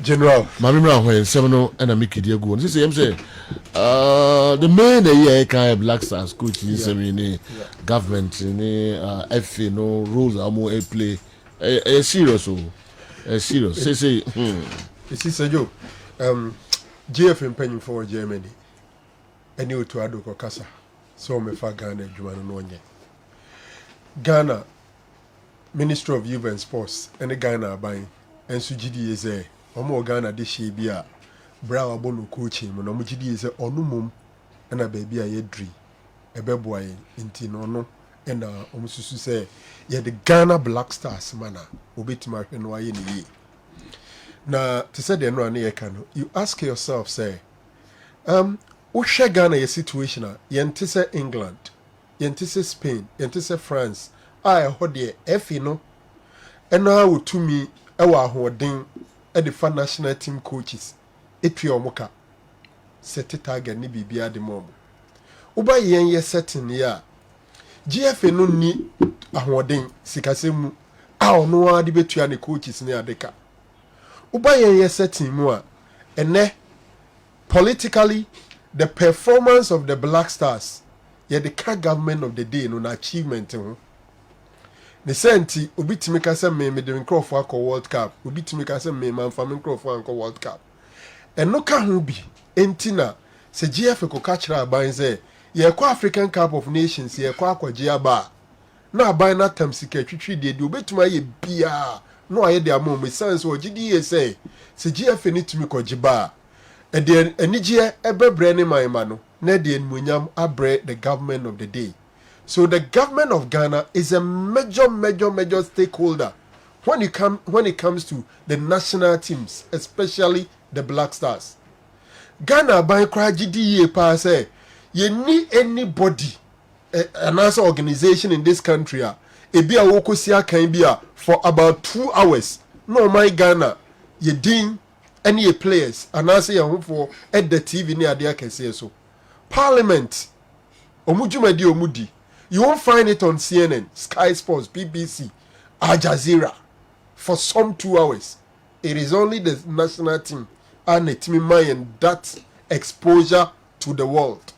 general mamimra ho ensem no na mikidi agu no say yem say the main here kan Black Stars coach ni semini government ni FA no rules amo play serious serious say it's Joe GF impending for Germany any otu adoko kasa so me fa Ghana adwuma no onye Ghana Ministry of Youth and Sports and Ghana aban ensu gidi eze omo Ghana de hye bi a bra wa bonu coaching mo no mo gidi eze onumum na ba bi a yedri ebeboa yin nti no no na omo susu se ye the Ghana Black Stars mana obetima hwe no aye ne yi na to say the no na no you ask yourself say Usha Ghana your situation yente say England yente say Spain yente say France I hold the F no and now wo to me e wa ahoden e the fan national team coaches etwe omoka set target ni bibia de mom uba yen ye setting ya GFA no ni ahoden sikasemu a ono ade betua ne coaches ne adeka uba yen setting mu a ene politically the performance of the Black Stars the car government of the day no achievement ne senti obi timi ka se me de nkrofo akọ World Cup obi timi ka se me man fa me nkrofo akọ World Cup eno ka ho bi entina se GF ko ka kira aban se ye kwa African Cup of Nations ye kwa akwaji aba na aban na tam sika twitwi de obetuma ye bia no aye de amom sense o gidi ye se GF ni timi ko jiba e de enije ebebre ne manma no na de enmunyam abre the government of the day. So the government of Ghana is a major stakeholder when it comes to the national teams, especially the Black Stars. Ghana by GDA pa say you need anybody another organization in this country e be a wokosia can be for about 2 hours. No my Ghana you ding any players and I say for at the TV near there can say so. Parliament omujumadi omudi. You won't find it on CNN, Sky Sports, BBC, Al Jazeera for some 2 hours. It is only the national team and the team and that exposure to the world.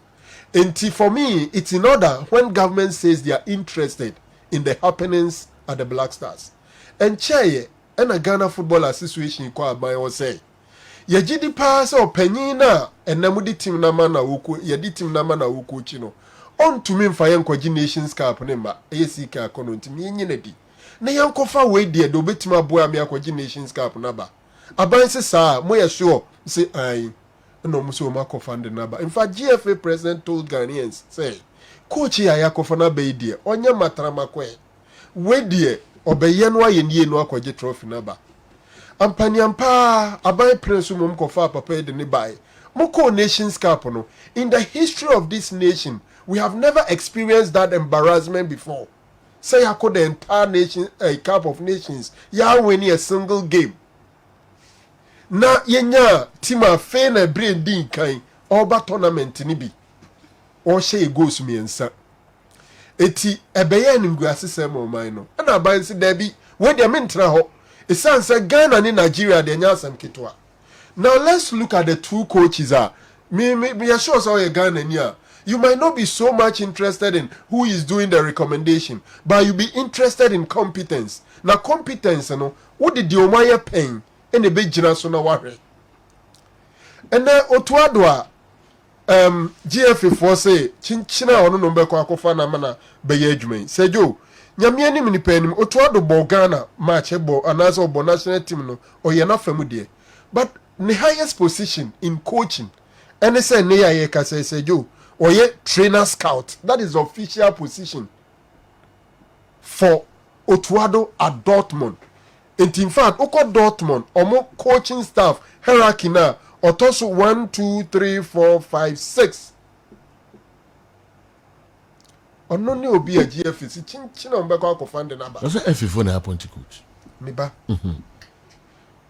And for me, it's in order when government says they are interested in the happenings at the Black Stars. And chair and a Ghana Football Association called by or say, ye jidi pass or penina and namudi team namana wuku, ye di team namana wuku chino. On to me for young Nations Cup nema ACK akono ntimi yenedi na yankofa we de do betima boa me akwaji Nations Cup naba aban se sa mo ye sure say ai no muso makofa de naba. In fact GFA president told Ghanaians say coach ya yakofa na be de onya matrama kwe we de obeye no aye nie no akwaji trophy naba ampaniampa aban prince mum kofa papa de ne bai moko Nations Cup no. In the history of this nation we have never experienced that embarrassment before. Say I could the entire nation, a Cup of Nations, ya winning a single game. Na yenya tima fe na brain din kan oba tournament ni bi. O she goes me ensa. Eti ebeye nimgu asese mo man no. Na ban se da bi we de mentra ho. Esan say Ghana ni Nigeria de nya asem ketwa. Now let's look at the two coaches me sure say Ghana ni a. You might not be so much interested in who is doing the recommendation, but you be interested in competence. Now competence, you know, what did the Omaya pain and the big generation worry? And then Otuadwa GFA for say Chinchina or no number Kwakofana mana Bayejme. Say Joe, Yamiani mini pen Otuado Bogana match ebo and as of national team no or you're not familiar. But the highest position in coaching, and they say Neya Yeka say Joe. Or yet trainer scout. That is the official position for Otuado at Dortmund. And in fact, Oko Dortmund, more coaching staff, hierarchy now, Otoso 1, 2, 3, 4, 5, 6. Only will be a GFC. Chinchina Mbeko ko find the number. That's what FFO na happen to coach. Miba.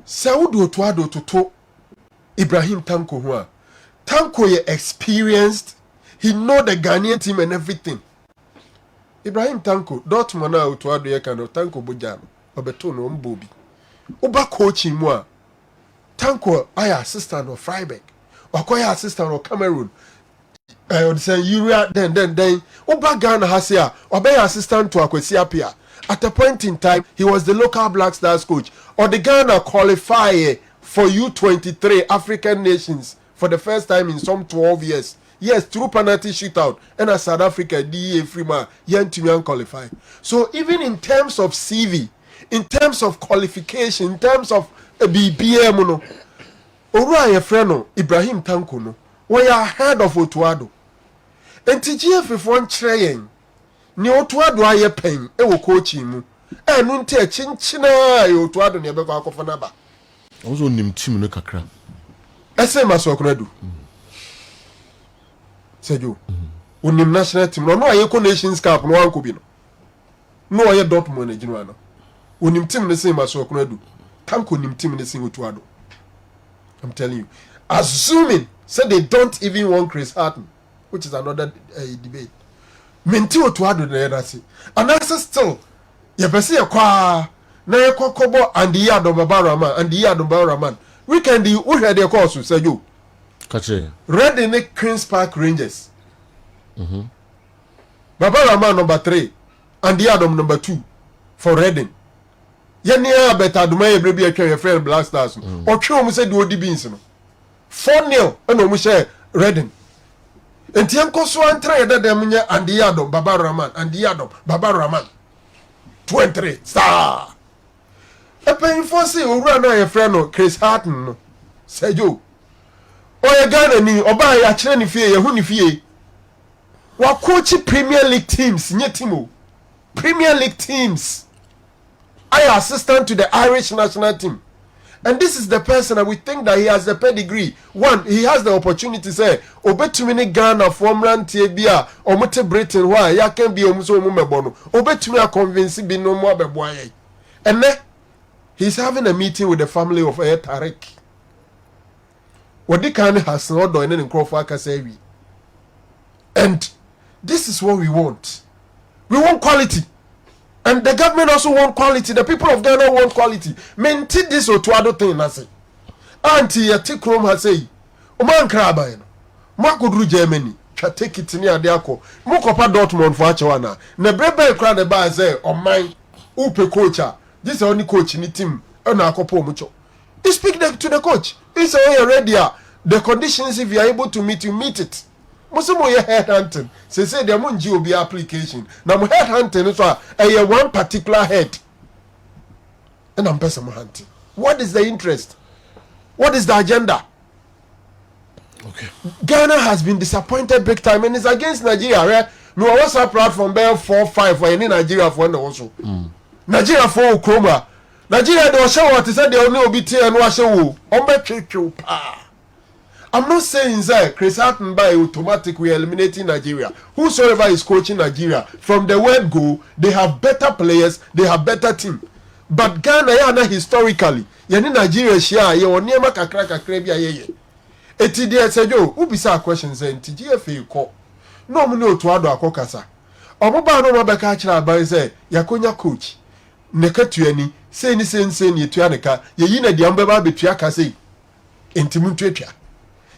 Saudu Otuado to Ibrahim Tanko Hua. Tanko ye experienced. He know the Ghanaian team and everything. Ibrahim Tanko, Dortmund na Otuado ye kano Tanko Bojano, obeto no mbobi. Oba coaching moi. Tanko aya assistant of Freiburg. Okoya assistant of Cameroon. Say Uria then Oba Ghana hasia, obey assistant to Akwesi Apia. At a point in time, he was the local Black Stars coach. Or the Ghana qualify for U23 African nations for the first time in some 12 years. Yes, through penalty shootout, and as South Africa, DA Freeman, young to qualify. So even in terms of CV, in terms of qualification, in terms of BBM, no, Ora Freno, Ibrahim Tanko, no, we are ahead of Otuado. And TGF if one train, ni Otuado aye pen, e wo coach him, and unte chinchina, Otuado never go for naba. Also, nim team no kakra. SMA so kunadu. Sejo. Unim national team no aye ko Nations Cup no anko bi no. No aye Dortmund na ginu ano. Unim team ne same so kunadu. Tanko nim team ne sing Otuado. I'm telling you. Assuming say they don't even want Chris Harton, which is another debate. Menti Otuado na yeda si. And that's still ye pese ye kwa na ye kokobo and the yard of Babaraman and the yard of Babaraman. Weekend you who had your course say you. Kache. Red in the Queen's Park Rangers. Babaraman number 3 and the Adam number 2. for Reading. Yenia better do my baby your friend Black Stars. Or Chum said do the beans. 4-0 and no share Reading. And Tianko Swan trade that them and the Yadom, Baba Rahman, and the Yadom, Baba Rahman. 23 star. A painful say, who ran a friend, Chris Harton. Say you. Or a Ghana ni, or buy a train fear, who fear. What coach Premier League teams, Nyetimo. Premier League teams. I am assistant to the Irish national team. And this is the person that we think that he has the pedigree. One, he has the opportunity to say, Obe to many Ghana from Rantibia, or Mote Britain, why ya can be Omuso Mumebono. Obe to me a convincing be no more beboye. And then he's having a meeting with the family of Tarek. What the kind has not done in Crawford Kasevi. And this is what we want. We want quality. And the government also want quality. The people of Ghana want quality. Maintain this or to other thing, I say. Auntie, a tick room has say, Oman Krabayan, Marco Germany, shall take it near Diaco, Mokopa Dortmund for Achawana. Nebrebe crowd the bar say, on mine, Upe coacher. This is the only coach in the team, and I couple mucho. You speak to the coach. It's already the conditions, if you are able to meet, you meet it. Most of your head hunting. Say there won't be application. Now my head hunting is a one particular head. And I'm person hunting. What is the interest? What is the agenda? Okay. Ghana has been disappointed big time and it's against Nigeria, right? No WhatsApp platform there 4-5 for any Nigeria for also. Nigeria for Chroma. Nigeria don't show what is said they only be and wash you. I'm not saying that Chris Harton by automatic we eliminating Nigeria. Whosoever is coaching Nigeria, from the word go, they have better players, they have better team. But Ghana yana historically, yani Nigeria share ye oniema kakra kakra ye. Eti dia sejo, who be sa questions and TGFA ko. No mo no to ado akokasa. Omoba no mabeka akira ban say yakonya coach. Nekatuani, say ni say ni tuaneka, ye yi na dia mbeba betua ka say. Entimuntu atwa.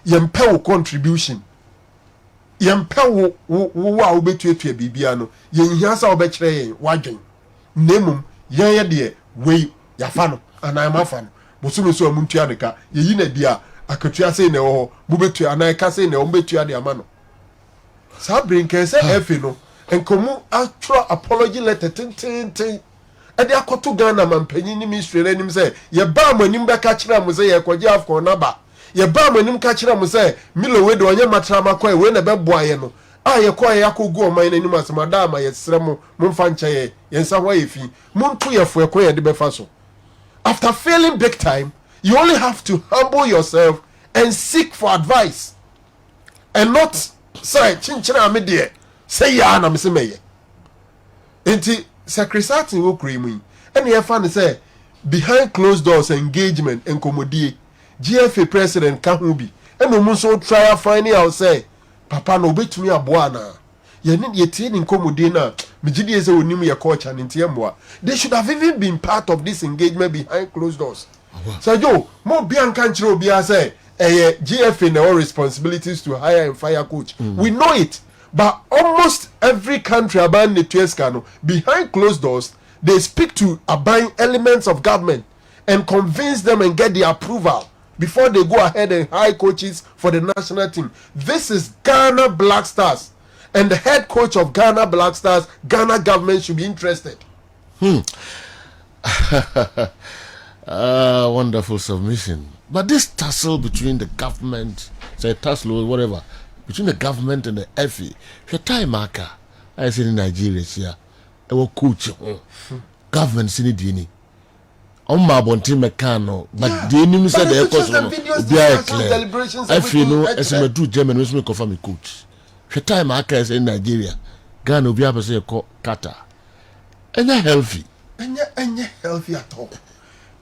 Yempe wo contribution yempe wo a wo betuatua bibia no yenhia sa wo be kire yen wadwen nemum yen de wei yafa no anan mafa no bosuno so amuntua de ka yeyi na dia akatua sei na wo bo betua anan ka sei na wo betua de ama no sa brinken se efe no enkomu atro apology letter tin e de akoto Ghana mampanyin ni ministry anim se ye ba amanim be ka kire am se ye kwaje afko na ba ye ba manim ka kira mu say milo we de onye matrama kwa we na beboa ye no a ye kwa ye akogu o man nanim asema ma ye sere mu mfa nche ye nsa ho ye fi muntu ye fo ye de befa so. After failing big time, you only have to humble yourself and seek for advice and not say chinchira me de say ya na me se meye enti secretary wo kremu ene ye fa ne say behind closed doors engagement and enkomodie GFA president Kahubi and no so try finding out say papa no betumi aboa na ye tie ni nkomode na megidi ese onim ye culture ni ntie mboa. They should have even been part of this engagement behind closed doors. So yo mo bian kan kire obi say GFA no responsibilities to hire and fire coach. We know it, but almost every country about the Tuescano behind closed doors they speak to abiding elements of government and convince them and get the approval before they go ahead and hire coaches for the national team. This is Ghana Black Stars. And the head coach of Ghana Black Stars, Ghana government should be interested. Wonderful submission. But this tussle between the government, say tussle or whatever, between the government and the FA, your time marker, I say in Nigeria here, I will coach government sini on my bontin mecano, but the enemy said the course of I feel no as I do German was me confirm me coach. Your time marker is in Nigeria, Ghana will be able to say Qatar. And they're healthy. And you're healthy at all.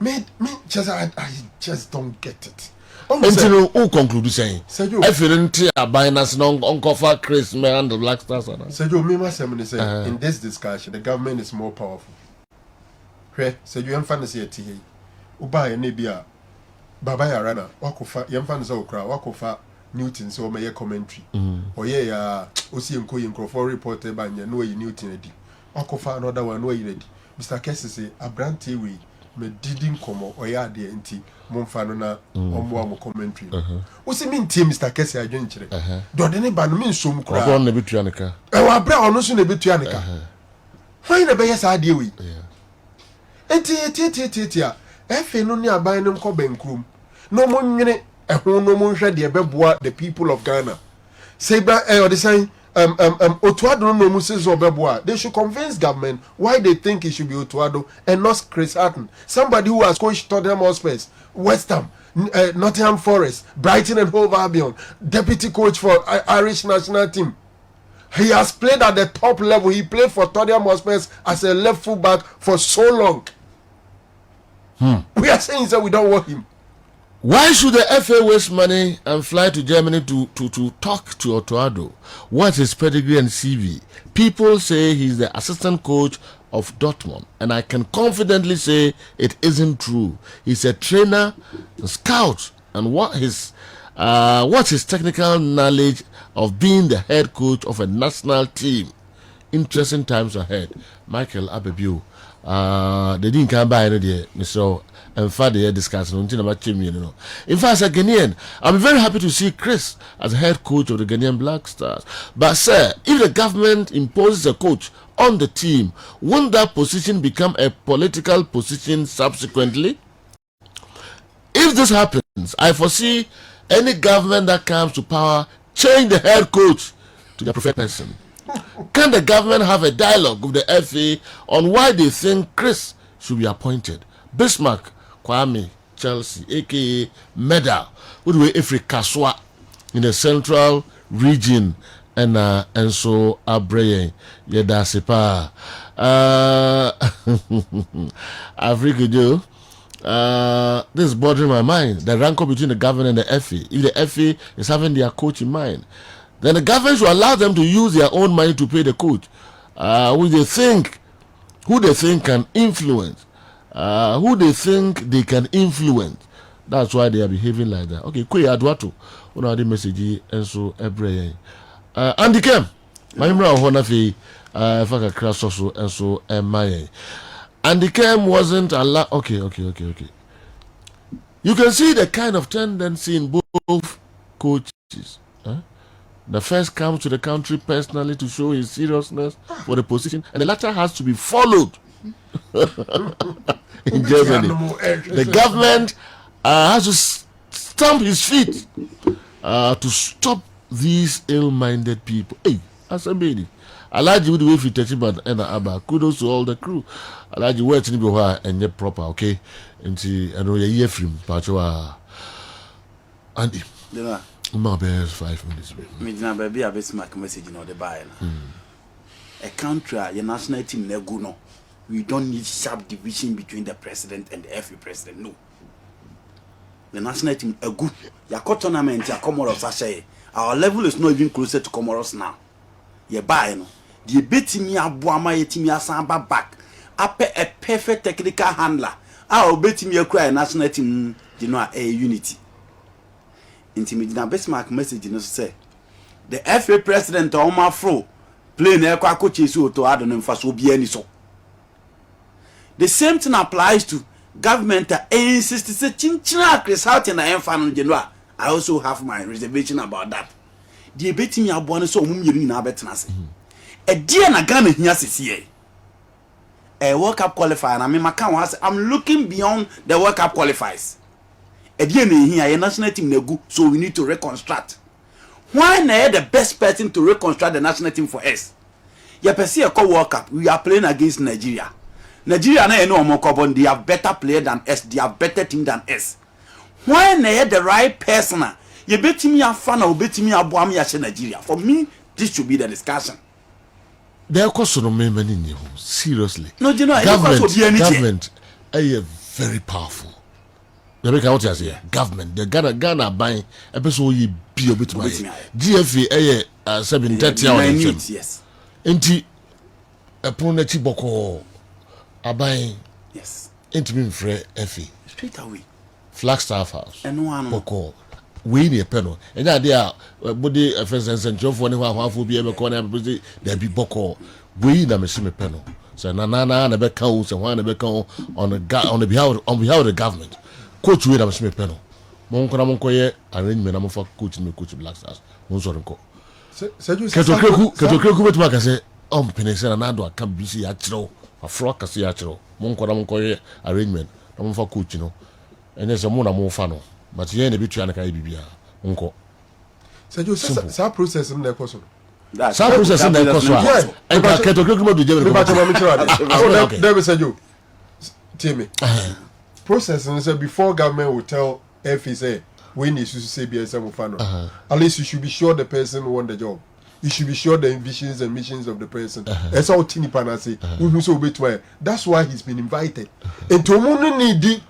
Me just I just don't get it. Until who conclude saying, I feel until I buy us no Uncle Chris man and the Black Stars. Said you me must say in this discussion the government is more powerful. Said you fantasy at tea. Uba and Nibia Baba Yarana, Wakofa, Yamfans Okra, Wakofa, Newton, so may commentary. Or yeah, Osi and Koyin Crawford reported by Newton. Wakofa another one way ready. Mr. Kessben say Abrante we me didn't come or ya de enti momfa no na omo am commentary. O se me ntie Mr. Kessben adwenkyere. Do de ne ba no me nsom kura. Obo na betua ne ka. E wa bra ono so na betua ne ka. Why na be yes ade we? Enti a efe no ni aban no ko bankrum. No mo nwene ehun no mo hwɛ de beboa the people of Ghana. Say ba or the saying Otuado no Muses or Beboa. They should convince government why they think it should be Otuado and not Chris Hatton. Somebody who has coached Tottenham Hotspur, West Ham, Nottingham Forest, Brighton and Hove Albion, deputy coach for Irish national team. He has played at the top level. He played for Tottenham Hotspur as a left full back for so long. We are saying that we don't want him. Why should the FA waste money and fly to Germany to talk to Otuado? What's his pedigree and CV? People say he's the assistant coach of Dortmund, and I can confidently say it isn't true. He's a trainer, a scout, and what's his technical knowledge of being the head coach of a national team? Interesting times ahead. Michael Abebu. They didn't come by any day, Mr. And father discussing until about Chimney. In fact, as a Ghanaian, I'm very happy to see Chris as head coach of the Ghanaian Black Stars. But, sir, if the government imposes a coach on the team, won't that position become a political position subsequently? If this happens, I foresee any government that comes to power change the head coach to their preferred person. Can the government have a dialogue with the FA on why they think Chris should be appointed? Bismarck, Kwame, Chelsea, aka Medal, would be Africa Kaswa in the central region, and so Abreye Yeda Sepa. Africa Joe. This is bothering my mind. The rancor between the government and the FA. If the FA is having their coach in mind, then the government should allow them to use their own money to pay the coach, who they think can influence, who they think they can influence. That's why they are behaving like that. Okay, Kwe Adwato, one of the messages, and so every Andy Kem, my name is Honafi, Faka Krasoso, and so my Andy Kem wasn't allowed. Okay. You can see the kind of tendency in both coaches. The first comes to the country personally to show his seriousness for the position, and the latter has to be followed. In Germany, the government has to stamp his feet to stop these ill-minded people. Hey, Asambedi, Alaji with the way you touch but and Abba, kudos to all the crew. Alaji works in the and yet proper, okay? And see, I know you're from Pachoa. Andy. My best 5 minutes. Midna baby, I best make message in the buy. A country, your national team, no. We don't need sharp division between the president and the FA president. No. The national team are good. Your tournament, your Comoros, Sashay. Our level is not even closer to Comoros now. You buy no. The betting me abuama yetimia samba back. Up a perfect technical handler. I'll bet me a cry national team, you know, a unity. Intimidina Bismarck message no say the FA president Omar Fro play na ekwa coach isi to ado no mfa so bia ni so. The same thing applies to government insist say chinchina Chris Hatton na emfa no general. I also have my reservation about that. The betimi abo no so omum yeri na betena se. E die na Ghana hia sese e World Cup qualifier na me maka wa say I'm looking beyond the World Cup qualifiers. Here, national team negu, so we need to reconstruct. Why not the best person to reconstruct the national team for us? You see a World Cup, we are playing against Nigeria. Nigeria na no more carbon, they have better player than us, they have better team than us. Why not the right person? You bet me a fan or bet me a boy Nigeria. For me, this should be the discussion. There are costs no many seriously. No, you know, government are very powerful. Government, the Ghana buying episode ye be a bit my GFA 730 hours. Yes. Enti a pronechi boko are buying. Yes. Enti me free FA. Straight away. Flagstaff House. And one boko. We need a penal. And that there body first and John for anyone who will be able to there be boko. We need a machine penal. say na be kan say wan be kan on behalf of the government coach we da me peno mon ko ye arrangement na mo fa coach Black Stars mon so nko Ketokreku betuma ka say penese na do aka bisi ya kiro afro ka say ya kiro mon ko ye arrangement na mo fa coach no ene se mo na mo fa no but ye na bitua na ka bibia nko sa process na ko so sa process na ko so e ka Ketokreku mo do je be there say you Timmy process and say before government will tell FA say we need to say BSM Fano. At least you should be sure the person who won the job. You should be sure the visions and missions of the person. That's all Tini Panasi. That's why he's been invited. And to need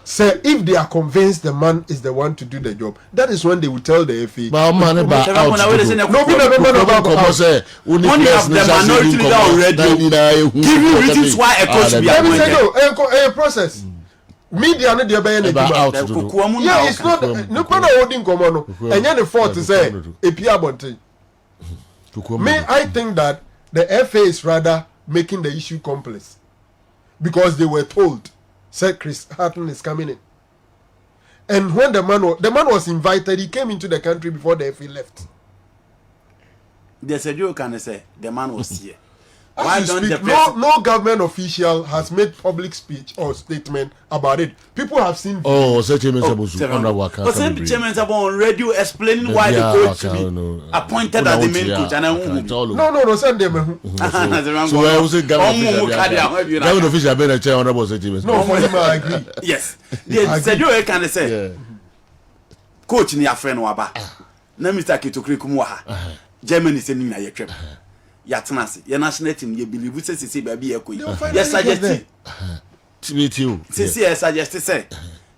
say if they are convinced the man is the one to do the job, that is when they will tell the FA. Only have the minority leader already giving reasons why a coach be appointed. Process. Media no dey be yeah, it's not no holding common and the fault to say APR bonten. Me, I think that the FA is rather making the issue complex because they were told said Chris Hatton is coming in, and when the man was invited, he came into the country before the FA left. There's a joke can say the man was here. Why don't no government official has made public speech or statement about it. People have seen. Chairman on radio explaining why the coach be appointed as the main coach. No, send them. So I was a government official been a chair honorable Chairman. No, for him I agree. Yes, the can say coach ni a friend waba. Na Mr. Ketokreku mu ha. Germany say ni na ye twem. Yatenase your national team you believe say baby ekoyi yes suggest say suggest say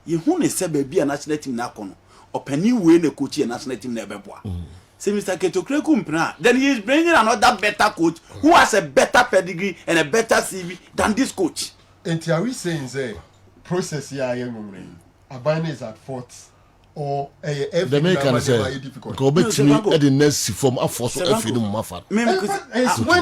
you hu ne say baby a national team na kono opani we na coach your national team na beboa say Mr. Ketokreku mpena then he is bringing another better coach who has a better pedigree and a better CV than this coach. And are we saying say process here Abane is at fault or the American say go back to me at the next form of force when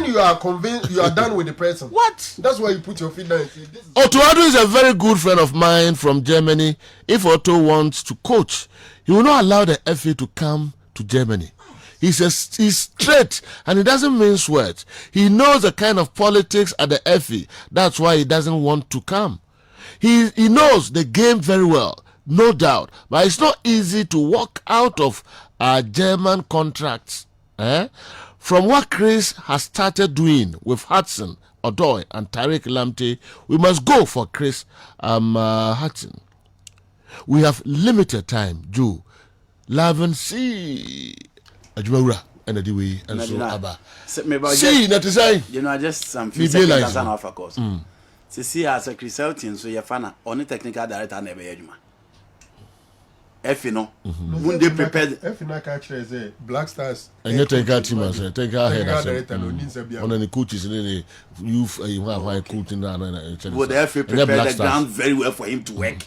you are convinced you are done with the person. What? That's why you put your feet down and say this is Otto is a very good friend of mine from Germany. If Otto wants to coach, he will not allow the FA to come to Germany. He's straight and he doesn't mince words. He knows the kind of politics at the FA. That's why he doesn't want to come. He knows the game very well. No doubt, but it's not easy to walk out of German contracts. From what Chris has started doing with Hudson, Odoi, and Tariq Lamptey, we must go for Chris Hudson. We have limited time. Joe, Laven, see, Ajumura, and the way, and so Abba. See, that is I. You know, just some few seconds and off, of course. See, as a Chris Elton, so you're fan, only technical director never Yajuma. No, when they prepared F catch as Black Stars and you take our team as take our head on any coaches in any youth you have high coaching down would the FA prepare the ground very well for him to work.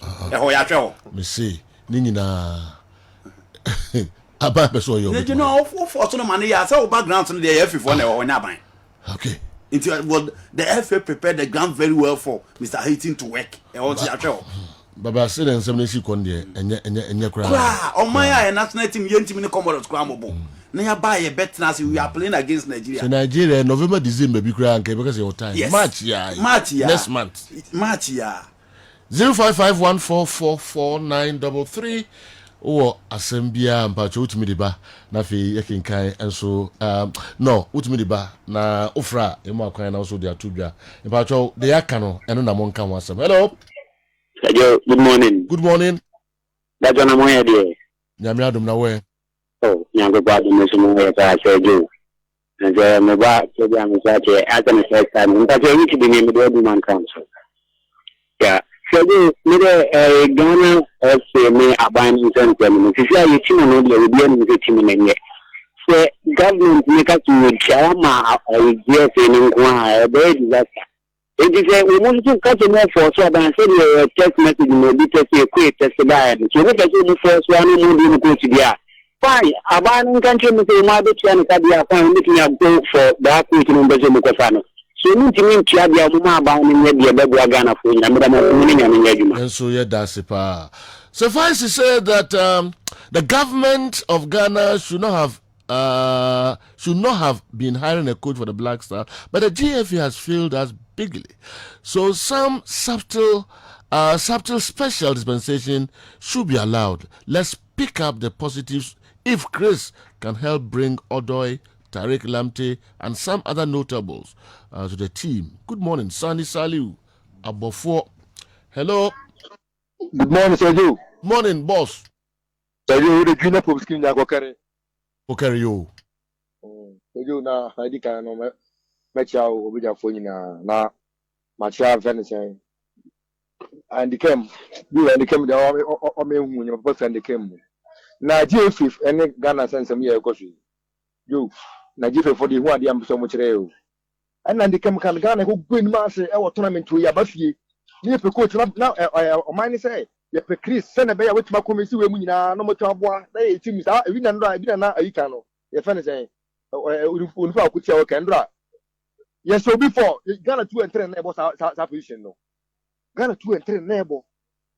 Me say Nina Abba so you know for some money I saw background on the FA for never when okay the FA prepared the ground very well for Mr. Hayton to work. Baba said and some nation con there and cry. Oh my national team team in the Comoros Cramable. Now buy a bet we are playing against Nigeria. So Nigeria November December be crying because your time. Yes. March next month. March 0551444933 or Assembia and Pacho Utimidiba Nafi Yakinkai and so no Utimidiba na Ufra Ema Kwan also their tubia. And Pacho the Yakano and Namon Kamwasam. Hello. Hello, good morning. Good morning. That's what I'm here. Nyamiadum na we. Oh, nyango badu mesumu ya Sergio. And my bad, so I'm such as an first time. But you need to be named the Woman Council. Yeah. Sergio, me Ghana also me abandon in terms of if you are a team on the European team in the so government make us to Chama or yes in a very disaster. It is a woman to cut more for so I said a text message in the details you create test by so we can do first one more than go to there. fine. Abaning country me say ma be tia ne kabia fine me tia go for that coach no be so me kofa no. So me tia dia mo ma ba ne nya dia be bo Ghana fo nya me da mo ni nya ne adwuma. And so yeah, that's it. Suffice to say that the government of Ghana should not have been hiring a coach for the Black Stars, but the GFA has failed us bigly. So some subtle special dispensation should be allowed. Let's pick up the positives. If Chris can help bring Odoi, Tariq Lamte, and some other notables to the team. Good morning, Sani Saliu, Abofo. Hello. Good morning, Sergio. Morning, boss. Sergio, the junior pop skin na go carry. Okay, you. Sergio na I di kan no me chia obi ja fo nyina na ma chia Venice and the came the o me hu nyina papa and the came. Na GFF ene Ghana sense me e ko so. Yo, na GFF for the who ade am so mo kire o. And the came kan Ghana ko gbe ni ma se e wo tournament we ya ba fie. Ni pe coach na o man say ye pe Chris se na be ya wetima komisi we mu nyina no mo twa boa na ye team sa ebi na ndo ebi na ayika no ye fe ne say unu fa akutia o kendra yes so before Ghana 2 and 3 na ebo sa position no Ghana 2 and 3 na ebo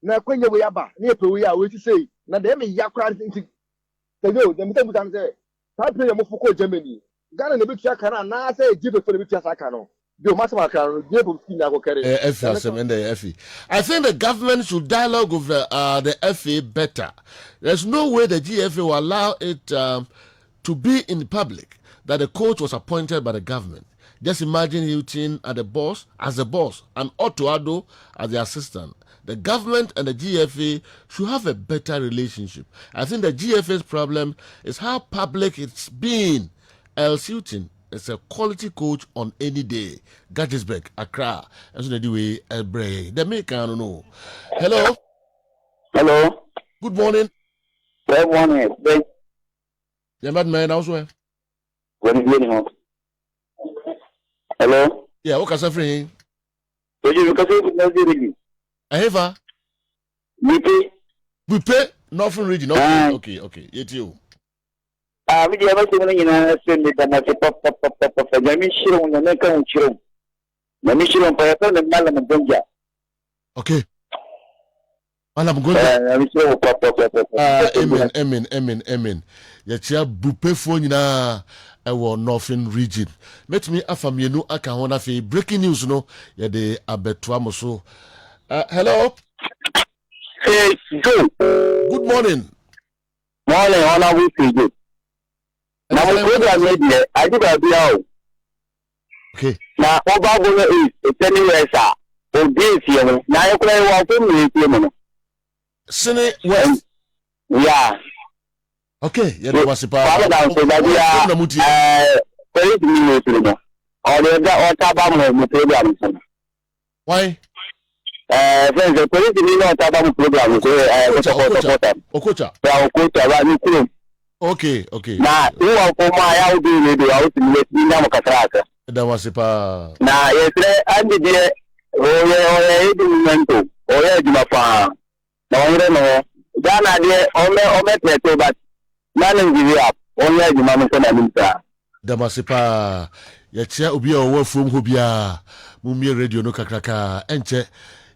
na kwanya we aba na ye pe we ya we ti say na de me ya kra nti tego dem tem tan say sa player mo foko Germany Ghana na be tua kana na say give for be tua sa kana no. I think the government should dialogue with the FA better. There's no way the GFA will allow it to be in the public that the coach was appointed by the government. Just imagine Hilton as the boss, and Otto Addo as the assistant. The government and the GFA should have a better relationship. I think the GFA's problem is how public it's been. El Hilton is a quality coach on any day. Kessben, Accra, and so the way Elbray. The make I don't know. Hello. Hello. Good morning. Good morning. Yeah, man, also. Hello. Yeah, what can I say? I have we pay nothing region. Okay. Yet you. We have a send it and I say pop. The mission on the neck and chill. The mission on Payatan and Malam and Gonja. Okay. Malam Gonja. Amen. Yet you bupe phone na our northern region. Met me afam yenu akahona fe breaking news no ya de abetua so. Hello. Hey, Joe. Good morning. Morning, honor we see you. Now we program here. I think I'll be out. Okay. Now over is anywhere, sir. Oh, this year. Now you play one for me, Sene West. Yeah. Okay. Yeah, that was a power. Why? Friends, the police didn't know about program. Okocha. Okay. Now, you are for my out the out in the Namaka. That was a power. Now, yes, I'm the dear. Ghana dear, only but none give up. Only the Mamma Sonamita. Damasipa, Yacha Ubia or from Hubia, Mumia Radio no Kakraka, Enche,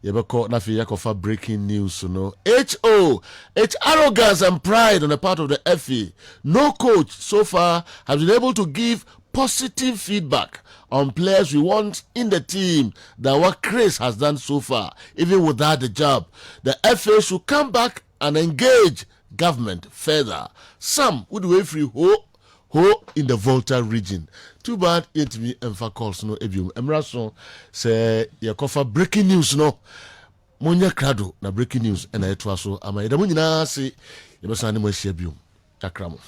Yabako Nafi Yakofa breaking news, no. It's arrogance and pride on the part of the FA. No coach so far has been able to give positive feedback on players we want in the team than what Chris has done so far, even without the job. The FA should come back and engage government further. Some would wait free ho in the Volta region. Too bad it me and for calls no ebium. Emrason say yakofa breaking news no. Monya krado na breaking news and I twaso ama yeda mo nyina se yebesa ne mo ahia biom. Takramo.